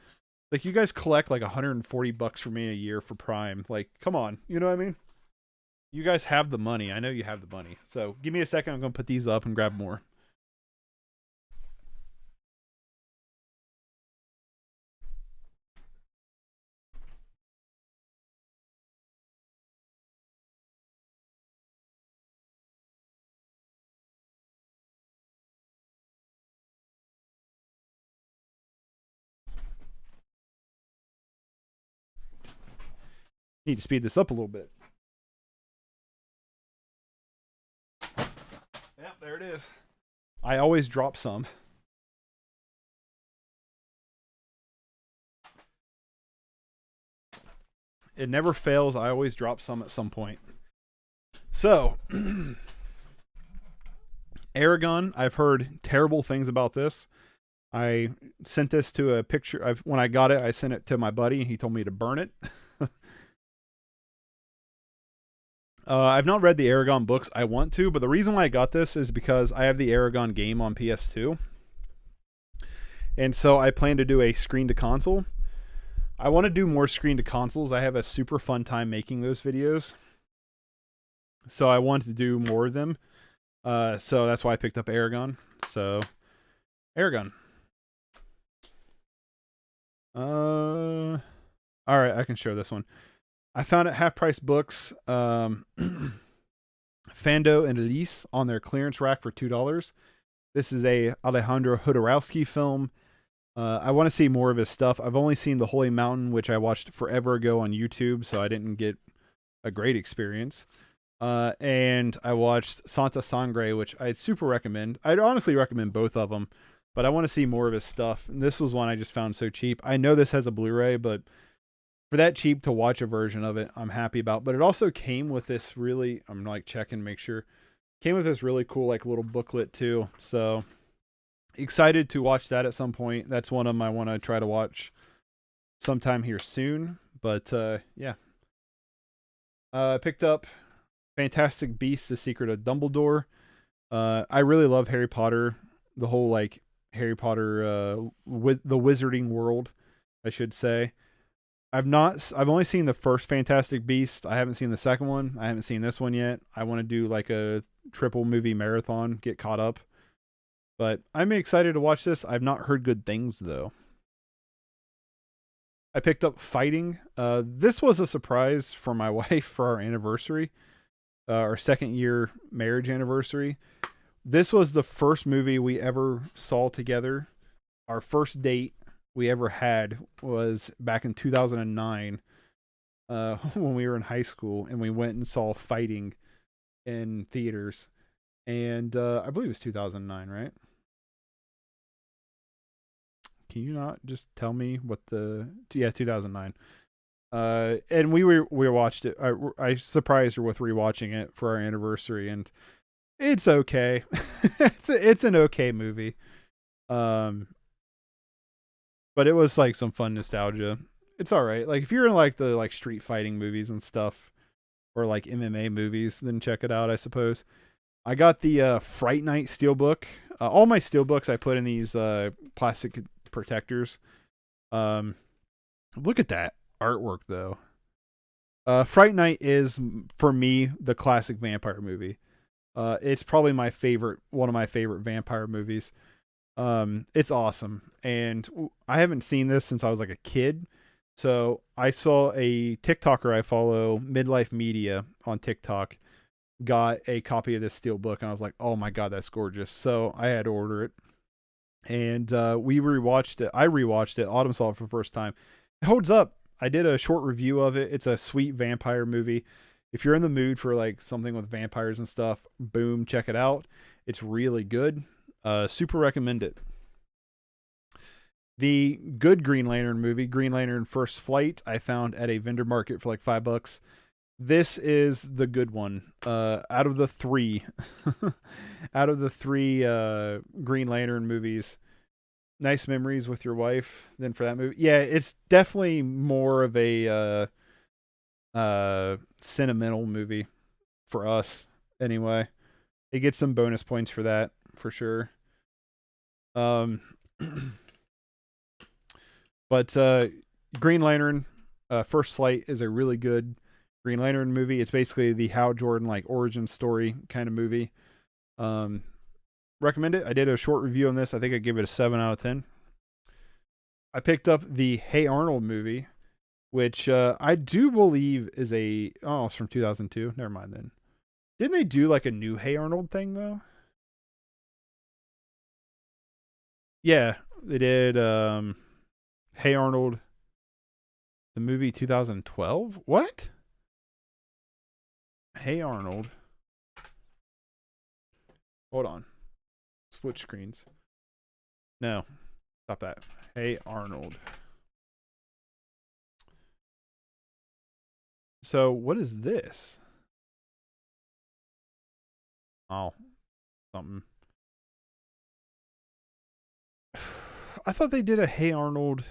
Like, you guys collect like $140 for me a year for Prime. Like, come on. You know what I mean? You guys have the money. I know you have the money. So give me a second. I'm going to put these up and grab more. Need to speed this up a little bit. Yeah, there it is. I always drop some. It never fails. I always drop some at some point. So, Aragon, I've heard terrible things about this. I sent this to a picture. When I got it, I sent it to my buddy, and he told me to burn it. I've not read the Aragon books. I want to, but the reason why I got this is because I have the Aragon game on PS2. And so I plan to do a screen to console. I want to do more screen to consoles. I have a super fun time making those videos. So I want to do more of them. So that's why I picked up Aragon. So, Aragon. All right, I can show this one. I found it Half Price Books. Fando and Elise on their clearance rack for $2. This is a Alejandro Jodorowsky film. I want to see more of his stuff. I've only seen The Holy Mountain, which I watched forever ago on YouTube, so I didn't get a great experience. And I watched Santa Sangre, which I'd super recommend. I'd honestly recommend both of them, but I want to see more of his stuff. And this was one I just found so cheap. I know this has a Blu-ray, but for that cheap to watch a version of it, I'm happy about. But it also came with this really, I'm like checking, make sure, came with this really cool like little booklet too. So excited to watch that at some point. That's one of them I want to try to watch sometime here soon. But yeah. I picked up Fantastic Beasts: The Secret of Dumbledore. I really love Harry Potter, the whole like Harry Potter, the wizarding world, I should say. I've only seen the first Fantastic Beast. I haven't seen the second one. I haven't seen this one yet. I want to do like a triple movie marathon, get caught up. But I'm excited to watch this. I've not heard good things though. I picked up Fighting. This was a surprise for my wife for our anniversary, our 2nd year marriage anniversary. This was the first movie we ever saw together. Our first date we ever had was back in 2009 when we were in high school, and we went and saw Fighting in theaters. And I believe it was 2009, right? Can you not just tell me what the... Yeah, 2009. And we watched it. I surprised her with rewatching it for our anniversary, and it's okay. it's an okay movie. But it was like some fun nostalgia. It's all right. Like if you're in like the like street fighting movies and stuff, or like MMA movies, then check it out, I suppose. I got the Fright Night Steelbook. All my Steelbooks I put in these plastic protectors. Look at that artwork though. Fright Night is for me the classic vampire movie. It's probably one of my favorite vampire movies. It's awesome, and I haven't seen this since I was like a kid. So I saw a TikToker I follow, Midlife Media on TikTok, got a copy of this Steelbook, and I was like, oh my god, that's gorgeous. So I had to order it, and we rewatched it. I rewatched it. Autumn saw it for the first time. It holds up. I did a short review of it. It's a sweet vampire movie. If you're in the mood for like something with vampires and stuff, boom, check it out. It's really good. Super recommend it. The good Green Lantern movie, Green Lantern First Flight, I found at a vendor market for like $5. This is the good one. Out of the three, Green Lantern movies, nice memories with your wife than for that movie. Yeah, it's definitely more of a sentimental movie for us anyway. It gets some bonus points for that for sure. But Green Lantern First Flight is a really good Green Lantern movie. It's basically the Hal Jordan like origin story kind of movie. Recommend it. I did a short review on this. I think I gave it a 7 out of 10. I picked up the Hey Arnold movie, which I do believe is it's from 2002. Never mind then. Didn't they do like a new Hey Arnold thing though? Yeah, they did Hey Arnold, the movie 2012? What? Hey Arnold. Hold on. Switch screens. No. Stop that. Hey Arnold. So, what is this? Oh, something. I thought they did a Hey Arnold,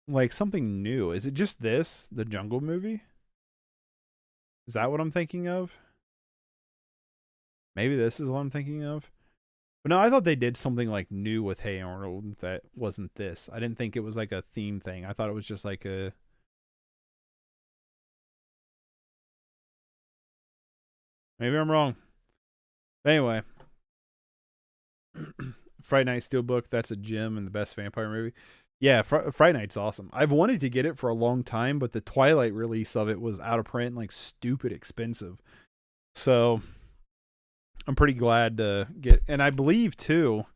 like something new. Is it just this, the Jungle movie? Is that what I'm thinking of? Maybe this is what I'm thinking of. But no, I thought they did something like new with Hey Arnold that wasn't this. I didn't think it was like a theme thing. I thought it was just like a. Maybe I'm wrong. Anyway, Fright Night Steelbook, that's a gem and the best vampire movie. Yeah, Fright Night's awesome. I've wanted to get it for a long time, but the Twilight release of it was out of print and like stupid expensive. So I'm pretty glad to get, and I believe too,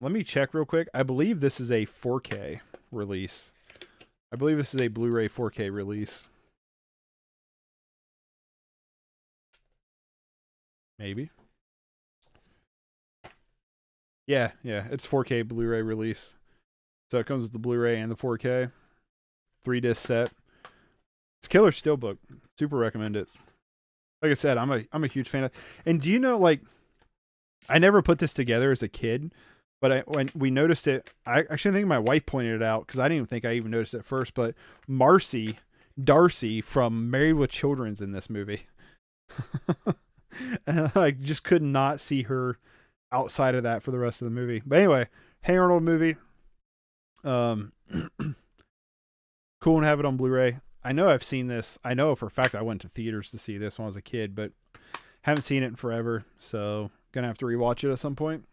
let me check real quick. I believe this is a 4K release. I believe this is a Blu-ray 4K release. Maybe. Yeah, it's 4K Blu-ray release. So it comes with the Blu-ray and the 4K. 3-disc set. It's killer steelbook. Super recommend it. Like I said, I'm a huge fan of. And do you know, like, I never put this together as a kid, but when we noticed it, I actually think my wife pointed it out because I didn't even think I even noticed it first. But Darcy from Married with Children's in this movie. And I just could not see her outside of that for the rest of the movie. But anyway, Hey Arnold movie. Cool and have it on Blu-ray. I know I've seen this. I know for a fact I went to theaters to see this when I was a kid, but haven't seen it in forever. So gonna have to rewatch it at some point.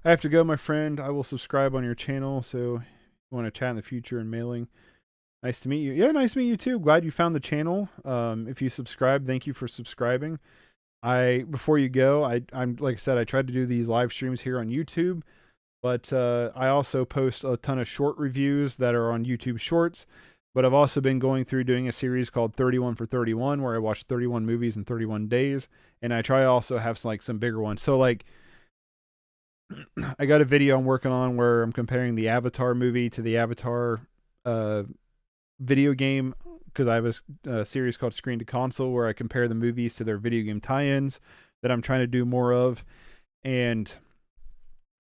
I have to go, my friend. I will subscribe on your channel. So if you want to chat in the future and mailing. Nice to meet you. Yeah, nice to meet you too. Glad you found the channel. If you subscribe, thank you for subscribing. Before you go, I'm like I said, I tried to do these live streams here on YouTube, but I also post a ton of short reviews that are on YouTube Shorts. But I've also been going through doing a series called 31 for 31, where I watch 31 movies in 31 days, and I try to also have some bigger ones. So like, I got a video I'm working on where I'm comparing the Avatar movie to the Avatar video game, because I have a series called Screen to Console where I compare the movies to their video game tie-ins that I'm trying to do more of. And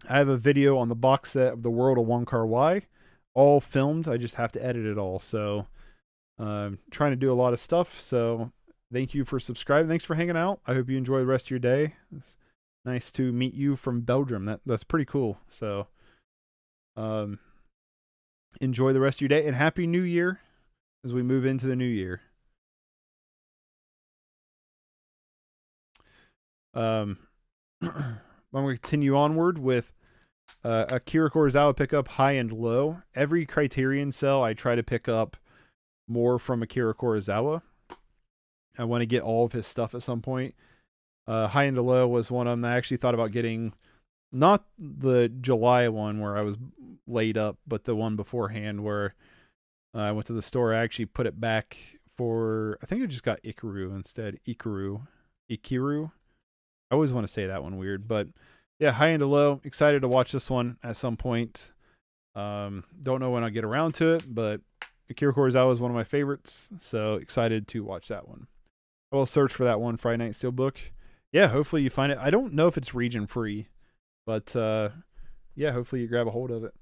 I have a video on the box set of The World of Wong Kar-wai, all filmed. I just have to edit it all. So trying to do a lot of stuff. So thank you for subscribing. Thanks for hanging out. I hope you enjoy the rest of your day. It's nice to meet you from Belgium. That's pretty cool. So enjoy the rest of your day and Happy New Year as we move into the new year. I'm going to continue onward with Akira Kurosawa pickup, high and low. Every Criterion sell, I try to pick up more from Akira Kurosawa. I want to get all of his stuff at some point. High and low was one of them. I actually thought about getting not the July one where I was laid up, but the one beforehand where I went to the store. I actually put it back for, I think I just got Ikiru instead. Ikiru. I always want to say that one weird, but yeah, high and low. Excited to watch this one at some point. Don't know when I'll get around to it, but Akira Kurosawa is one of my favorites, so excited to watch that one. I will search for that one, Friday Night Steelbook. Yeah, hopefully you find it. I don't know if it's region free, but yeah, hopefully you grab a hold of it.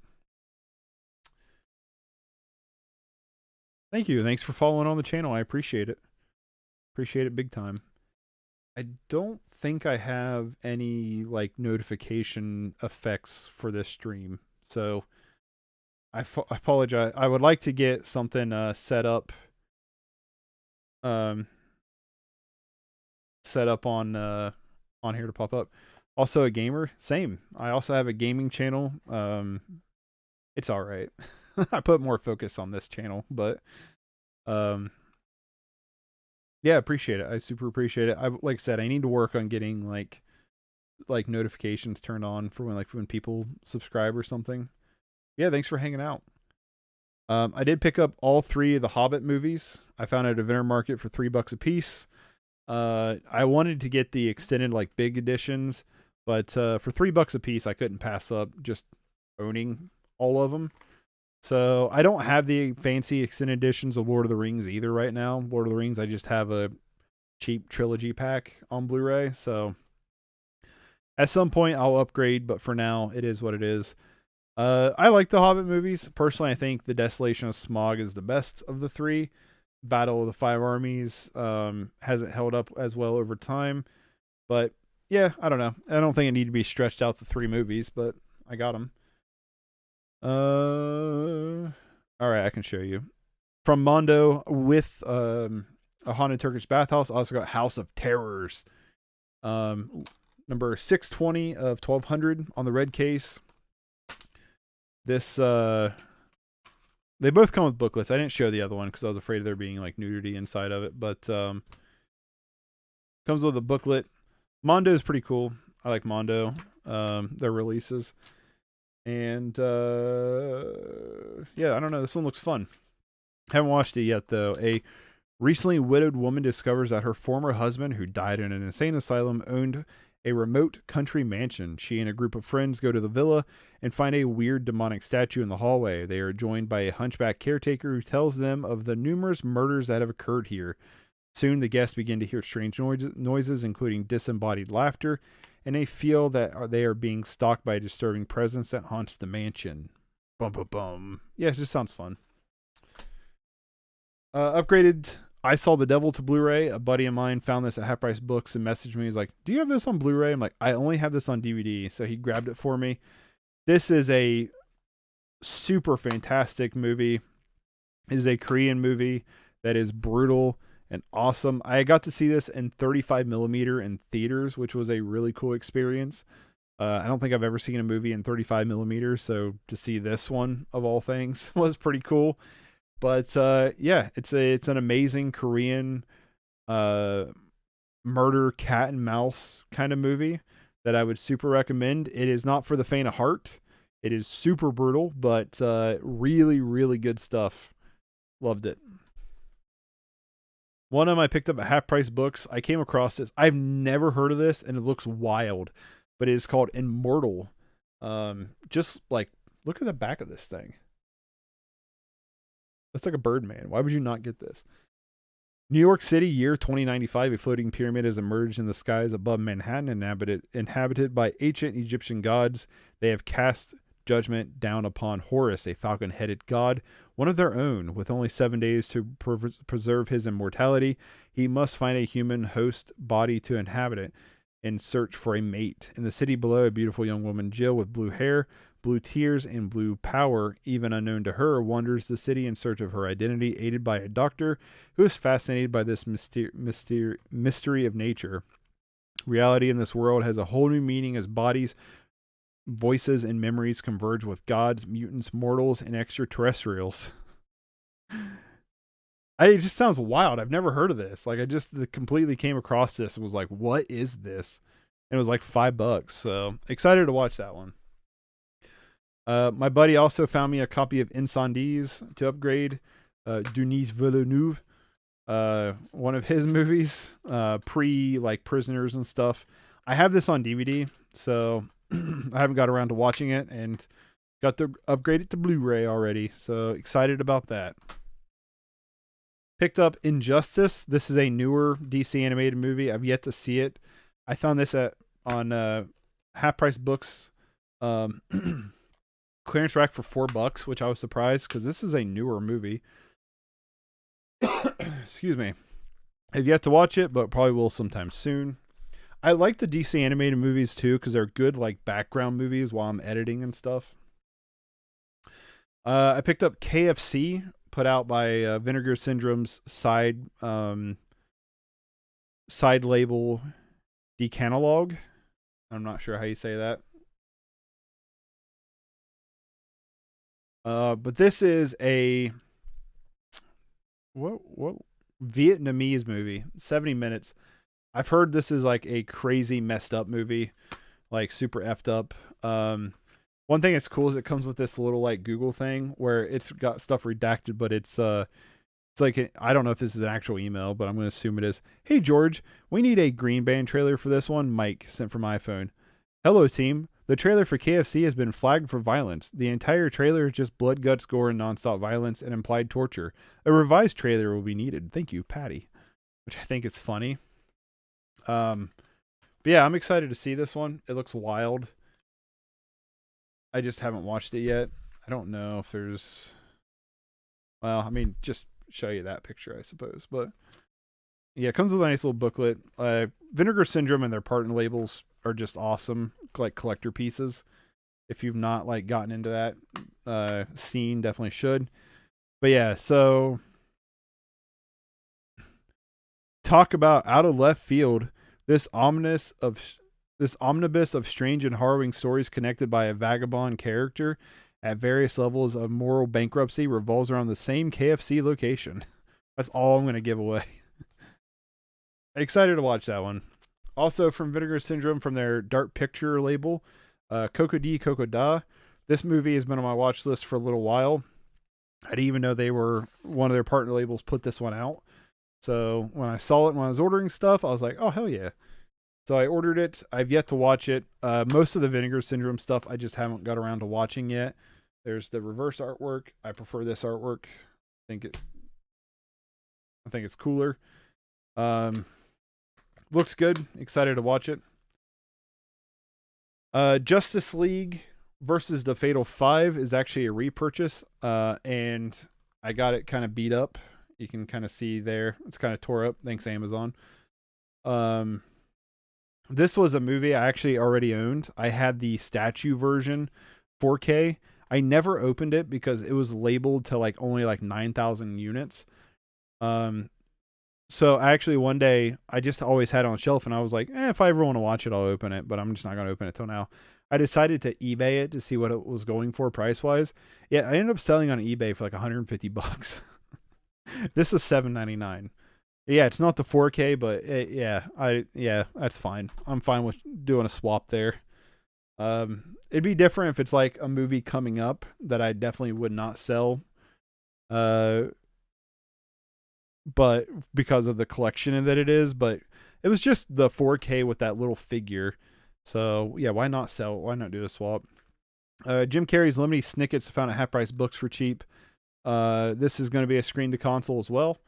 Thank you. Thanks for following on the channel. I appreciate it. Appreciate it big time. I don't think I have any like notification effects for this stream, so I apologize. I would like to get something set up on here to pop up. Also a gamer, same. I also have a gaming channel. It's all right. I put more focus on this channel, but yeah, appreciate it. I super appreciate it. Like I said, I need to work on getting like notifications turned on for when people subscribe or something. Yeah, thanks for hanging out. I did pick up all 3 of the Hobbit movies. I found at a vendor market for $3 a piece. I wanted to get the extended like big editions, but for $3 a piece, I couldn't pass up just owning all of them. So I don't have the fancy extended editions of Lord of the Rings either right now. Lord of the Rings, I just have a cheap trilogy pack on Blu-ray. So at some point I'll upgrade, but for now it is what it is. I like the Hobbit movies. Personally, I think The Desolation of Smaug is the best of the 3. Battle of the Five Armies hasn't held up as well over time, but yeah, I don't know. I don't think it need to be stretched out to 3 movies, but I got them. All right, I can show you from Mondo with a haunted Turkish bathhouse. I also got House of Terrors, um, number 620 of 1200 on the red case. This they both come with booklets. I didn't show the other one because I was afraid of there being like nudity inside of it, but comes with a booklet. Mondo is pretty cool. I like Mondo, their releases. And yeah, I don't know. This one looks fun. Haven't watched it yet though. A recently widowed woman discovers that her former husband, who died in an insane asylum, owned a remote country mansion. She and a group of friends go to the villa and find a weird demonic statue in the hallway. They are joined by a hunchback caretaker who tells them of the numerous murders that have occurred here. Soon the guests begin to hear strange noises, including disembodied laughter, and they feel that they are being stalked by a disturbing presence that haunts the mansion. Bum bum bum. Yeah, it just sounds fun. Upgraded I Saw the Devil to Blu-ray. A buddy of mine found this at Half Price Books and messaged me. He's like, "Do you have this on Blu-ray?" I'm like, "I only have this on DVD." So he grabbed it for me. This is a super fantastic movie. It is a Korean movie that is brutal and awesome. I got to see this in 35 millimeter in theaters, which was a really cool experience. I don't think I've ever seen a movie in 35 millimeters, so to see this one of all things was pretty cool. But yeah, it's an amazing Korean murder cat and mouse kind of movie that I would super recommend. It is not for the faint of heart. It is super brutal, but really, really good stuff. Loved it. One of them I picked up at Half Price Books. I came across this. I've never heard of this, and it looks wild, but it is called Immortal. Just like, look at the back of this thing. That's like a Birdman. Why would you not get this? New York City, year 2095, a floating pyramid has emerged in the skies above Manhattan, inhabited by ancient Egyptian gods. They have cast judgment down upon Horus, a falcon-headed god, one of their own. With only 7 days to preserve his immortality, he must find a human host body to inhabit it and search for a mate. In the city below, a beautiful young woman, Jill, with blue hair, blue tears, and blue power, even unknown to her, wanders the city in search of her identity, aided by a doctor who is fascinated by this mystery of nature. Reality in this world has a whole new meaning as bodies, voices, and memories converge with gods, mutants, mortals, and extraterrestrials. It just sounds wild. I've never heard of this. Like, I just completely came across this and was like, what is this? And it was like $5. So excited to watch that one. My buddy also found me a copy of Incendies to upgrade. Denis Villeneuve, one of his movies, pre like Prisoners and stuff. I have this on DVD, so I haven't got around to watching it, and got to upgrade it to Blu-ray already. So excited about that. Picked up Injustice. This is a newer DC animated movie. I've yet to see it. I found this on Half Price Books. Clearance rack for $4, which I was surprised because this is a newer movie. Excuse me. I've yet to watch it, but probably will sometime soon. I like the DC animated movies too because they're good like background movies while I'm editing and stuff. I picked up KFC, put out by Vinegar Syndrome's side label Decanalog. I'm not sure how you say that. But this is a what Vietnamese movie, 70 minutes. I've heard this is like a crazy messed up movie, like super effed up. One thing that's cool is it comes with this little like Google thing where it's got stuff redacted, but it's like I don't know if this is an actual email, but I'm going to assume it is. Hey George, we need a Green Band trailer for this one. Mike sent from my iPhone. Hello team. The trailer for KFC has been flagged for violence. The entire trailer is just blood, guts, gore, and nonstop violence and implied torture. A revised trailer will be needed. Thank you, Patty. Which I think is funny. But yeah, I'm excited to see this one. It looks wild. I just haven't watched it yet. I don't know if there's... Well, I mean, just show you that picture, I suppose. But Yeah, it comes with a nice little booklet. Vinegar Syndrome and their partner labels are just awesome, like collector pieces. If you've not like gotten into that scene, definitely should. But yeah, so talk about out of left field. This omnibus of strange and harrowing stories connected by a vagabond character at various levels of moral bankruptcy revolves around the same KFC location. That's all I'm going to give away. Excited to watch that one. Also from Vinegar Syndrome, from their Dark Picture label, Coco D Coco Da. This movie has been on my watch list for a little while. I didn't even know they were one of their partner labels put this one out. So when I saw it when I was ordering stuff, I was like, oh, hell yeah. So I ordered it. I've yet to watch it. Most of the Vinegar Syndrome stuff I just haven't got around to watching yet. There's the reverse artwork. I prefer this artwork. I think it's cooler. Looks good. Excited to watch it. Justice League versus the Fatal Five is actually a repurchase. And I got it kind of beat up. You can kind of see there. It's kind of tore up. Thanks, Amazon. This was a movie I actually already owned. I had the statue version 4K. I never opened it because it was labeled to like only like 9,000 units. So actually one day I just always had it on a shelf and I was like, if I ever want to watch it, I'll open it, but I'm just not going to open it till now. I decided to eBay it to see what it was going for price wise. Yeah, I ended up selling on eBay for like $150. This is $7.99. Yeah, it's not the 4K, but that's fine. I'm fine with doing a swap there. It'd be different if it's like a movie coming up that I definitely would not sell. But because of the collection that it is, but it was just the 4K with that little figure. So yeah, why not sell? Why not do a swap? Jim Carrey's Lemony Snicket's found at half price books for cheap. This is going to be a screen to console as well.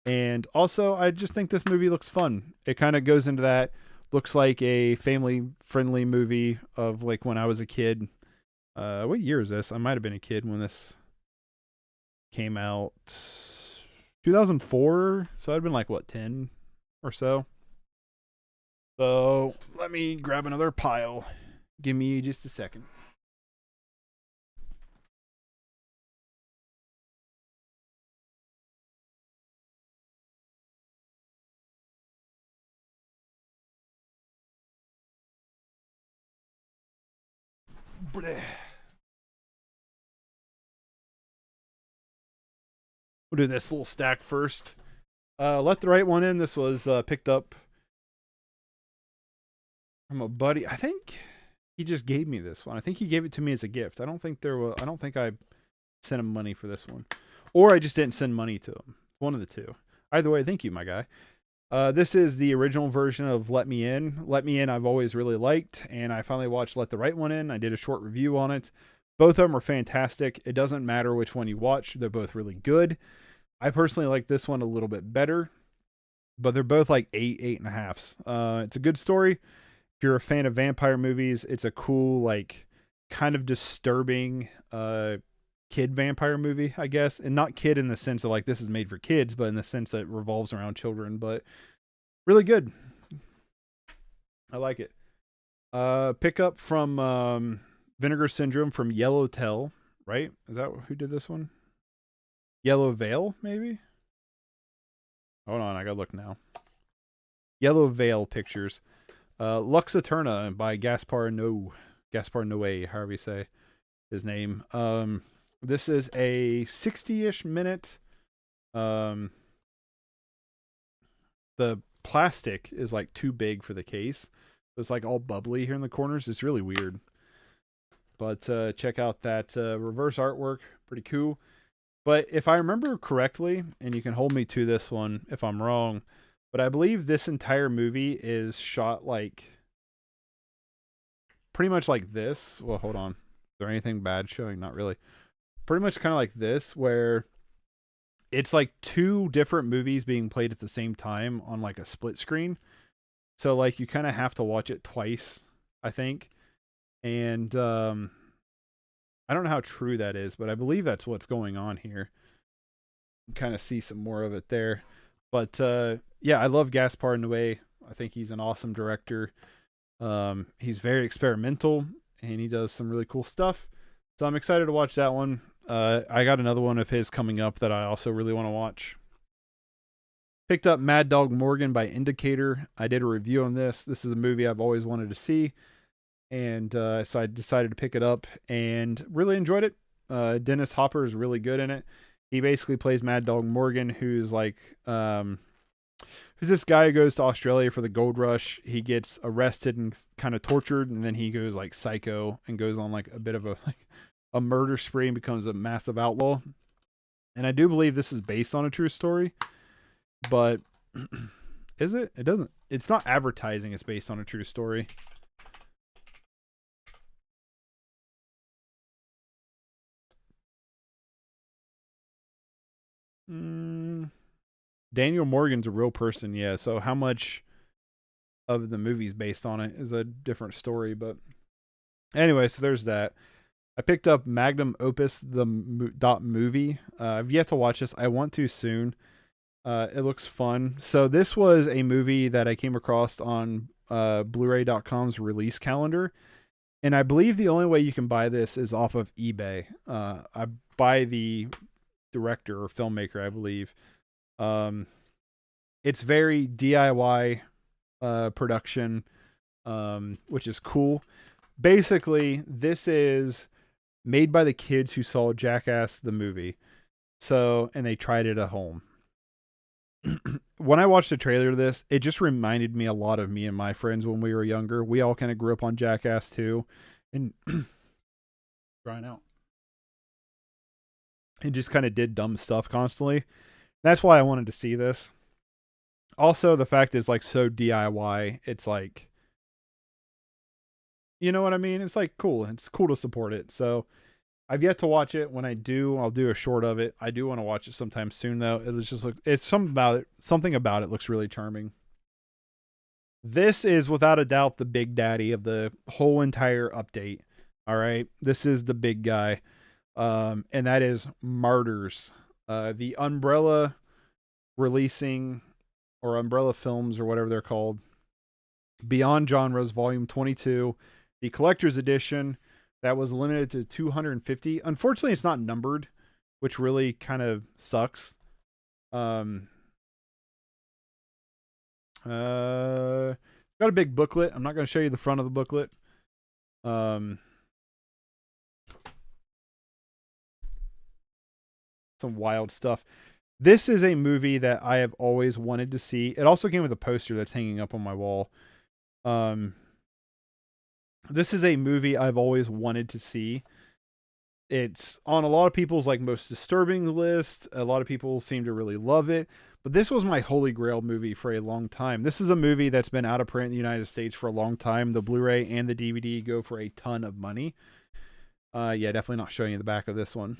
And also, I just think this movie looks fun. It kind of goes into that, looks like a family-friendly movie of like when I was a kid. What year is this? I might have been a kid when this came out. 2004? So I'd been like, what, 10 or so? So let me grab another pile. Give me just a second. We'll do this little stack first. Let the right one in. This was picked up from a buddy. I think he just gave me this one. I think he gave it to me as a gift. I don't think I sent him money for this one, or I just didn't send money to him. One of the two. Either way, thank you, my guy. This is the original version of Let Me In. Let Me In I've always really liked, and I finally watched Let the Right One In. I did a short review on it. Both of them are fantastic. It doesn't matter which one you watch. They're both really good. I personally like this one a little bit better, but they're both like 8.5s. It's a good story. If you're a fan of vampire movies, it's a cool, like, kind of disturbing kid vampire movie, I guess. And not kid in the sense of like this is made for kids, but in the sense that it revolves around children. But really good. I like it. Pick up from Vinegar Syndrome from Yellowtail, right? Is that who did this one? Yellow Veil, maybe? Hold on, I gotta look now. Yellow Veil Pictures. Lux Eterna by Gaspar Noé, however you say his name. This is a 60-ish minute. The plastic is like too big for the case. It's like all bubbly here in the corners. It's really weird. But check out that reverse artwork. Pretty cool. But if I remember correctly, and you can hold me to this one if I'm wrong, but I believe this entire movie is shot like pretty much like this. Well, hold on. Is there anything bad showing? Not really. Pretty much kind of like this, where it's like two different movies being played at the same time on like a split screen. So like you kind of have to watch it twice, I think. And I don't know how true that is, but I believe that's what's going on here. You kind of see some more of it there. But yeah, I love Gaspar Noé. I think he's an awesome director. He's very experimental and he does some really cool stuff. So I'm excited to watch that one. I got another one of his coming up that I also really want to watch. Picked up Mad Dog Morgan by Indicator. I did a review on this. This is a movie I've always wanted to see. And so I decided to pick it up and really enjoyed it. Dennis Hopper is really good in it. He basically plays Mad Dog Morgan, who's like, who's this guy who goes to Australia for the gold rush. He gets arrested and kind of tortured, and then he goes like psycho and goes on like a bit of a murder spree and becomes a massive outlaw. And I do believe this is based on a true story, but is it? It doesn't. It's not advertising it's based on a true story. Daniel Morgan's a real person, yeah. So how much of the movie's based on it is a different story, but anyway, so there's that. I picked up Magnum Opus the movie. I've yet to watch this. I want to soon. It looks fun. So this was a movie that I came across on bluray.com's release calendar. And I believe the only way you can buy this is off of eBay. I buy the director or filmmaker, I believe. It's very DIY production, which is cool. Basically, this is made by the kids who saw Jackass the movie. So, and they tried it at home. When I watched the trailer to this, it just reminded me a lot of me and my friends when we were younger. We all kind of grew up on Jackass too. And crying out. And just kind of did dumb stuff constantly. That's why I wanted to see this. Also, the fact is like so DIY. It's like, you know what I mean? It's like cool. It's cool to support it. So I've yet to watch it. When I do, I'll do a short of it. I do want to watch it sometime soon though. It's just it's something about it looks really charming. This is without a doubt the big daddy of the whole entire update. All right. This is the big guy. And that is Martyrs. The Umbrella releasing, or Umbrella Films, or whatever they're called, Beyond Genres Volume 22, the collector's edition that was limited to 250. Unfortunately, it's not numbered, which really kind of sucks. Got a big booklet. I'm not going to show you the front of the booklet. Some wild stuff. This is a movie that I have always wanted to see. It also came with a poster that's hanging up on my wall. This is a movie I've always wanted to see. It's on a lot of people's like most disturbing list. A lot of people seem to really love it. But this was my holy grail movie for a long time. This is a movie that's been out of print in the United States for a long time. The Blu-ray and the DVD go for a ton of money. Yeah, definitely not showing you the back of this one.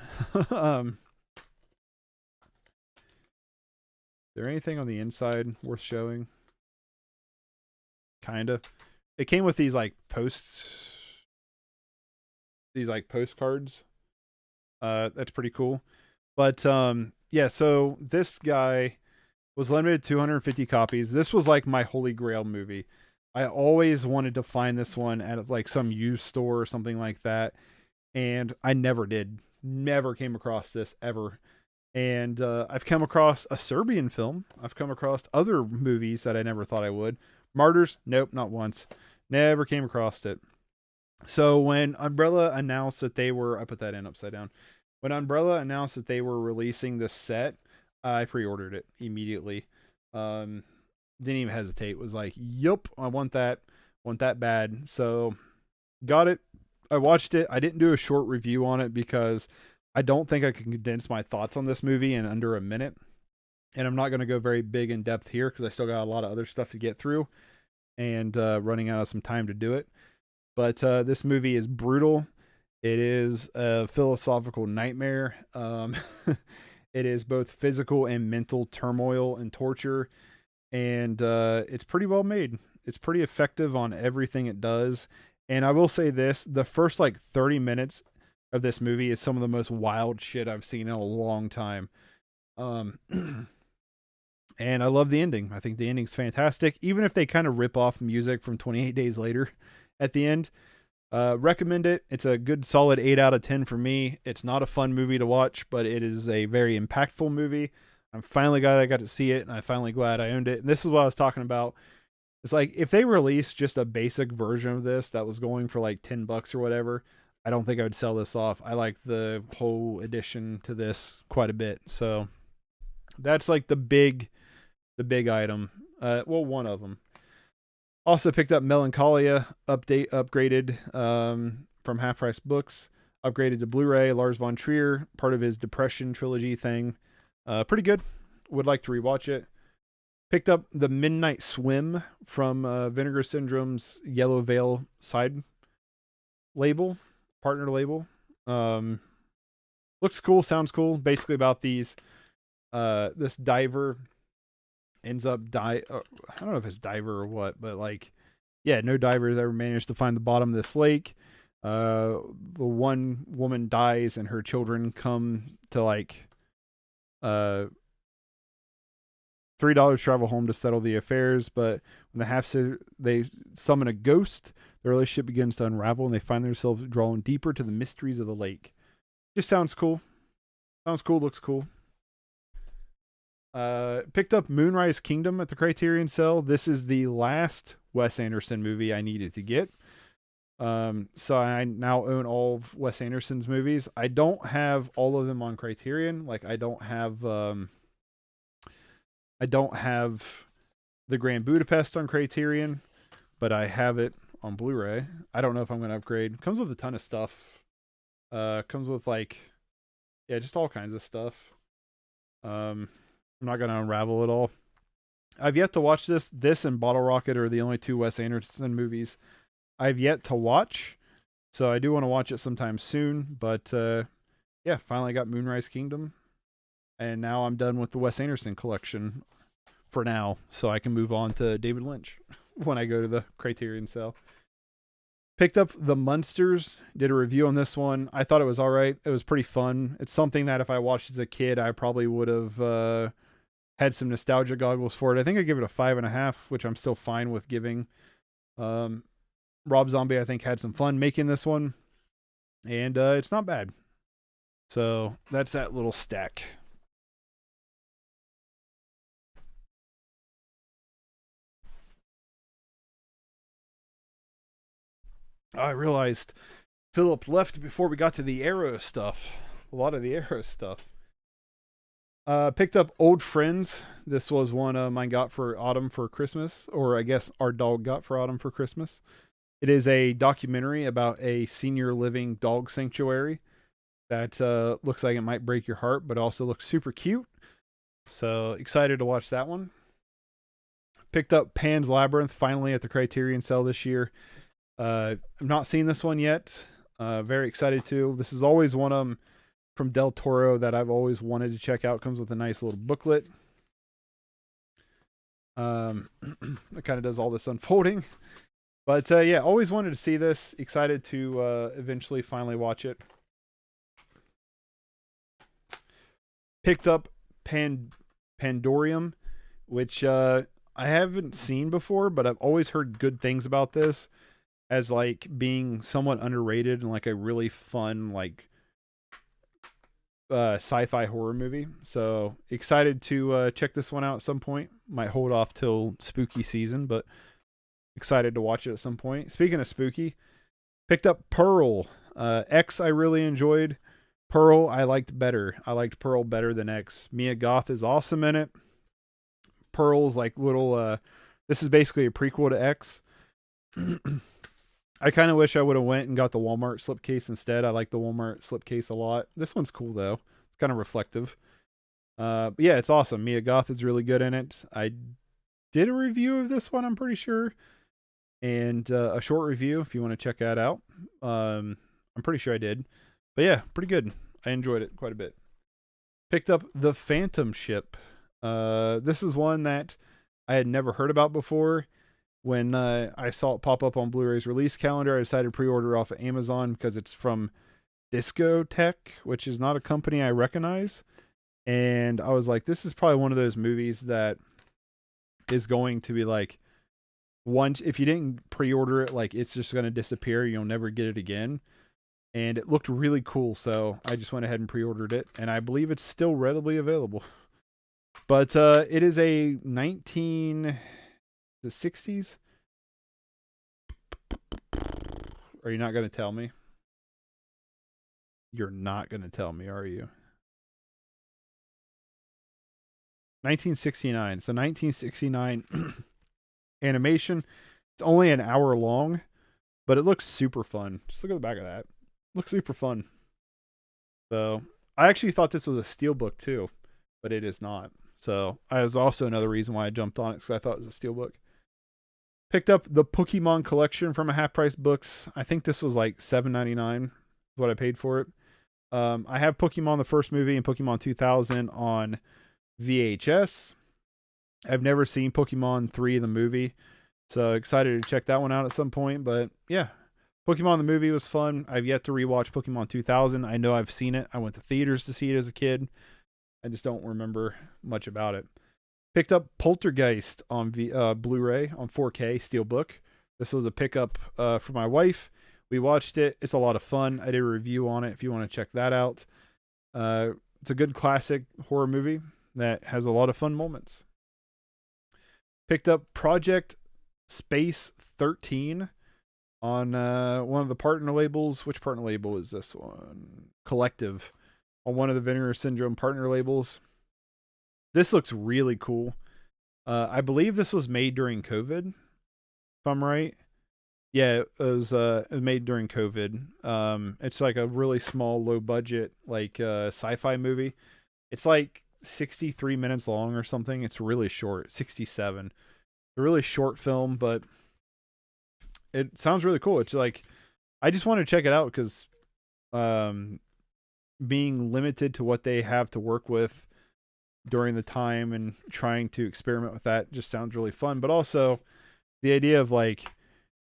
Is there anything on the inside worth showing? Kinda. It came with these like postcards. That's pretty cool. But yeah, so this guy was limited to 250 copies. This was like my holy grail movie. I always wanted to find this one at like some used store or something like that, and I never did. Never came across this ever. And I've come across a Serbian film. I've come across other movies that I never thought I would. Martyrs, nope, not once. Never came across it. So when Umbrella announced that they were, I put that in upside down. When Umbrella announced that they were releasing this set, I pre-ordered it immediately. Didn't even hesitate. Was like, yup, I want that bad. So got it. I watched it. I didn't do a short review on it because I don't think I can condense my thoughts on this movie in under a minute. And I'm not going to go very big in depth here because I still got a lot of other stuff to get through and running out of some time to do it. But this movie is brutal. It is a philosophical nightmare. It is both physical and mental turmoil and torture. And it's pretty well made. It's pretty effective on everything it does. And I will say this, the first like 30 minutes of this movie is some of the most wild shit I've seen in a long time. And And I love the ending. I think the ending's fantastic, even if they kind of rip off music from 28 Days Later at the end. Recommend it. It's a good solid 8 out of 10 for me. It's not a fun movie to watch, but it is a very impactful movie. I'm finally glad I got to see it, and I'm finally glad I owned it. And this is what I was talking about. It's like, if they released just a basic version of this that was going for like $10 or whatever, I don't think I would sell this off. I like the whole addition to this quite a bit. So that's like the big item. Well, one of them. Also picked up Melancholia upgraded from Half Price Books. Upgraded to Blu-ray. Lars von Trier, part of his Depression trilogy thing. Pretty good. Would like to rewatch it. Picked up The Midnight Swim from Vinegar Syndrome's Yellow Veil side label, partner label. Looks cool, sounds cool. Basically about these this diver ends up I don't know if it's diver or what, but like, yeah, no divers ever managed to find the bottom of this lake. The one woman dies and her children come to like $3 travel home to settle the affairs, but when they summon a ghost, their relationship begins to unravel and they find themselves drawn deeper to the mysteries of the lake. Just sounds cool. Looks cool. Picked up Moonrise Kingdom at the Criterion sale. This is the last Wes Anderson movie I needed to get. So I now own all of Wes Anderson's movies. I don't have all of them on Criterion. Like I don't have the Grand Budapest on Criterion, but I have it on Blu-ray. I don't know if I'm going to upgrade. Comes with a ton of stuff. Comes with like, yeah, just all kinds of stuff. I'm not going to unravel it all. I've yet to watch this. This and Bottle Rocket are the only two Wes Anderson movies I've yet to watch. So I do want to watch it sometime soon. But yeah, finally got Moonrise Kingdom. And now I'm done with the Wes Anderson collection for now. So I can move on to David Lynch when I go to the Criterion sale. Picked up The Munsters. Did a review on this one. I thought it was all right. It was pretty fun. It's something that if I watched as a kid, I probably would have had some nostalgia goggles for it. I think I give it a 5.5, which I'm still fine with giving. Rob Zombie, I think, had some fun making this one. And it's not bad. So that's that little stack. I realized Philip left before we got to the Arrow stuff. A lot of the Arrow stuff. Picked up Old Friends. This was one mine got for Autumn for Christmas, or I guess our dog got for Autumn for Christmas. It is a documentary about a senior living dog sanctuary that looks like it might break your heart, but also looks super cute. So excited to watch that one. Picked up Pan's Labyrinth finally at the Criterion sale this year. I've not seen this one yet. Very excited to. This is always one of them from Del Toro that I've always wanted to check out. Comes with a nice little booklet. It kind of does all this unfolding. But yeah, always wanted to see this. Excited to eventually finally watch it. Picked up Pandorium, which I haven't seen before, but I've always heard good things about this as like being somewhat underrated and like a really fun like sci-fi horror movie. So excited to check this one out at some point. Might hold off till spooky season, but excited to watch it at some point. Speaking of spooky, picked up Pearl. X I really enjoyed. Pearl I liked better. I liked Pearl better than X. Mia Goth is awesome in it. Pearl's like little this is basically a prequel to X. I kind of wish I would have went and got the Walmart slipcase instead. I like the Walmart slipcase a lot. This one's cool though. It's kind of reflective. But yeah, it's awesome. Mia Goth is really good in it. I did a review of this one, I'm pretty sure. And a short review if you want to check that out. I'm pretty sure I did. But yeah, pretty good. I enjoyed it quite a bit. Picked up The Phantom Ship. This is one that I had never heard about before. When I saw it pop up on Blu-ray's release calendar, I decided to pre-order off of Amazon because it's from Discotech, which is not a company I recognize. And I was like, this is probably one of those movies that is going to be like, once, if you didn't pre-order it, like it's just going to disappear. You'll never get it again. And it looked really cool, so I just went ahead and pre-ordered it, and I believe it's still readily available. But it is a the 60s. Are you not going to tell me? You're not going to tell me, are you? 1969. So 1969 animation. It's only an hour long, but it looks super fun. Just look at the back of that. It looks super fun. So I actually thought this was a steelbook too, but it is not. So that was also another reason why I jumped on it, because I thought it was a steelbook. Picked up the Pokemon collection from a Half Price Books. I think this was like $7.99 is what I paid for it. I have Pokemon the first movie and Pokemon 2000 on VHS. I've never seen Pokemon 3 the movie, so excited to check that one out at some point. But yeah, Pokemon the movie was fun. I've yet to rewatch Pokemon 2000. I know I've seen it. I went to theaters to see it as a kid. I just don't remember much about it. Picked up Poltergeist on Blu-ray on 4K Steelbook. This was a pickup for my wife. We watched it. It's a lot of fun. I did a review on it if you want to check that out. It's a good classic horror movie that has a lot of fun moments. Picked up Project Space 13 on one of the partner labels. Which partner label is this one? Collective. On one of the Vinegar Syndrome partner labels. This looks really cool. I believe this was made during COVID, if I'm right. Yeah, it was made during COVID. It's like a really small, low budget, like sci-fi movie. It's like 63 minutes long or something. It's really short, 67. It's a really short film, but it sounds really cool. It's like, I just want to check it out because being limited to what they have to work with during the time and trying to experiment with that just sounds really fun. But also the idea of like,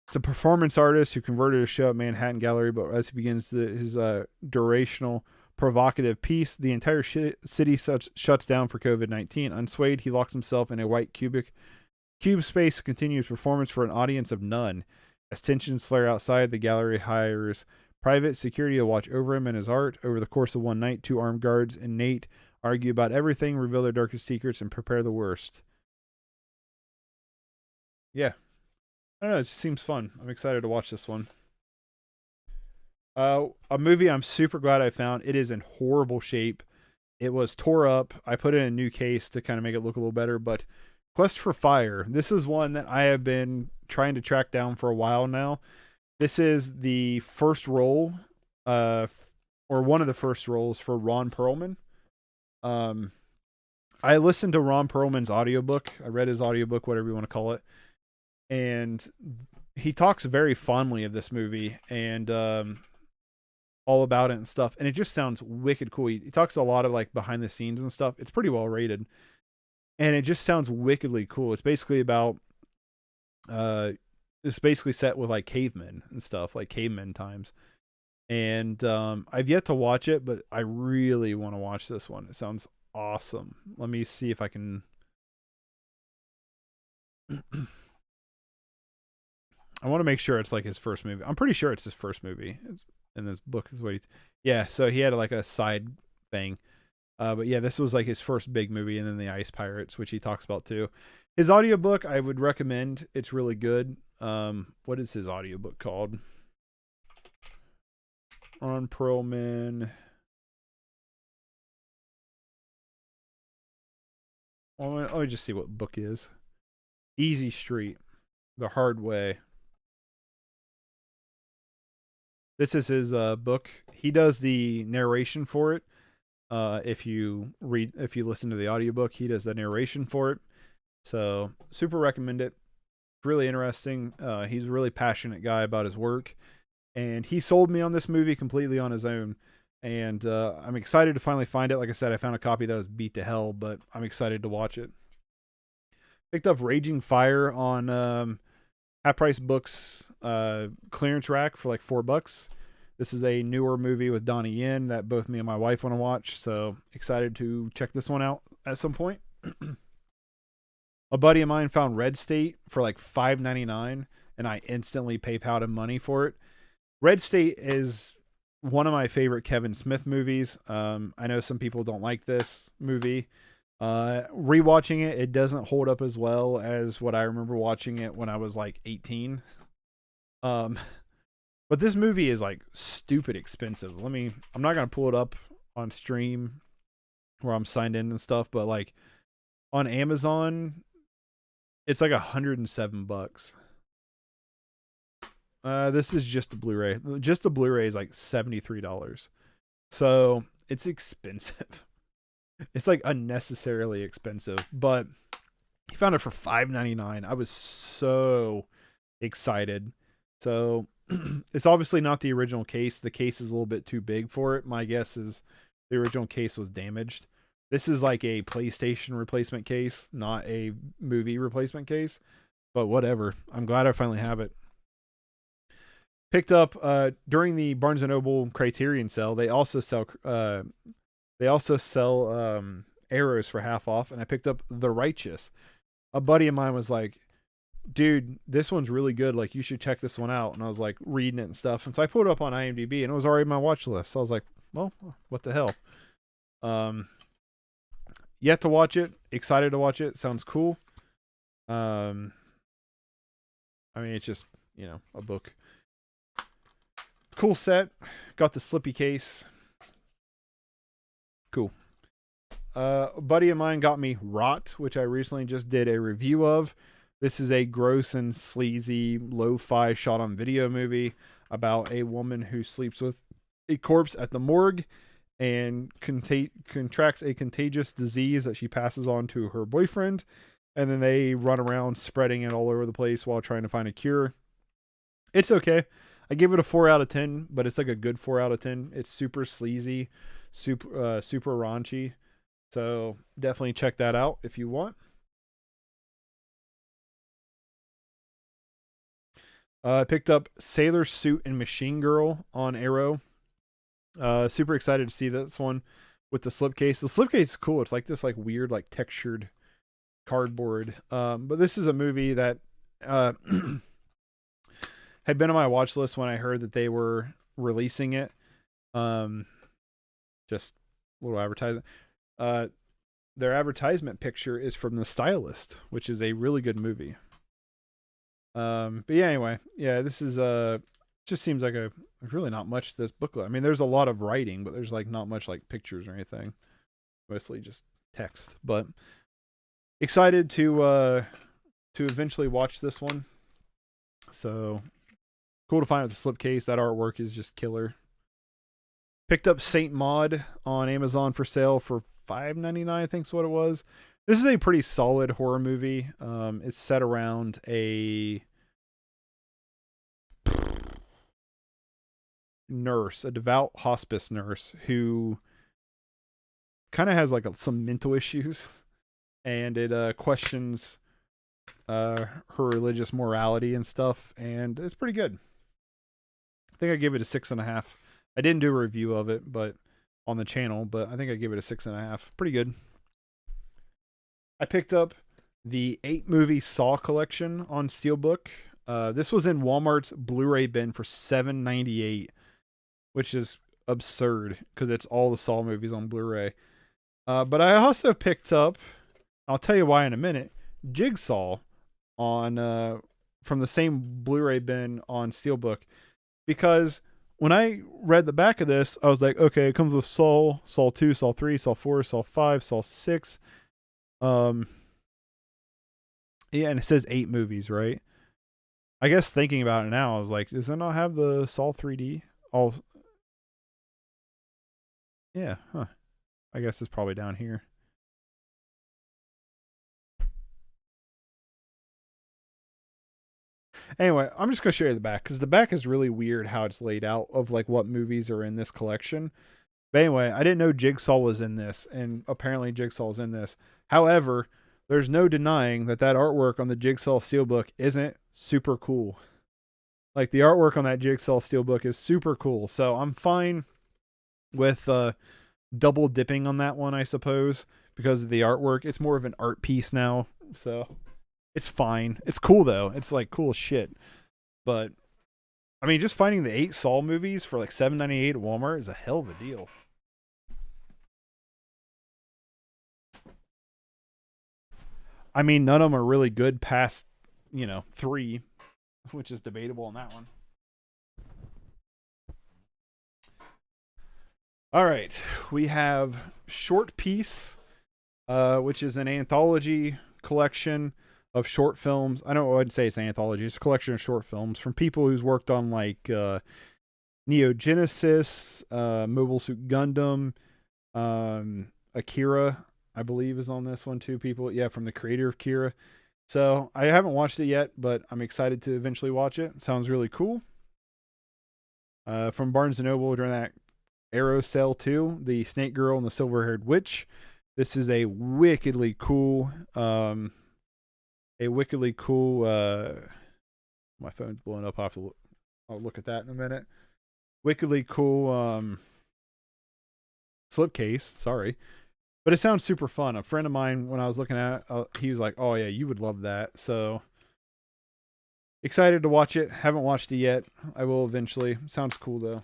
it's a performance artist who converted a show at Manhattan Gallery, but as he begins his durational, provocative piece, the entire city shuts down for COVID-19. Unswayed, he locks himself in a white cube space to continue his performance for an audience of none. As tensions flare outside, the gallery hires private security to watch over him and his art. Over the course of one night, 2 armed guards and Nate argue about everything, reveal their darkest secrets, and prepare the worst. Yeah. I don't know, it just seems fun. I'm excited to watch this one. A movie I'm super glad I found. It is in horrible shape. It was tore up. I put it in a new case to kind of make it look a little better, but Quest for Fire. This is one that I have been trying to track down for a while now. This is the first role, or one of the first roles for Ron Perlman. I listened to Ron Perlman's audiobook. I read his audiobook, whatever you want to call it. And he talks very fondly of this movie and all about it and stuff. And it just sounds wicked cool. He talks a lot of like behind the scenes and stuff. It's pretty well rated. And it just sounds wickedly cool. It's basically about it's basically set with like cavemen and stuff, like cavemen times. And I've yet to watch it, but I really want to watch this one. It sounds awesome. Let me see if I can I want to make sure it's like his first movie. I'm pretty sure it's his first movie. In this book is what he. Yeah, so he had like a side thing. But yeah, this was like his first big movie, and then The Ice Pirates, which he talks about too. His audiobook, I would recommend. It's really good. What is his audiobook called? Ron Perlman. Let me just see what book is. Easy Street. The Hard Way. This is his book. He does the narration for it. If you listen to the audiobook, he does the narration for it. So super recommend it. It's really interesting. He's a really passionate guy about his work, and he sold me on this movie completely on his own. And I'm excited to finally find it. Like I said, I found a copy that was beat to hell, but I'm excited to watch it. Picked up Raging Fire on Half Price Books clearance rack for like $4. This is a newer movie with Donnie Yen that both me and my wife want to watch, so excited to check this one out at some point. A buddy of mine found Red State for like $5.99, and I instantly PayPal'd him money for it. Red State is one of my favorite Kevin Smith movies. I know some people don't like this movie. Rewatching it, it doesn't hold up as well as what I remember watching it when I was like 18. But this movie is like stupid expensive. I'm not going to pull it up on stream where I'm signed in and stuff, but like on Amazon, it's like $107. This is just a Blu-ray. Just a Blu-ray is like $73. So it's expensive. It's like unnecessarily expensive, but he found it for $5.99. I was so excited. So it's obviously not the original case. The case is a little bit too big for it. My guess is the original case was damaged. This is like a PlayStation replacement case, not a movie replacement case, but whatever. I'm glad I finally have it. Picked up during the Barnes & Noble Criterion sale. They also sell arrows for half off, and I picked up The Righteous. A buddy of mine was like, dude, this one's really good, like you should check this one out. And I was like reading it and stuff, and so I pulled it up on IMDb, and it was already on my watch list. So I was like, well, what the hell. Yet to watch it, excited to watch it. Sounds cool. I mean, it's just, you know, a book. Cool set. Got the slippy case. Cool. A buddy of mine got me Rot, which I recently just did a review of. This is a gross and sleazy lo-fi shot on video movie about a woman who sleeps with a corpse at the morgue and contracts a contagious disease that she passes on to her boyfriend, and then they run around spreading it all over the place while trying to find a cure. It's okay. I give it a 4 out of 10, but it's like a good 4 out of 10. It's super sleazy, super raunchy. So definitely check that out if you want. I picked up Sailor Suit and Machine Girl on Arrow. Super excited to see this one with the slipcase. The slipcase is cool. It's like this like weird like textured cardboard. But this is a movie that had been on my watch list when I heard that they were releasing it. Just a little advertisement. Their advertisement picture is from The Stylist, which is a really good movie. But yeah, anyway, yeah, this is just seems like there's really not much to this booklet. I mean, there's a lot of writing, but there's like not much like pictures or anything. Mostly just text. But excited to eventually watch this one. So cool to find with the slipcase. That artwork is just killer. Picked up Saint Maud on Amazon for sale for $5.99, I think is what it was. This is a pretty solid horror movie. It's set around a nurse, a devout hospice nurse who kind of has like some mental issues, and it questions her religious morality and stuff, and it's pretty good. I think I gave it a 6.5. I didn't do a review of it, but on the channel, but I think I gave it a 6.5. Pretty good. I picked up the 8-movie Saw collection on Steelbook. This was in Walmart's Blu-ray bin for $7.98, which is absurd because it's all the Saw movies on Blu-ray. But I also picked up, I'll tell you why in a minute, Jigsaw on from the same Blu-ray bin on Steelbook, because when I read the back of this, I was like, okay, it comes with Saw, Saw 2, Saw 3, Saw 4, Saw 5, Saw 6. Yeah, and it says 8 movies, right? I guess thinking about it now, I was like, does it not have the Saw 3D? Yeah, huh. I guess it's probably down here. Anyway, I'm just going to show you the back, because the back is really weird how it's laid out of like what movies are in this collection. But anyway, I didn't know Jigsaw was in this, and apparently Jigsaw's in this. However, there's no denying that artwork on the Jigsaw Steelbook isn't super cool. Like the artwork on that Jigsaw Steelbook is super cool. So I'm fine with double dipping on that one, I suppose, because of the artwork. It's more of an art piece now, so it's fine. It's cool though. It's like cool as shit. But I mean, just finding the 8 Saw movies for like $7.98 at Walmart is a hell of a deal. I mean, none of them are really good past, 3, which is debatable on that one. All right, we have Short Piece, which is an anthology collection of short films. I don't know, I'd say it's an anthology. It's a collection of short films from people who's worked on like Neo Genesis, Mobile Suit Gundam, Akira, I believe, is on this one too. People, yeah, from the creator of Akira. So I haven't watched it yet, but I'm excited to eventually watch it. It sounds really cool. From Barnes & Noble during that Arrow sale too, the Snake Girl and the Silver-Haired Witch. This is a wickedly cool, my phone's blowing up. I'll look at that in a minute. Wickedly cool, slipcase. Sorry. But it sounds super fun. A friend of mine, when I was looking at it, he was like, oh yeah, you would love that. So excited to watch it. Haven't watched it yet. I will eventually. Sounds cool though.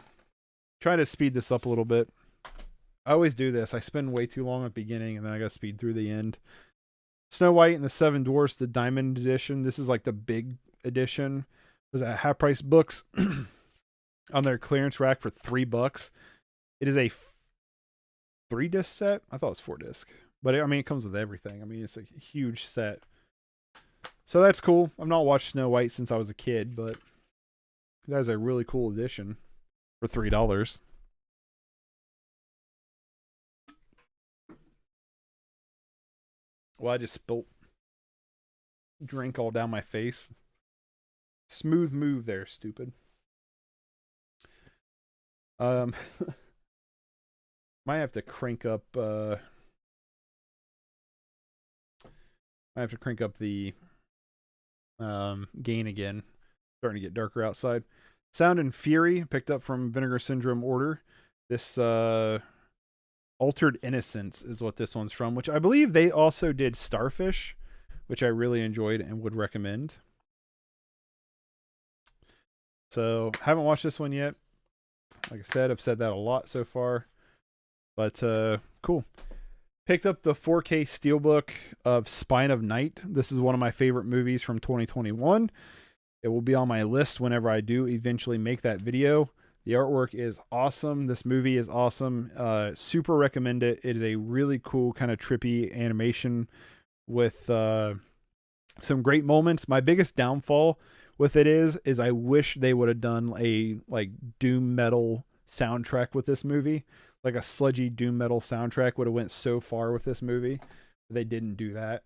Trying to speed this up a little bit. I always do this. I spend way too long at the beginning and then I gotta speed through the end. Snow White and the Seven Dwarfs, the Diamond Edition. This is like the big edition. It was at Half Price Books on their clearance rack for $3. It is a 3-disc set. I thought it was 4-disc, but it comes with everything. I mean, it's a huge set, so that's cool. I've not watched Snow White since I was a kid, but that is a really cool edition for $3. Well, I just spilt drink all down my face. Smooth move there, stupid. Might have to crank up the gain again. Starting to get darker outside. Sound and Fury, picked up from Vinegar Syndrome order. This Altered Innocence is what this one's from, which I believe they also did Starfish, which I really enjoyed and would recommend. So, haven't watched this one yet. Like I said, I've said that a lot so far. But, cool. Picked up the 4K Steelbook of Spine of Night. This is one of my favorite movies from 2021. It will be on my list whenever I do eventually make that video. The artwork is awesome. This movie is awesome. Super recommend it. It is a really cool kind of trippy animation with some great moments. My biggest downfall with it is I wish they would have done a like doom metal soundtrack with this movie. Like a sludgy doom metal soundtrack would have went so far with this movie. They didn't do that.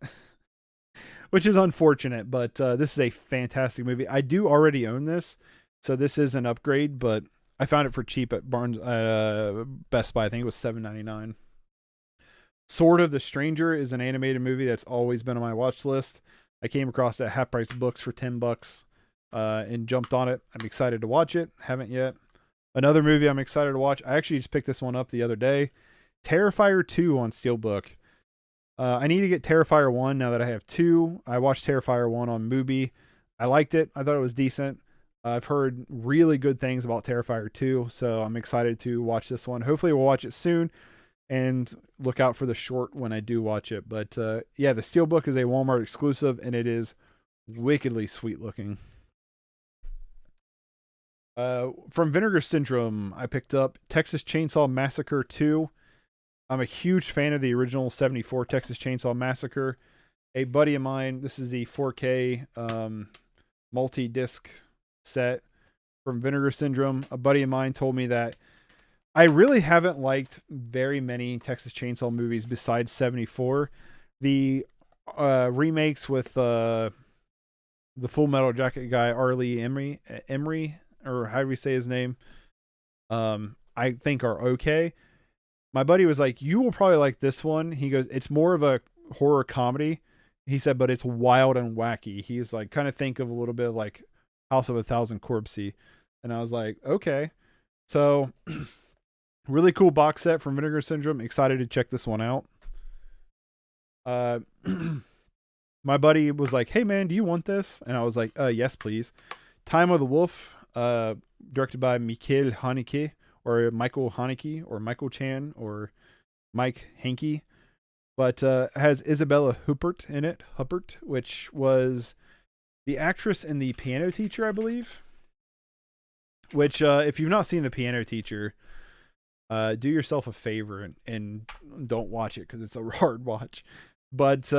Which is unfortunate, but this is a fantastic movie. I do already own this, so this is an upgrade, but I found it for cheap at Best Buy. I think it was $7.99. Sword of the Stranger is an animated movie that's always been on my watch list. I came across it at Half Price Books for $10 and jumped on it. I'm excited to watch it. Haven't yet. Another movie I'm excited to watch. I actually just picked this one up the other day. Terrifier 2 on Steelbook. I need to get Terrifier 1 now that I have 2. I watched Terrifier 1 on Mubi. I liked it. I thought it was decent. I've heard really good things about Terrifier 2, so I'm excited to watch this one. Hopefully we'll watch it soon and look out for the short when I do watch it. But yeah, the Steelbook is a Walmart exclusive, and it is wickedly sweet looking. From Vinegar Syndrome, I picked up Texas Chainsaw Massacre 2. I'm a huge fan of the original 74 Texas Chainsaw Massacre. A buddy of mine, this is the 4K multi-disc set from Vinegar Syndrome. A buddy of mine told me that I really haven't liked very many Texas Chainsaw movies besides 74. The remakes with the Full Metal Jacket guy, Arlie Emery, or how do we say his name? I think are okay. My buddy was like, you will probably like this one. He goes, it's more of a horror comedy. He said, but it's wild and wacky. He's like, kind of think of a little bit of like House of a Thousand Corpses. And I was like, okay. So really cool box set from Vinegar Syndrome. Excited to check this one out. My buddy was like, hey man, do you want this? And I was like, yes, please. Time of the Wolf, directed by Michael Haneke, or Michael Haneke, or Michael Chan, or Mike Hankey. But has Isabella Huppert in it, which was the actress in The Piano Teacher, I believe. Which, if you've not seen The Piano Teacher, do yourself a favor and don't watch it because it's a hard watch. But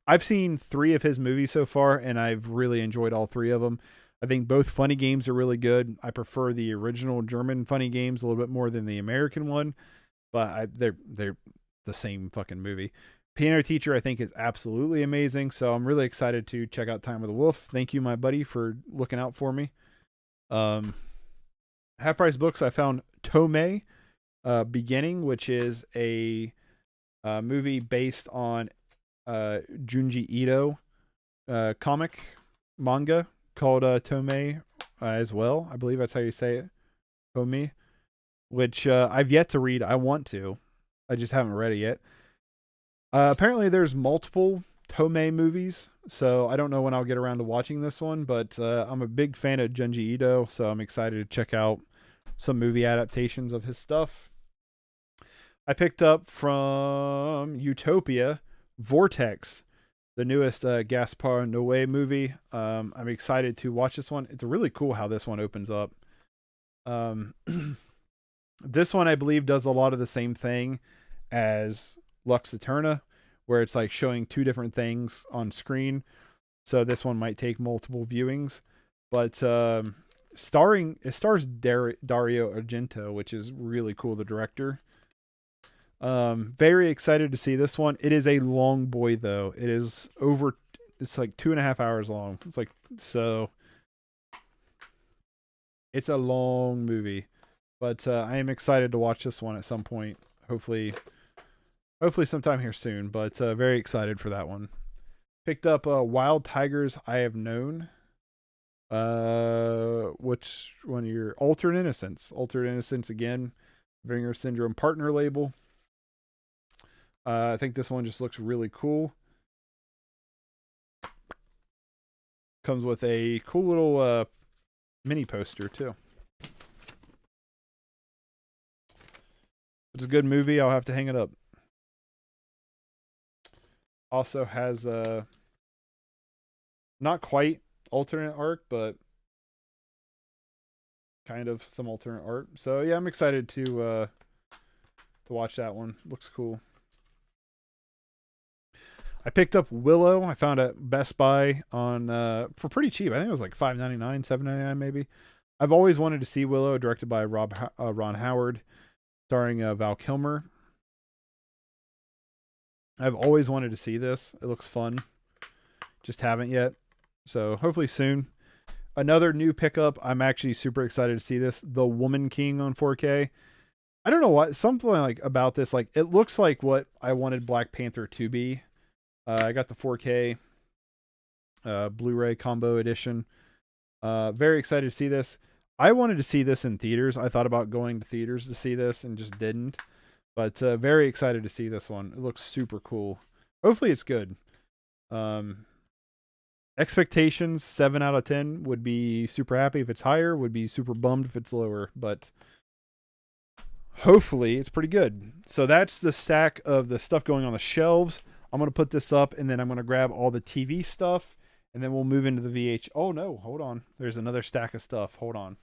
I've seen 3 of his movies so far, and I've really enjoyed all 3 of them. I think both Funny Games are really good. I prefer the original German Funny Games a little bit more than the American one, but they're the same fucking movie. Piano Teacher, I think, is absolutely amazing, so I'm really excited to check out Time of the Wolf. Thank you, my buddy, for looking out for me. Half Price Books, I found Tomei Beginning, which is a movie based on Junji Ito comic manga called Tomei as well. I believe that's how you say it. Tomei, which I've yet to read. I want to. I just haven't read it yet. Apparently there's multiple Tomei movies, so I don't know when I'll get around to watching this one, but I'm a big fan of Junji Ito, so I'm excited to check out some movie adaptations of his stuff. I picked up from Utopia Vortex, the newest Gaspar Noé movie. I'm excited to watch this one. It's really cool how this one opens up. This one, I believe, does a lot of the same thing as Lux Eterna, where it's like showing 2 different things on screen. So this one might take multiple viewings. But it stars Dario Argento, which is really cool, the director. Very excited to see this one. It is a long boy though. It's like 2.5 hours long. It's a long movie, but I am excited to watch this one at some point. Hopefully sometime here soon, but very excited for that one. Picked up Wild Tigers I Have Known. Which one? Your Altered Innocence again, Vinegar Syndrome partner label. I think this one just looks really cool. Comes with a cool little mini poster too. It's a good movie. I'll have to hang it up. Also has not quite alternate art, but kind of some alternate art. So yeah, I'm excited to watch that one. Looks cool. I picked up Willow. I found it at Best Buy on for pretty cheap. I think it was like $5.99, $7.99 maybe. I've always wanted to see Willow, directed by Ron Howard, starring Val Kilmer. I've always wanted to see this. It looks fun. Just haven't yet. So hopefully soon. Another new pickup. I'm actually super excited to see this. The Woman King on 4K. I don't know what, something like about this. Like, it looks like what I wanted Black Panther to be. I got the 4K Blu-ray combo edition. Very excited to see this. I wanted to see this in theaters. I thought about going to theaters to see this and just didn't. But very excited to see this one. It looks super cool. Hopefully it's good. Expectations 7 out of 10. Would be super happy if it's higher. Would be super bummed if it's lower. But hopefully it's pretty good. So that's the stack of the stuff going on the shelves. I'm going to put this up, and then I'm going to grab all the TV stuff, and then we'll move into the VH. Oh, no. Hold on. There's another stack of stuff. Hold on.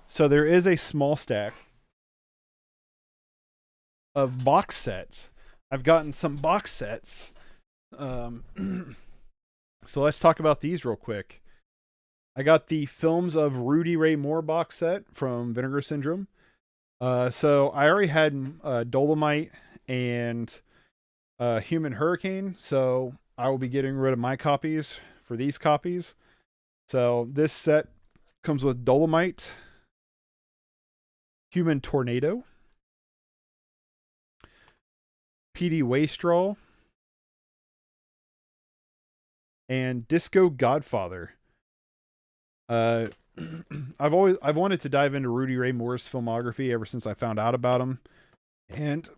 So there is a small stack of box sets. I've gotten some box sets. So let's talk about these real quick. I got the Films of Rudy Ray Moore box set from Vinegar Syndrome. So I already had Dolomite and Human Hurricane, so I will be getting rid of my copies for these copies. So this set comes with Dolomite, Human Tornado, PD Wastrel, and Disco Godfather. I've wanted to dive into Rudy Ray Moore's filmography ever since I found out about him, and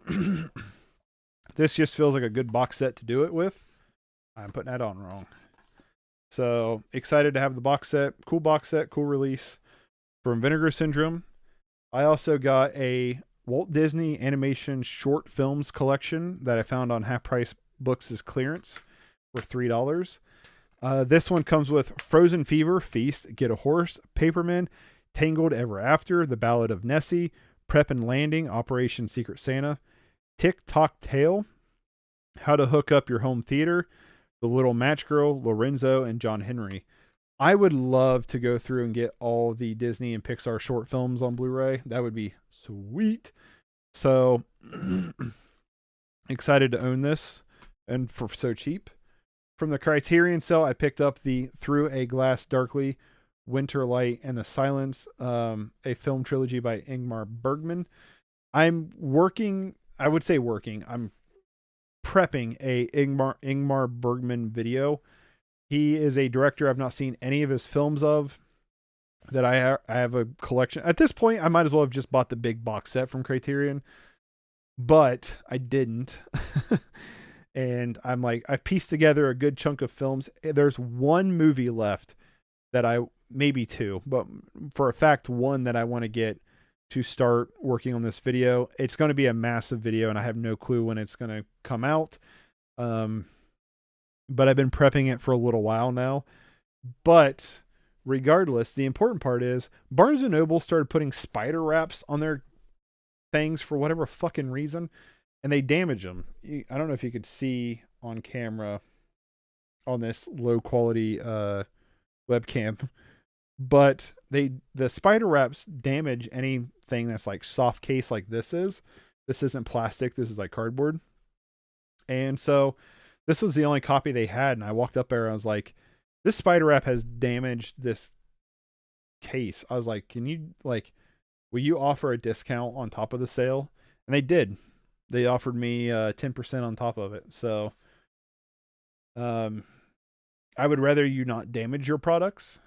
this just feels like a good box set to do it with. I'm putting that on wrong. So excited to have the box set. Cool box set, cool release from Vinegar Syndrome. I also got a Walt Disney Animation Short Films collection that I found on Half Price Books' clearance for $3. This one comes with Frozen Fever, Feast, Get a Horse, Paperman, Tangled Ever After, The Ballad of Nessie, Prep and Landing, Operation Secret Santa, Tick Tock Tale, How to Hook Up Your Home Theater, The Little Match Girl, Lorenzo, and John Henry. I would love to go through and get all the Disney and Pixar short films on Blu-ray. That would be sweet. So excited to own this, and for so cheap. From the Criterion sale, I picked up the Through a Glass Darkly, Winter Light, and the Silence, a film trilogy by Ingmar Bergman. I'm prepping a Ingmar Bergman video. He is a director I've not seen any of his films of, that I have a collection. At this point, I might as well have just bought the big box set from Criterion, but I didn't. And I'm like, I've pieced together a good chunk of films. There's one movie left that maybe two, but for a fact, one that I want to get to start working on this video. It's going to be a massive video, and I have no clue when it's going to come out. But I've been prepping it for a little while now. But regardless, the important part is Barnes & Noble started putting spider wraps on their things for whatever fucking reason, and they damage them. I don't know if you could see on camera on this low quality webcam, but the spider wraps damage anything that's like soft case like this is. This isn't plastic. This is like cardboard. And so this was the only copy they had, and I walked up there and I was like, this spider wrap has damaged this case. I was like, will you offer a discount on top of the sale? And they did. They offered me 10% on top of it. So I would rather you not damage your products.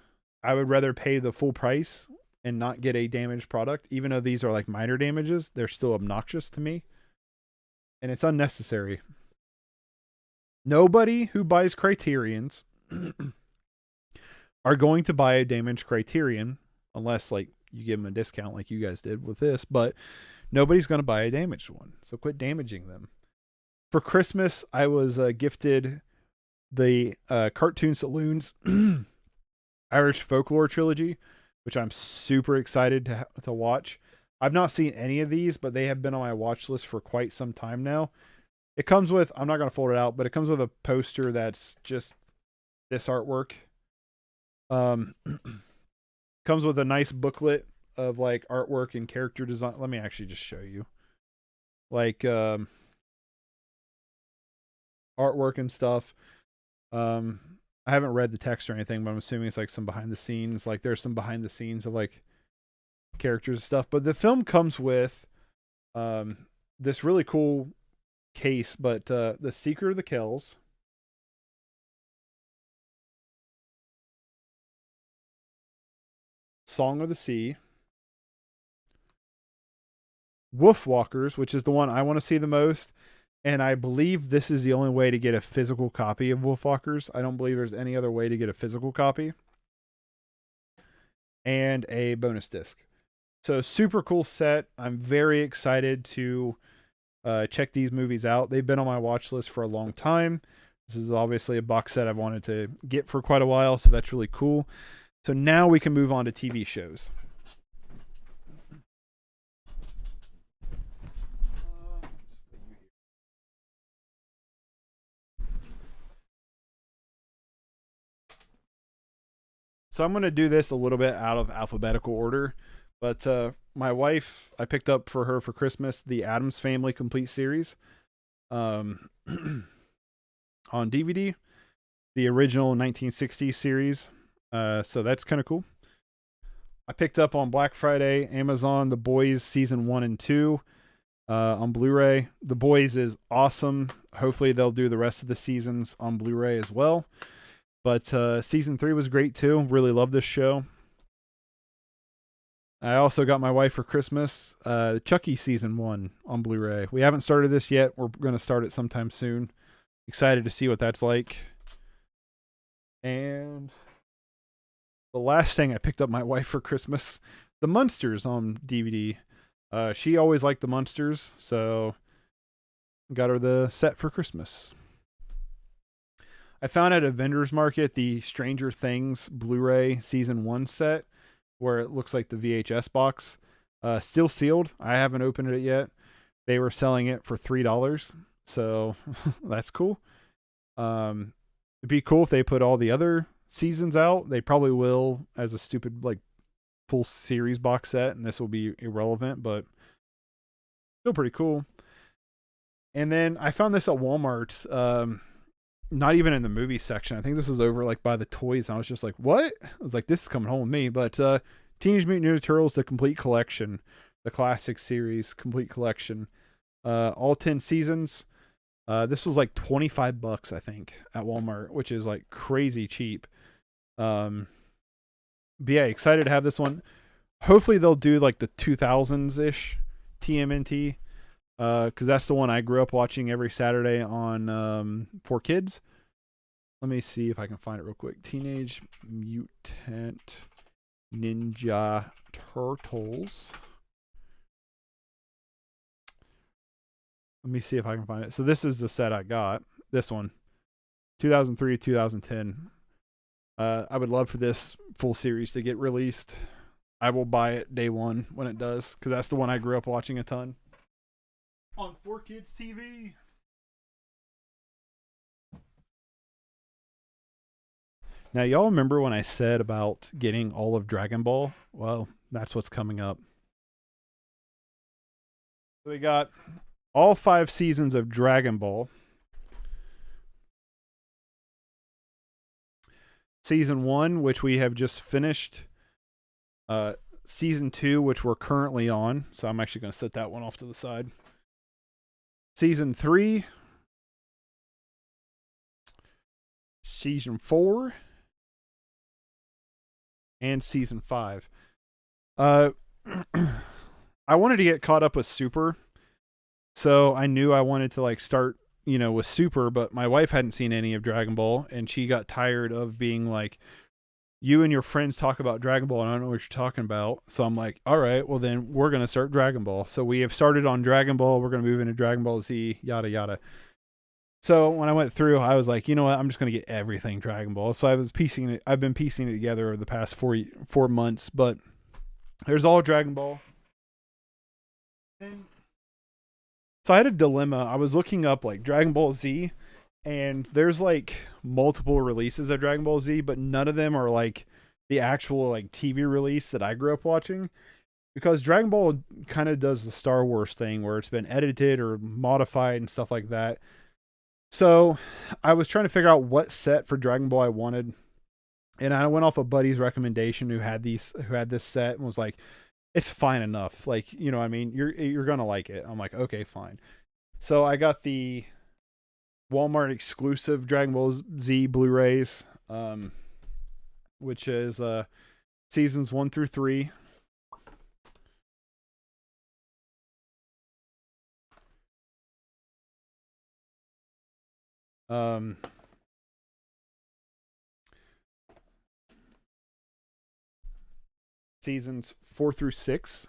I would rather pay the full price and not get a damaged product. Even though these are like minor damages, they're still obnoxious to me. And it's unnecessary. Nobody who buys Criterions are going to buy a damaged Criterion unless like you give them a discount like you guys did with this, but nobody's going to buy a damaged one. So quit damaging them. For Christmas, I was gifted the Cartoon Saloon's Irish Folklore Trilogy, which I'm super excited to watch. I've not seen any of these, but they have been on my watch list for quite some time now. It comes with, I'm not going to fold it out, but it comes with a poster that's just this artwork. Comes with a nice booklet of like artwork and character design. Let me actually just show you. Like artwork and stuff. I haven't read the text or anything, but I'm assuming it's like some behind the scenes. Like there's some behind the scenes of like characters and stuff. But the film comes with this really cool case, but The Secret of the Kells, Song of the Sea, Wolfwalkers, which is the one I want to see the most, and I believe this is the only way to get a physical copy of Wolfwalkers. I don't believe there's any other way to get a physical copy, and a bonus disc. So super cool set. I'm very excited to check these movies out. They've been on my watch list for a long time. This is obviously a box set I've wanted to get for quite a while, so that's really cool. So now we can move on to TV shows. So I'm going to do this a little bit out of alphabetical order, but my wife, I picked up for her for Christmas the Addams Family Complete Series on DVD, the original 1960s series. So that's kind of cool. I picked up on Black Friday, Amazon, The Boys Season 1 and 2. on Blu-ray. The Boys is awesome. Hopefully they'll do the rest of the seasons on Blu-ray as well. But season 3 was great too. Really love this show. I also got my wife for Christmas Chucky season 1 on Blu-ray. We haven't started this yet. We're going to start it sometime soon. Excited to see what that's like. And the last thing I picked up my wife for Christmas, the Munsters on DVD. She always liked the Munsters, so got her the set for Christmas. I found at a vendor's market the Stranger Things Blu-ray season 1 set, where it looks like the VHS box. Still sealed. I haven't opened it yet. They were selling it for $3, so that's cool. It'd be cool if they put all the other seasons out. They probably will as a stupid like full series box set, and this will be irrelevant, but still pretty cool. And then I found this at Walmart. Not even in the movie section. I think this was over like by the toys, and I was just like, what? I was like, this is coming home with me. But Teenage Mutant Ninja Turtles, the complete collection, the classic series complete collection, all 10 seasons. This was like $25, I think, at Walmart, which is like crazy cheap. But yeah, excited to have this one. Hopefully they'll do like the 2000s-ish TMNT. Because that's the one I grew up watching every Saturday on 4Kids. Let me see if I can find it real quick. Teenage Mutant Ninja Turtles. Let me see if I can find it. So this is the set I got. This one. 2003 to 2010. I would love for this full series to get released. I will buy it day one when it does, because that's the one I grew up watching a ton. On 4Kids TV. Now, y'all remember when I said about getting all of Dragon Ball? Well, that's what's coming up. So we got all 5 seasons of Dragon Ball. Season 1, which we have just finished. Season 2, which we're currently on. So I'm actually going to set that one off to the side. Season 3, Season 4, and Season 5. I wanted to get caught up with Super, so I knew I wanted to like start, with Super, but my wife hadn't seen any of Dragon Ball, and she got tired of being like, you and your friends talk about Dragon Ball and I don't know what you're talking about. So I'm like, all right, well then we're going to start Dragon Ball. So we have started on Dragon Ball. We're going to move into Dragon Ball Z, yada, yada. So when I went through, I was like, you know what? I'm just going to get everything Dragon Ball. So I've been piecing it together over the past 4 months, but there's all Dragon Ball. So I had a dilemma. I was looking up like Dragon Ball Z, and there's like multiple releases of Dragon Ball Z, but none of them are like the actual like TV release that I grew up watching, because Dragon Ball kind of does the Star Wars thing where it's been edited or modified and stuff like that. So I was trying to figure out what set for Dragon Ball I wanted, and I went off a buddy's recommendation who had this set and was like, it's fine enough. Like, what I mean, you're gonna like it. I'm like, okay, fine. So I got the Walmart exclusive Dragon Ball Z Blu-rays, which is seasons 1 through 3. Seasons 4 through 6.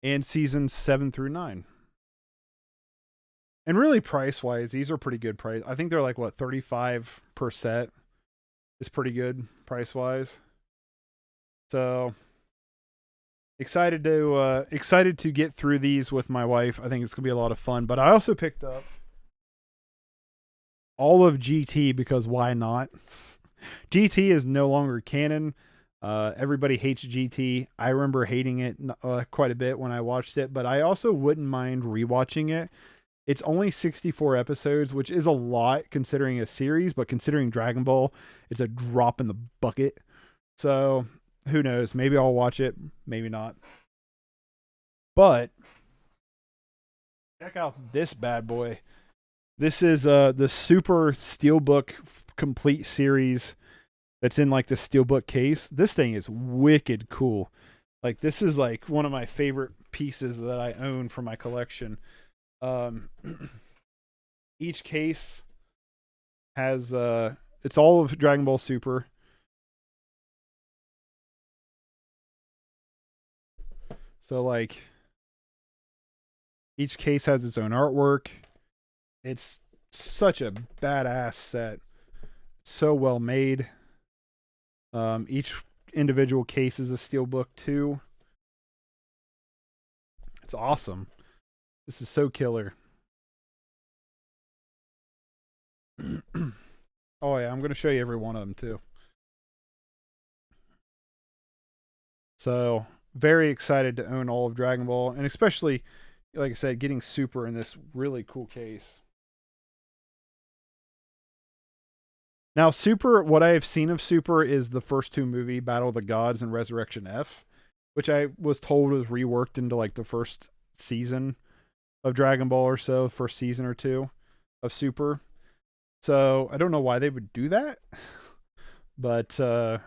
And seasons 7 through 9. And really price-wise, these are pretty good price. I think they're like, what, $35 per set is pretty good price-wise. So excited to get through these with my wife. I think it's going to be a lot of fun. But I also picked up all of GT because why not? GT is no longer canon. Everybody hates GT. I remember hating it quite a bit when I watched it, but I also wouldn't mind rewatching it It's only 64 episodes, which is a lot considering a series, but considering Dragon Ball, it's a drop in the bucket. So, who knows? Maybe I'll watch it, maybe not. But check out this bad boy. This is the Super Steelbook complete series that's in like the Steelbook case. This thing is wicked cool. Like, this is like one of my favorite pieces that I own for my collection. Each case has it's all of Dragon Ball Super. So like each case has its own artwork. It's such a badass set. So well made. Each individual case is a steelbook too. It's awesome. This is so killer. Oh yeah, I'm going to show you every one of them too. So, very excited to own all of Dragon Ball, and especially, like I said, getting Super in this really cool case. Now, Super, what I have seen of Super is the first two movie, Battle of the Gods and Resurrection F, which I was told was reworked into like the first season of Dragon Ball or so, first season or two of Super. So I don't know why they would do that, but I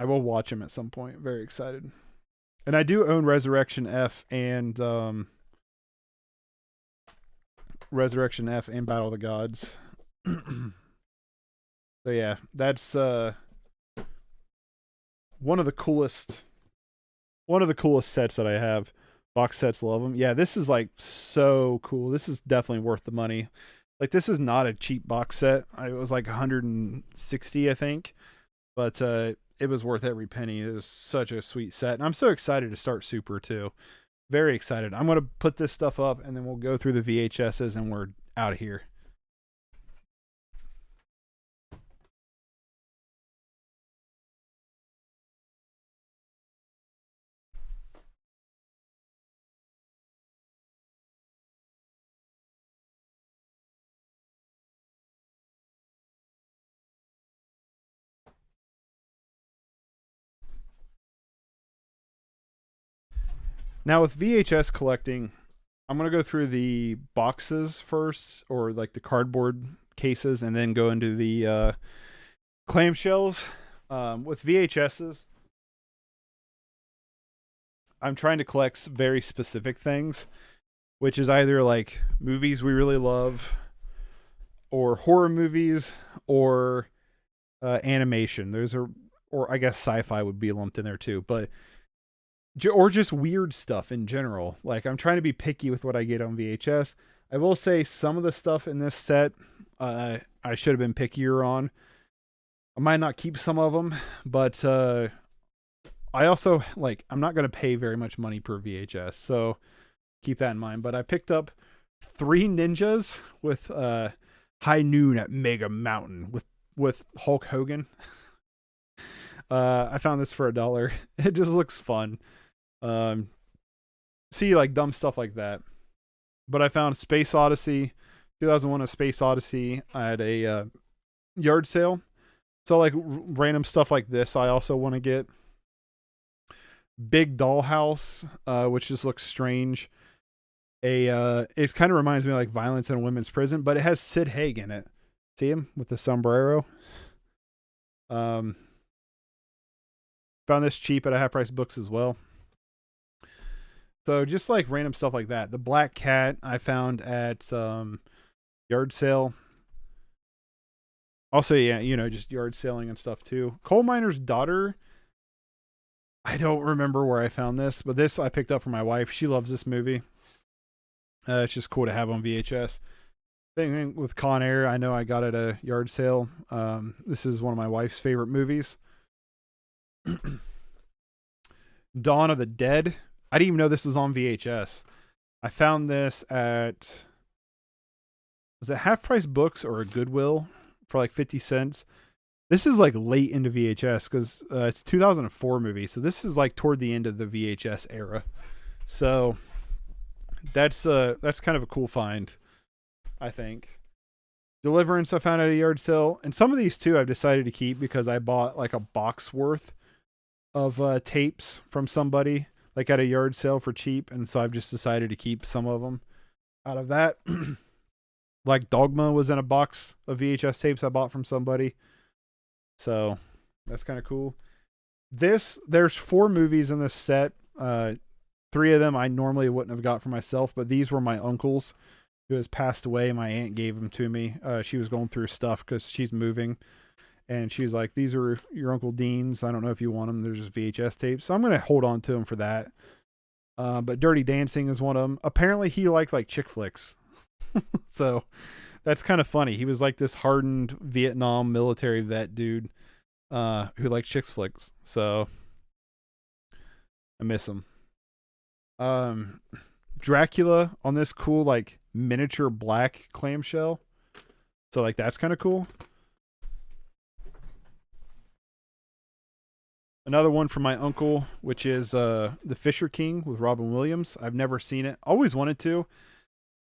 will watch them at some point. Very excited. And I do own Resurrection F and Battle of the Gods. So yeah, that's one of the coolest sets that I have. Box sets, love them. Yeah, this is like so cool. This is definitely worth the money. Like, this is not a cheap box set. It was like 160, I think, but it was worth every penny. It was such a sweet set, and I'm so excited to start Super too. Very excited. I'm gonna put this stuff up, and then we'll go through the VHSs, and we're out of here. Now with VHS collecting, I'm going to go through the boxes first, or like the cardboard cases, and then go into the clamshells. With VHSs, I'm trying to collect very specific things, which is either like movies we really love, or horror movies, or animation. Those are, or I guess sci-fi would be lumped in there too, but or just weird stuff in general. Like, I'm trying to be picky with what I get on VHS. I will say some of the stuff in this set I should have been pickier on. I might not keep some of them, but I also, like, I'm not going to pay very much money per VHS, so keep that in mind. But I picked up 3 Ninjas with High Noon at Mega Mountain with Hulk Hogan. I found this for $1. It just looks fun. See, like, dumb stuff like that. But I found Space Odyssey, 2001: A Space Odyssey at a yard sale. So, like, random stuff like this I also want to get. Big Dollhouse, which just looks strange. It kind of reminds me of like Violence in a Women's Prison, but it has Sid Haig in it. See him with the sombrero? Found this cheap at a Half Price Books as well. So just like random stuff like that. The Black Cat I found at yard sale. Also, yeah, you know, just yard selling and stuff too. Coal Miner's Daughter. I don't remember where I found this, but this I picked up for my wife. She loves this movie. It's just cool to have on VHS. Thing with Con Air, I know I got at a yard sale. This is one of my wife's favorite movies. Dawn of the Dead. I didn't even know this was on VHS. I found this at, was it Half Price Books or a Goodwill for like 50 cents. This is like late into VHS because it's a 2004 movie. So this is like toward the end of the VHS era. So That's kind of a cool find, I think. Deliverance I found at a yard sale, and some of these too I've decided to keep because I bought like a box worth of tapes from somebody like at a yard sale for cheap, and so I've just decided to keep some of them out of that. Like Dogma was in a box of VHS tapes I bought from somebody, so that's kind of cool. There's 4 movies in this set. 3 of them I normally wouldn't have got for myself, but these were my uncle's who has passed away. My aunt gave them to me. She was going through stuff because she's moving, and she was like, "These are your Uncle Dean's. I don't know if you want them. They're just VHS tapes." So I'm gonna hold on to them for that. But Dirty Dancing is one of them. Apparently, he liked like chick flicks, so that's kind of funny. He was like this hardened Vietnam military vet dude who likes chick flicks. So I miss him. Dracula on this cool like miniature black clamshell, so like that's kind of cool. Another one from my uncle, which is The Fisher King with Robin Williams. I've never seen it, always wanted to.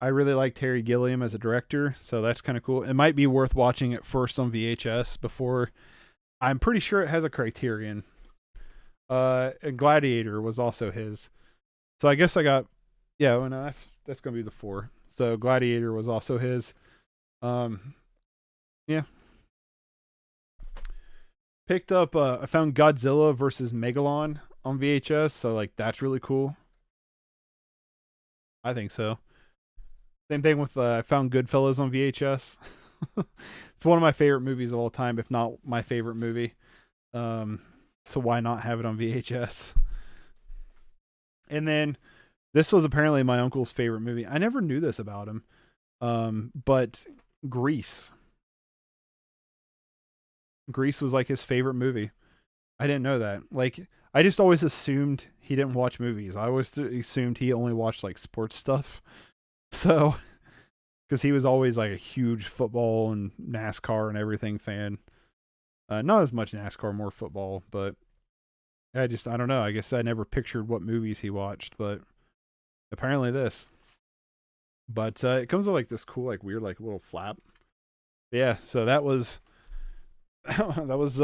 I really like Terry Gilliam as a director, so that's kind of cool. It might be worth watching it first on VHS before. I'm pretty sure it has a Criterion. And Gladiator was also his, so I guess I got, yeah, well, no, that's gonna be the 4. So Gladiator was also his. Yeah. Picked up. I found Godzilla versus Megalon on VHS, so like that's really cool. I think so. Same thing with I found Goodfellas on VHS. It's one of my favorite movies of all time, if not my favorite movie. So why not have it on VHS? And then this was apparently my uncle's favorite movie. I never knew this about him. But Grease. Grease was like his favorite movie. I didn't know that. Like, I just always assumed he didn't watch movies. I always assumed he only watched like sports stuff. So, because he was always like a huge football and NASCAR and everything fan. Not as much NASCAR, more football, but I don't know. I guess I never pictured what movies he watched, but apparently this. But it comes with like this cool, like weird, like little flap. But yeah, so that was that was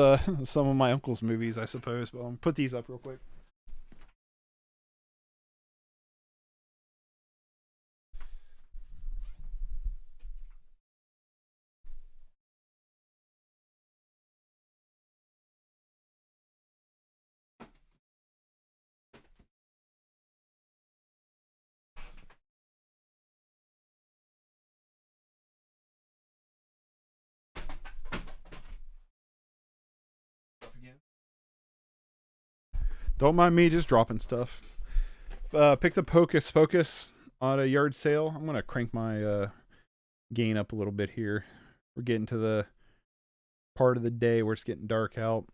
some of my uncle's movies, I suppose. But I'll put these up real quick. Don't mind me just dropping stuff. Picked up Hocus Pocus on a yard sale. I'm gonna crank my gain up a little bit here. We're getting to the part of the day where it's getting dark out.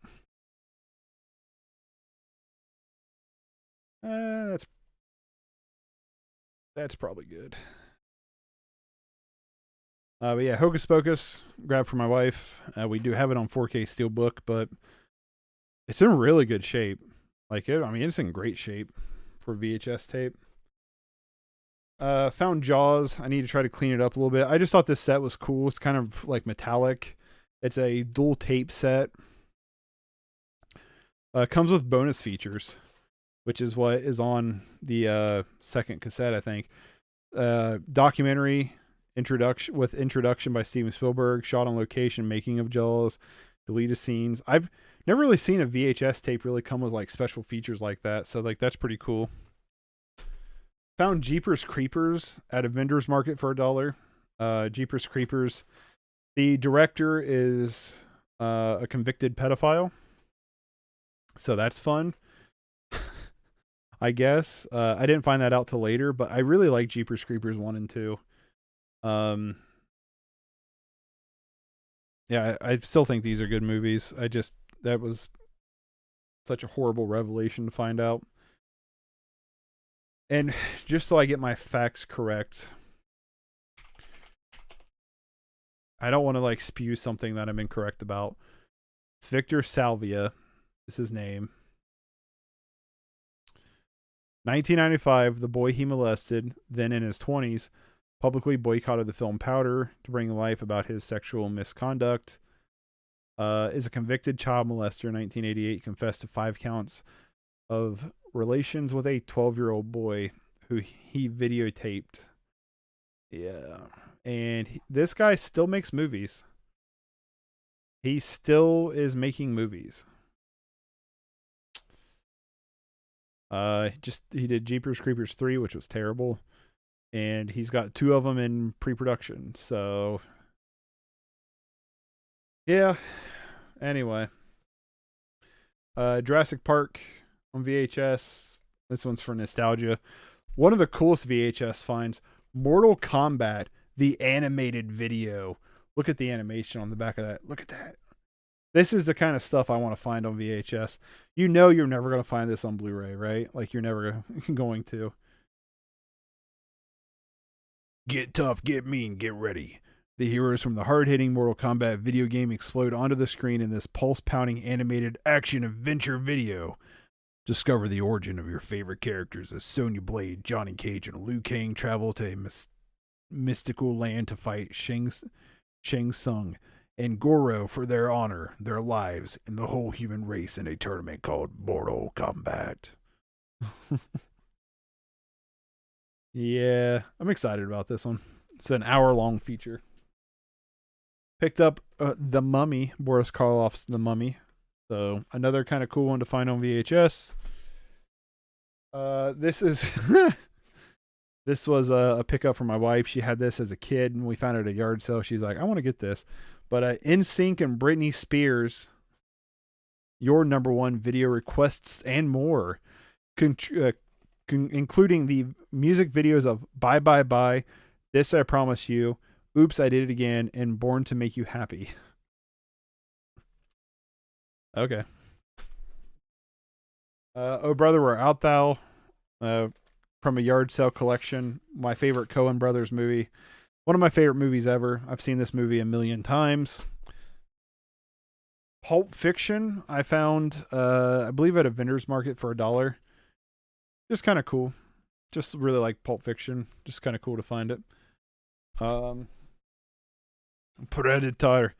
That's probably good. But yeah, Hocus Pocus, grabbed for my wife. We do have it on 4K Steelbook, but it's in really good shape. Like, it's in great shape for VHS tape. Found Jaws. I need to try to clean it up a little bit. I just thought this set was cool. It's kind of like metallic. It's a dual tape set. Comes with bonus features, which is what is on the second cassette, I think. Documentary introduction by Steven Spielberg, shot on location, making of Jaws, deleted scenes. I've never really seen a VHS tape really come with like special features like that, so like that's pretty cool. Found Jeepers Creepers at a vendor's market for $1. Jeepers Creepers. The director is a convicted pedophile, so that's fun. I guess. I didn't find that out till later, but I really like Jeepers Creepers 1 and 2. Yeah, I still think these are good movies. That was such a horrible revelation to find out. And just so I get my facts correct, I don't want to like spew something that I'm incorrect about. It's Victor Salvia is his name. 1995, the boy he molested, then in his 20s, publicly boycotted the film Powder to bring life about his sexual misconduct. Is a convicted child molester in 1988, confessed to 5 counts of relations with a 12-year-old boy who he videotaped. Yeah. And this guy still makes movies. He still is making movies. He did Jeepers Creepers 3, which was terrible, and he's got 2 of them in pre-production. So yeah. Anyway, Jurassic Park on VHS. This one's for nostalgia. One of the coolest VHS finds, Mortal Kombat, the animated video. Look at the animation on the back of that. Look at that. This is the kind of stuff I want to find on VHS. You know you're never going to find this on Blu-ray, right? Like, you're never going to. Get tough, get mean, get ready. The heroes from the hard-hitting Mortal Kombat video game explode onto the screen in this pulse-pounding animated action-adventure video. Discover the origin of your favorite characters as Sonya Blade, Johnny Cage, and Liu Kang travel to a mystical land to fight Shang Tsung and Goro for their honor, their lives, and the whole human race in a tournament called Mortal Kombat. Yeah, I'm excited about this one. It's an hour-long feature. Picked up The Mummy, Boris Karloff's The Mummy. So another kind of cool one to find on VHS. This is this was a pickup for my wife. She had this as a kid, and we found it at a yard sale. She's like, I want to get this. But NSYNC and Britney Spears, your number one video requests and more, including the music videos of Bye Bye Bye, This I Promise You, Oops, I Did It Again, and Born to Make You Happy. Okay. Oh Brother, Where Art Thou? From a yard sale collection. My favorite Coen Brothers movie. One of my favorite movies ever. I've seen this movie a million times. Pulp Fiction, I found, I believe at a vendor's market for $1. Just kind of cool. Just really like Pulp Fiction. Just kind of cool to find it. Predator,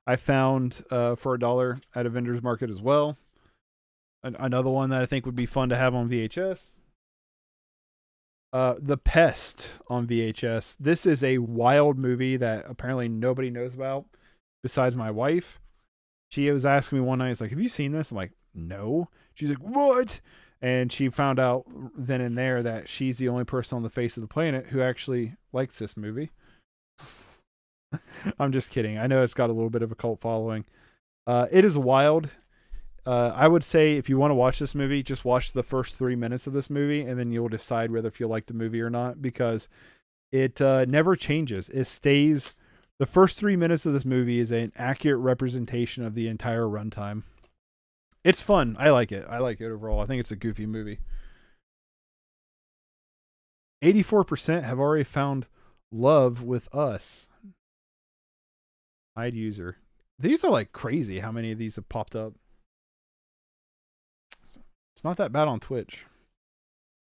I found for $1 at a vendor's market as well. Another one that I think would be fun to have on VHS. The Pest on VHS. This is a wild movie that apparently nobody knows about besides my wife. She was asking me one night, "It's like, have you seen this?" I'm like, "No." She's like, "What?" And she found out then and there that she's the only person on the face of the planet who actually likes this movie. I'm just kidding. I know it's got a little bit of a cult following. It is wild. I would say if you want to watch this movie, just watch the first 3 minutes of this movie, and then you'll decide whether if you like the movie or not, because it never changes. It stays. The first 3 minutes of this movie is an accurate representation of the entire runtime. It's fun. I like it. I like it overall. I think it's a goofy movie. 84% have already found love with us. Hide user. These are like crazy how many of these have popped up. It's not that bad on Twitch.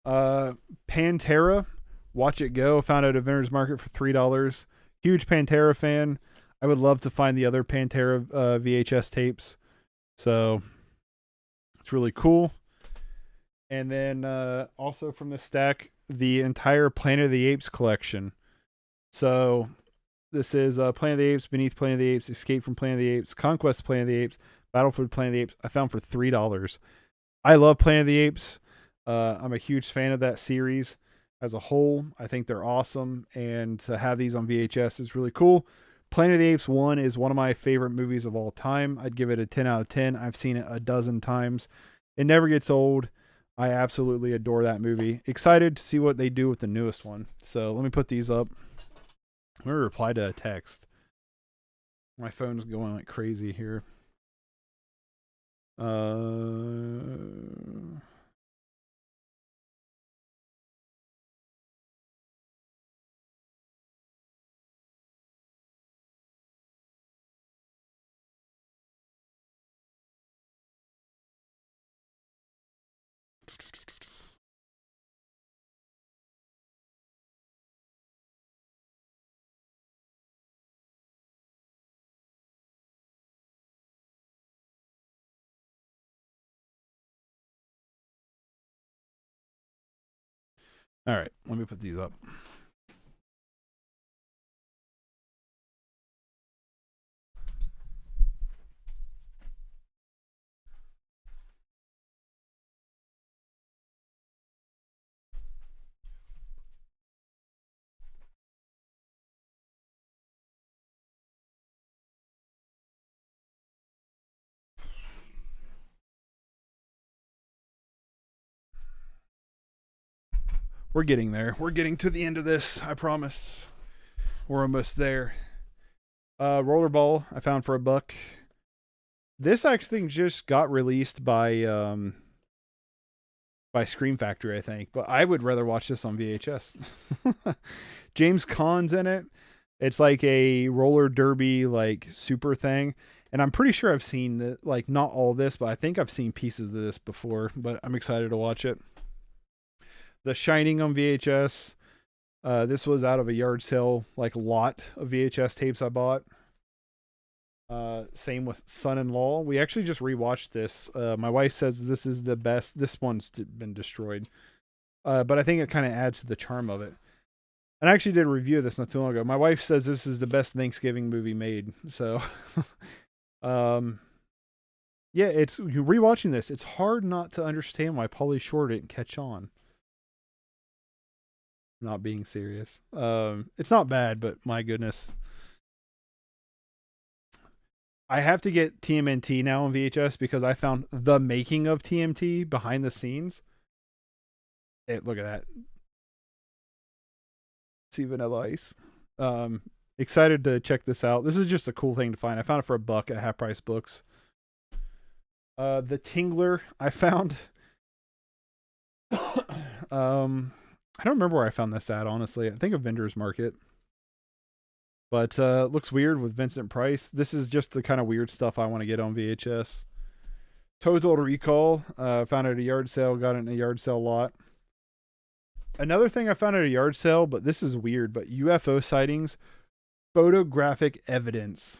Pantera, Watch It Go, found at a vendor's market for $3. Huge Pantera fan. I would love to find the other Pantera VHS tapes. So it's really cool. And then also from the stack, the entire Planet of the Apes collection. So this is Planet of the Apes, Beneath Planet of the Apes, Escape from Planet of the Apes, Conquest of Planet of the Apes, Battle for Planet of the Apes. I found for $3. I love Planet of the Apes. I'm a huge fan of that series as a whole. I think they're awesome, and to have these on VHS is really cool. Planet of the Apes 1 is one of my favorite movies of all time. I'd give it a 10 out of 10. I've seen it a dozen times. It never gets old. I absolutely adore that movie. Excited to see what they do with the newest one. So let me put these up. I'm going to reply to a text. My phone's going like crazy here. All right, let me put these up. We're getting there. We're getting to the end of this. I promise. We're almost there. Rollerball I found for $1. This actually just got released by Scream Factory, I think, but I would rather watch this on VHS. James Caan's in it. It's like a roller derby like super thing, and I'm pretty sure I've seen the, like not all this, but I think I've seen pieces of this before. But I'm excited to watch it. The Shining on VHS. This was out of a yard sale, like lot of VHS tapes I bought. Same with Son-in-Law. We actually just rewatched this. My wife says this is the best. This one's been destroyed. But I think it kind of adds to the charm of it. And I actually did a review of this not too long ago. My wife says this is the best Thanksgiving movie made. So, yeah, it's rewatching this. It's hard not to understand why Pauly Shore didn't catch on. Not being serious. It's not bad, but my goodness. I have to get TMNT now on VHS because I found the making of TMT behind the scenes. Hey, look at that. See Vanilla Ice. Excited to check this out. This is just a cool thing to find. I found it for $1 at Half Price Books. The Tingler I found. I don't remember where I found this at, honestly. I think a vendor's market. But looks weird with Vincent Price. This is just the kind of weird stuff I want to get on VHS. Total Recall. Found it at a yard sale. Got it in a yard sale lot. Another thing I found at a yard sale, but this is weird, but UFO sightings. Photographic evidence.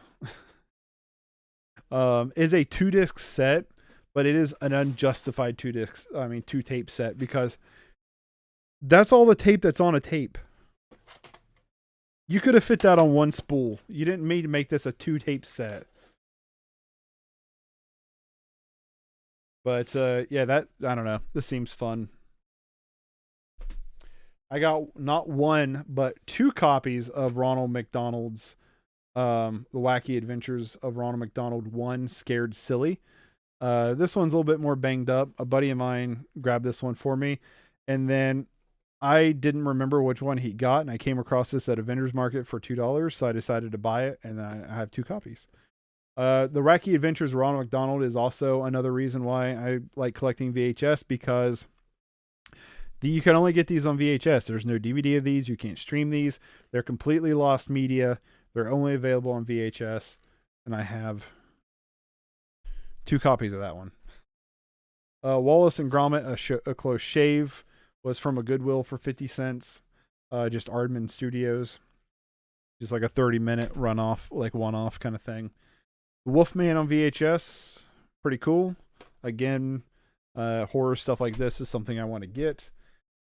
Is a 2-disc set, but it is an unjustified 2-tape set because that's all the tape that's on a tape. You could have fit that on one spool. You didn't need to make this a 2-tape set. But yeah, that I don't know. This seems fun. I got not one but 2 copies of Ronald McDonald's The Wacky Adventures of Ronald McDonald 1 Scared Silly. This one's a little bit more banged up. A buddy of mine grabbed this one for me, and then I didn't remember which one he got, and I came across this at a vendor's market for $2, so I decided to buy it, and I have 2 copies. The Wacky Adventures of Ronald McDonald is also another reason why I like collecting VHS, because you can only get these on VHS. There's no DVD of these. You can't stream these. They're completely lost media. They're only available on VHS, and I have 2 copies of that one. Wallace and Gromit, a close shave, was from a Goodwill for 50 cents. Just Aardman Studios. Just like a 30-minute runoff, like one-off kind of thing. Wolfman on VHS, pretty cool. Again, horror stuff like this is something I want to get.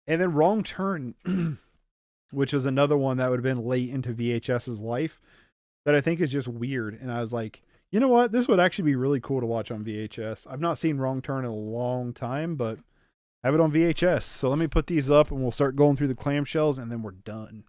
And then Wrong Turn, which was another one that would have been late into VHS's life that I think is just weird. And I was like, you know what? This would actually be really cool to watch on VHS. I've not seen Wrong Turn in a long time, but I have it on VHS. So let me put these up and we'll start going through the clamshells and then we're done.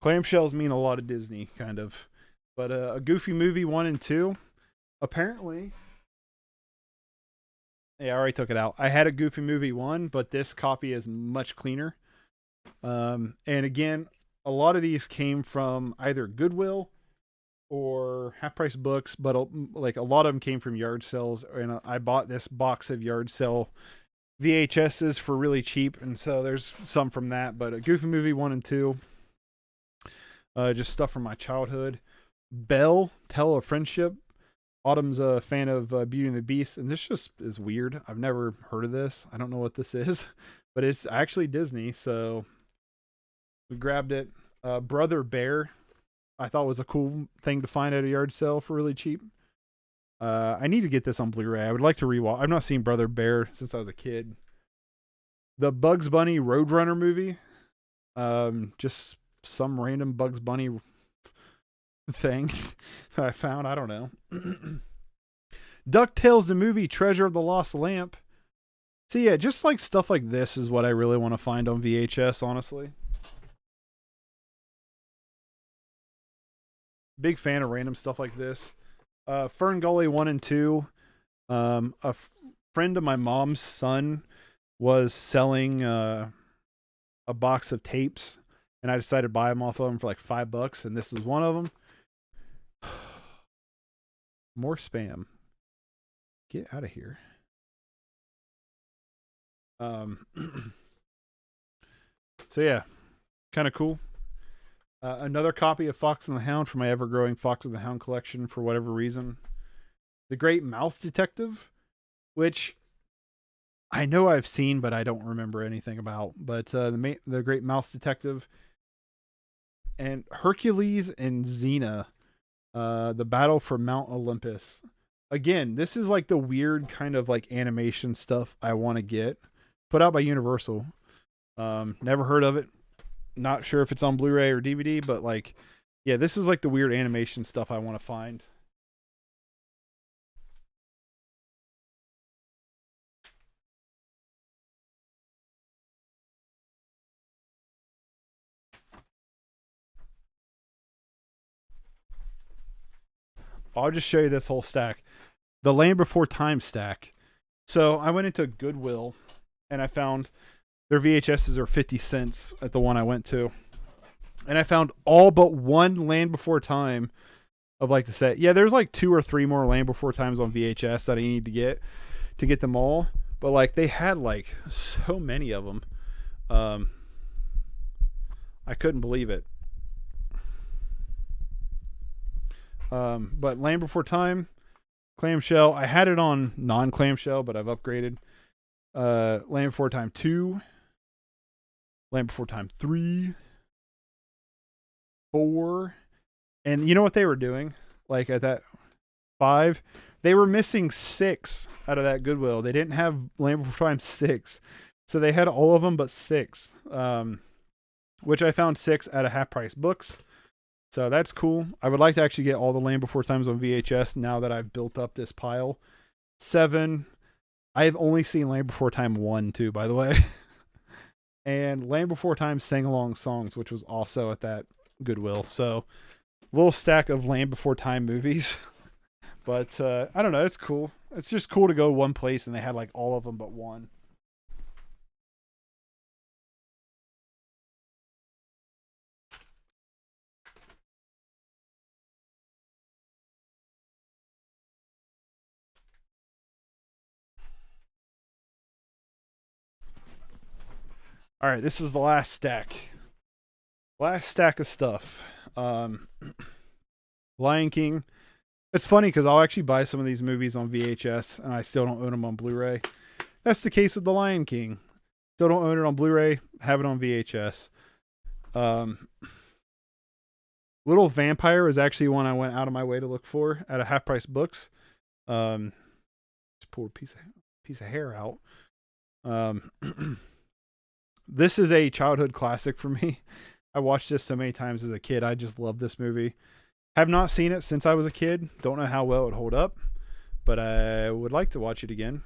Clamshells mean a lot of Disney, kind of. But a Goofy Movie 1 and 2, apparently. Yeah, I already took it out. I had a Goofy Movie 1, but this copy is much cleaner. And again, a lot of these came from either Goodwill or Half Price Books, but like a lot of them came from yard sales. And I bought this box of yard sale VHSs for really cheap, and so there's some from that. But a Goofy Movie 1 and 2. Just stuff from my childhood. Belle, Tale of Friendship. Autumn's a fan of Beauty and the Beast, and this just is weird. I've never heard of this. I don't know what this is, but it's actually Disney, so we grabbed it. Brother Bear, I thought was a cool thing to find at a yard sale for really cheap. I need to get this on Blu-ray. I would like to rewatch. I've not seen Brother Bear since I was a kid. The Bugs Bunny Roadrunner movie. Just some random Bugs Bunny thing that I found. I don't know. DuckTales the movie Treasure of the Lost Lamp. So yeah, just like stuff like this is what I really want to find on VHS, honestly. Big fan of random stuff like this. Fern Gully 1 and 2. Friend of my mom's son was selling a box of tapes, and I decided to buy them off of him for like $5, and this is one of them. More spam. Get out of here. So yeah, kind of cool. Another copy of Fox and the Hound for my ever-growing Fox and the Hound collection for whatever reason. The Great Mouse Detective, which I know I've seen, but I don't remember anything about. But the Great Mouse Detective and Hercules and Xena, the Battle for Mount Olympus. Again, this is like the weird kind of like animation stuff I want to get. Put out by Universal. Never heard of it. Not sure if it's on Blu-ray or DVD, but like, yeah, this is like the weird animation stuff I want to find. I'll just show you this whole stack. The Land Before Time stack. So I went into Goodwill and I found their VHSs are 50 cents at the one I went to. And I found all but one Land Before Time of like the set. Yeah, there's like 2 or 3 more Land Before Times on VHS that I need to get them all. But like they had like so many of them. I couldn't believe it. But Land Before Time, clamshell. I had it on non-clamshell, but I've upgraded. Land Before Time 2. Land Before Time 3. 4. And you know what they were doing? Like at that 5, they were missing 6 out of that Goodwill. They didn't have Land Before Time 6. So they had all of them but 6. Which I found 6 at a half price books. So that's cool. I would like to actually get all the Land Before Times on VHS now that I've built up this pile. 7. I've only seen Land Before Time 1 too, by the way. And Land Before Time Sing-Along Songs, which was also at that Goodwill. So little stack of Land Before Time movies. But I don't know. It's cool. It's just cool to go to one place and they had like all of them but one. All right, this is the last stack. Last stack of stuff. Lion King. It's funny because I'll actually buy some of these movies on VHS and I still don't own them on Blu-ray. That's the case with The Lion King. Still don't own it on Blu-ray, have it on VHS. Little Vampire is actually one I went out of my way to look for at a half price books. Just pulled a piece of hair out. This is a childhood classic for me. I watched this so many times as a kid. I just love this movie. Have not seen it since I was a kid. Don't know how well it would hold up, but I would like to watch it again.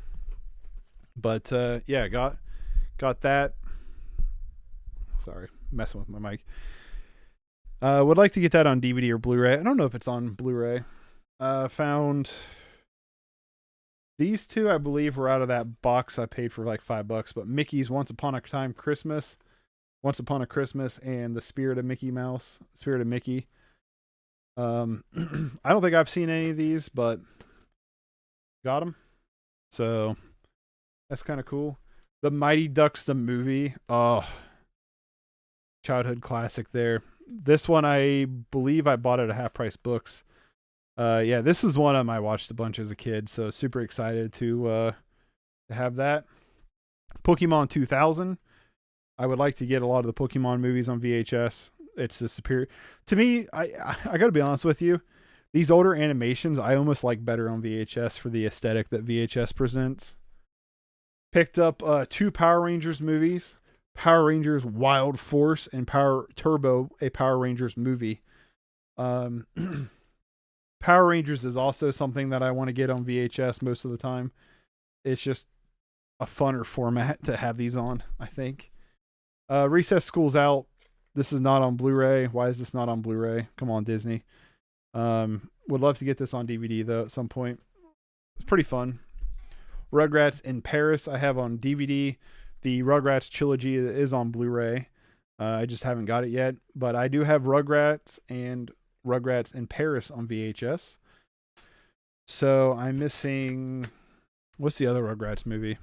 But yeah, got that. Sorry, messing with my mic. Would like to get that on DVD or Blu-ray. I don't know if it's on Blu-ray. Found these 2, I believe, were out of that box I paid for like $5. But Mickey's Once Upon a Christmas, and the Spirit of Mickey Mouse, Spirit of Mickey. I don't think I've seen any of these, but got them. So that's kind of cool. The Mighty Ducks the movie. Oh, childhood classic there. This one I believe I bought at a half price books. Yeah, this is one I watched a bunch as a kid, so super excited to have that. Pokemon 2000. I would like to get a lot of the Pokemon movies on VHS. It's a superior to me. I got to be honest with you. These older animations I almost like better on VHS for the aesthetic that VHS presents. Picked up 2 Power Rangers movies, Power Rangers Wild Force and Power Turbo, a Power Rangers movie. Um, Power Rangers is also something that I want to get on VHS most of the time. It's just a funner format to have these on, I think. Recess School's out. This is not on Blu-ray. Why is this not on Blu-ray? Come on, Disney. Would love to get this on DVD, though, at some point. It's pretty fun. Rugrats in Paris I have on DVD. The Rugrats trilogy is on Blu-ray. I just haven't got it yet. But I do have Rugrats and Rugrats in Paris on VHS. So I'm missing... What's the other Rugrats movie?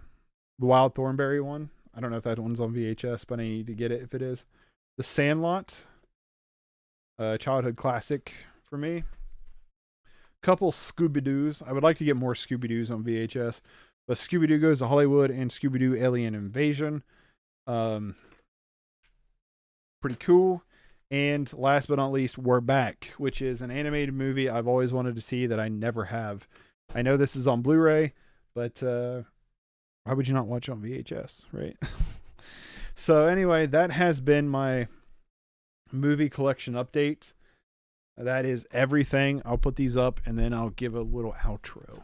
The Wild Thornberry one? I don't know if that one's on VHS, but I need to get it if it is. The Sandlot. Childhood classic for me. Couple Scooby-Doos. I would like to get more Scooby-Doos on VHS. But Scooby-Doo Goes to Hollywood and Scooby-Doo Alien Invasion. Pretty cool. And last but not least, We're Back, which is an animated movie I've always wanted to see that I never have. I know this is on Blu-ray, but why would you not watch it on VHS, right? So anyway, that has been my movie collection update. That is everything. I'll put these up and then I'll give a little outro.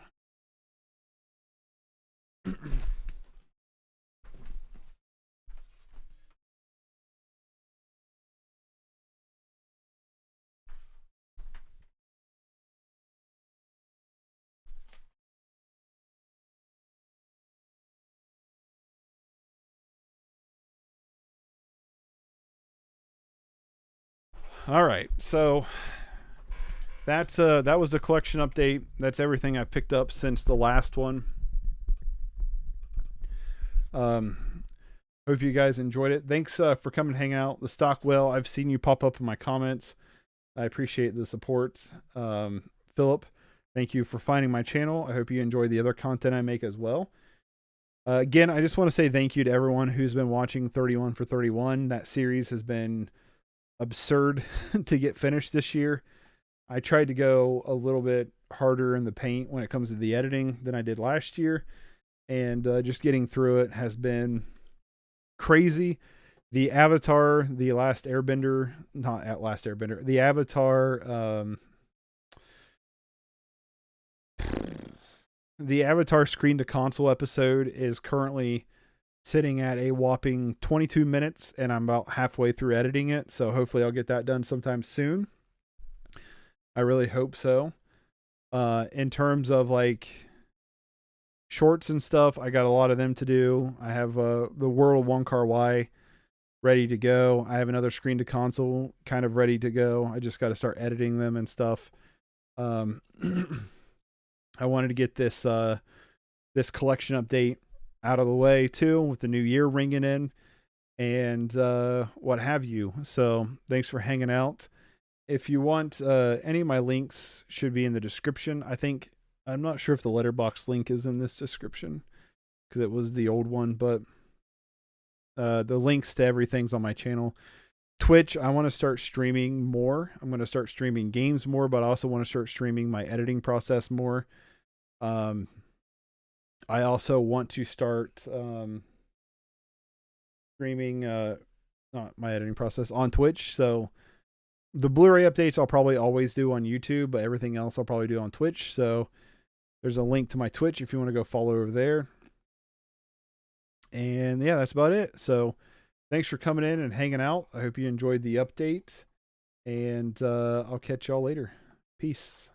All right, so that was the collection update. That's everything I've picked up since the last one. Hope you guys enjoyed it. Thanks for coming to hang out. The Stockwell, I've seen you pop up in my comments. I appreciate the support. Philip, thank you for finding my channel. I hope you enjoy the other content I make as well. Again, I just want to say thank you to everyone who's been watching 31 for 31. That series has been absurd to get finished this year. I tried to go a little bit harder in the paint when it comes to the editing than I did last year. And just getting through it has been crazy. The Avatar, The Last Airbender, not at Last Airbender, the Avatar, the Avatar screen to console episode is currently sitting at a whopping 22 minutes, and I'm about halfway through editing it. So hopefully I'll get that done sometime soon. I really hope so. In terms of like shorts and stuff, I got a lot of them to do. I have the World One Car Y ready to go. I have another screen to console kind of ready to go. I just got to start editing them and stuff. I wanted to get this this collection update out of the way too, with the new year ringing in and what have you. So thanks for hanging out. If you want, any of my links should be in the description. I'm not sure if the Letterboxd link is in this description because it was the old one, but the links to everything's on my channel. Twitch, I want to start streaming more. I'm going to start streaming games more, but I also want to start streaming my editing process more. I also want to start streaming not my editing process on Twitch. So the Blu-ray updates I'll probably always do on YouTube, but everything else I'll probably do on Twitch. So there's a link to my Twitch if you want to go follow over there. And yeah, that's about it. So thanks for coming in and hanging out. I hope you enjoyed the update, and I'll catch y'all later. Peace.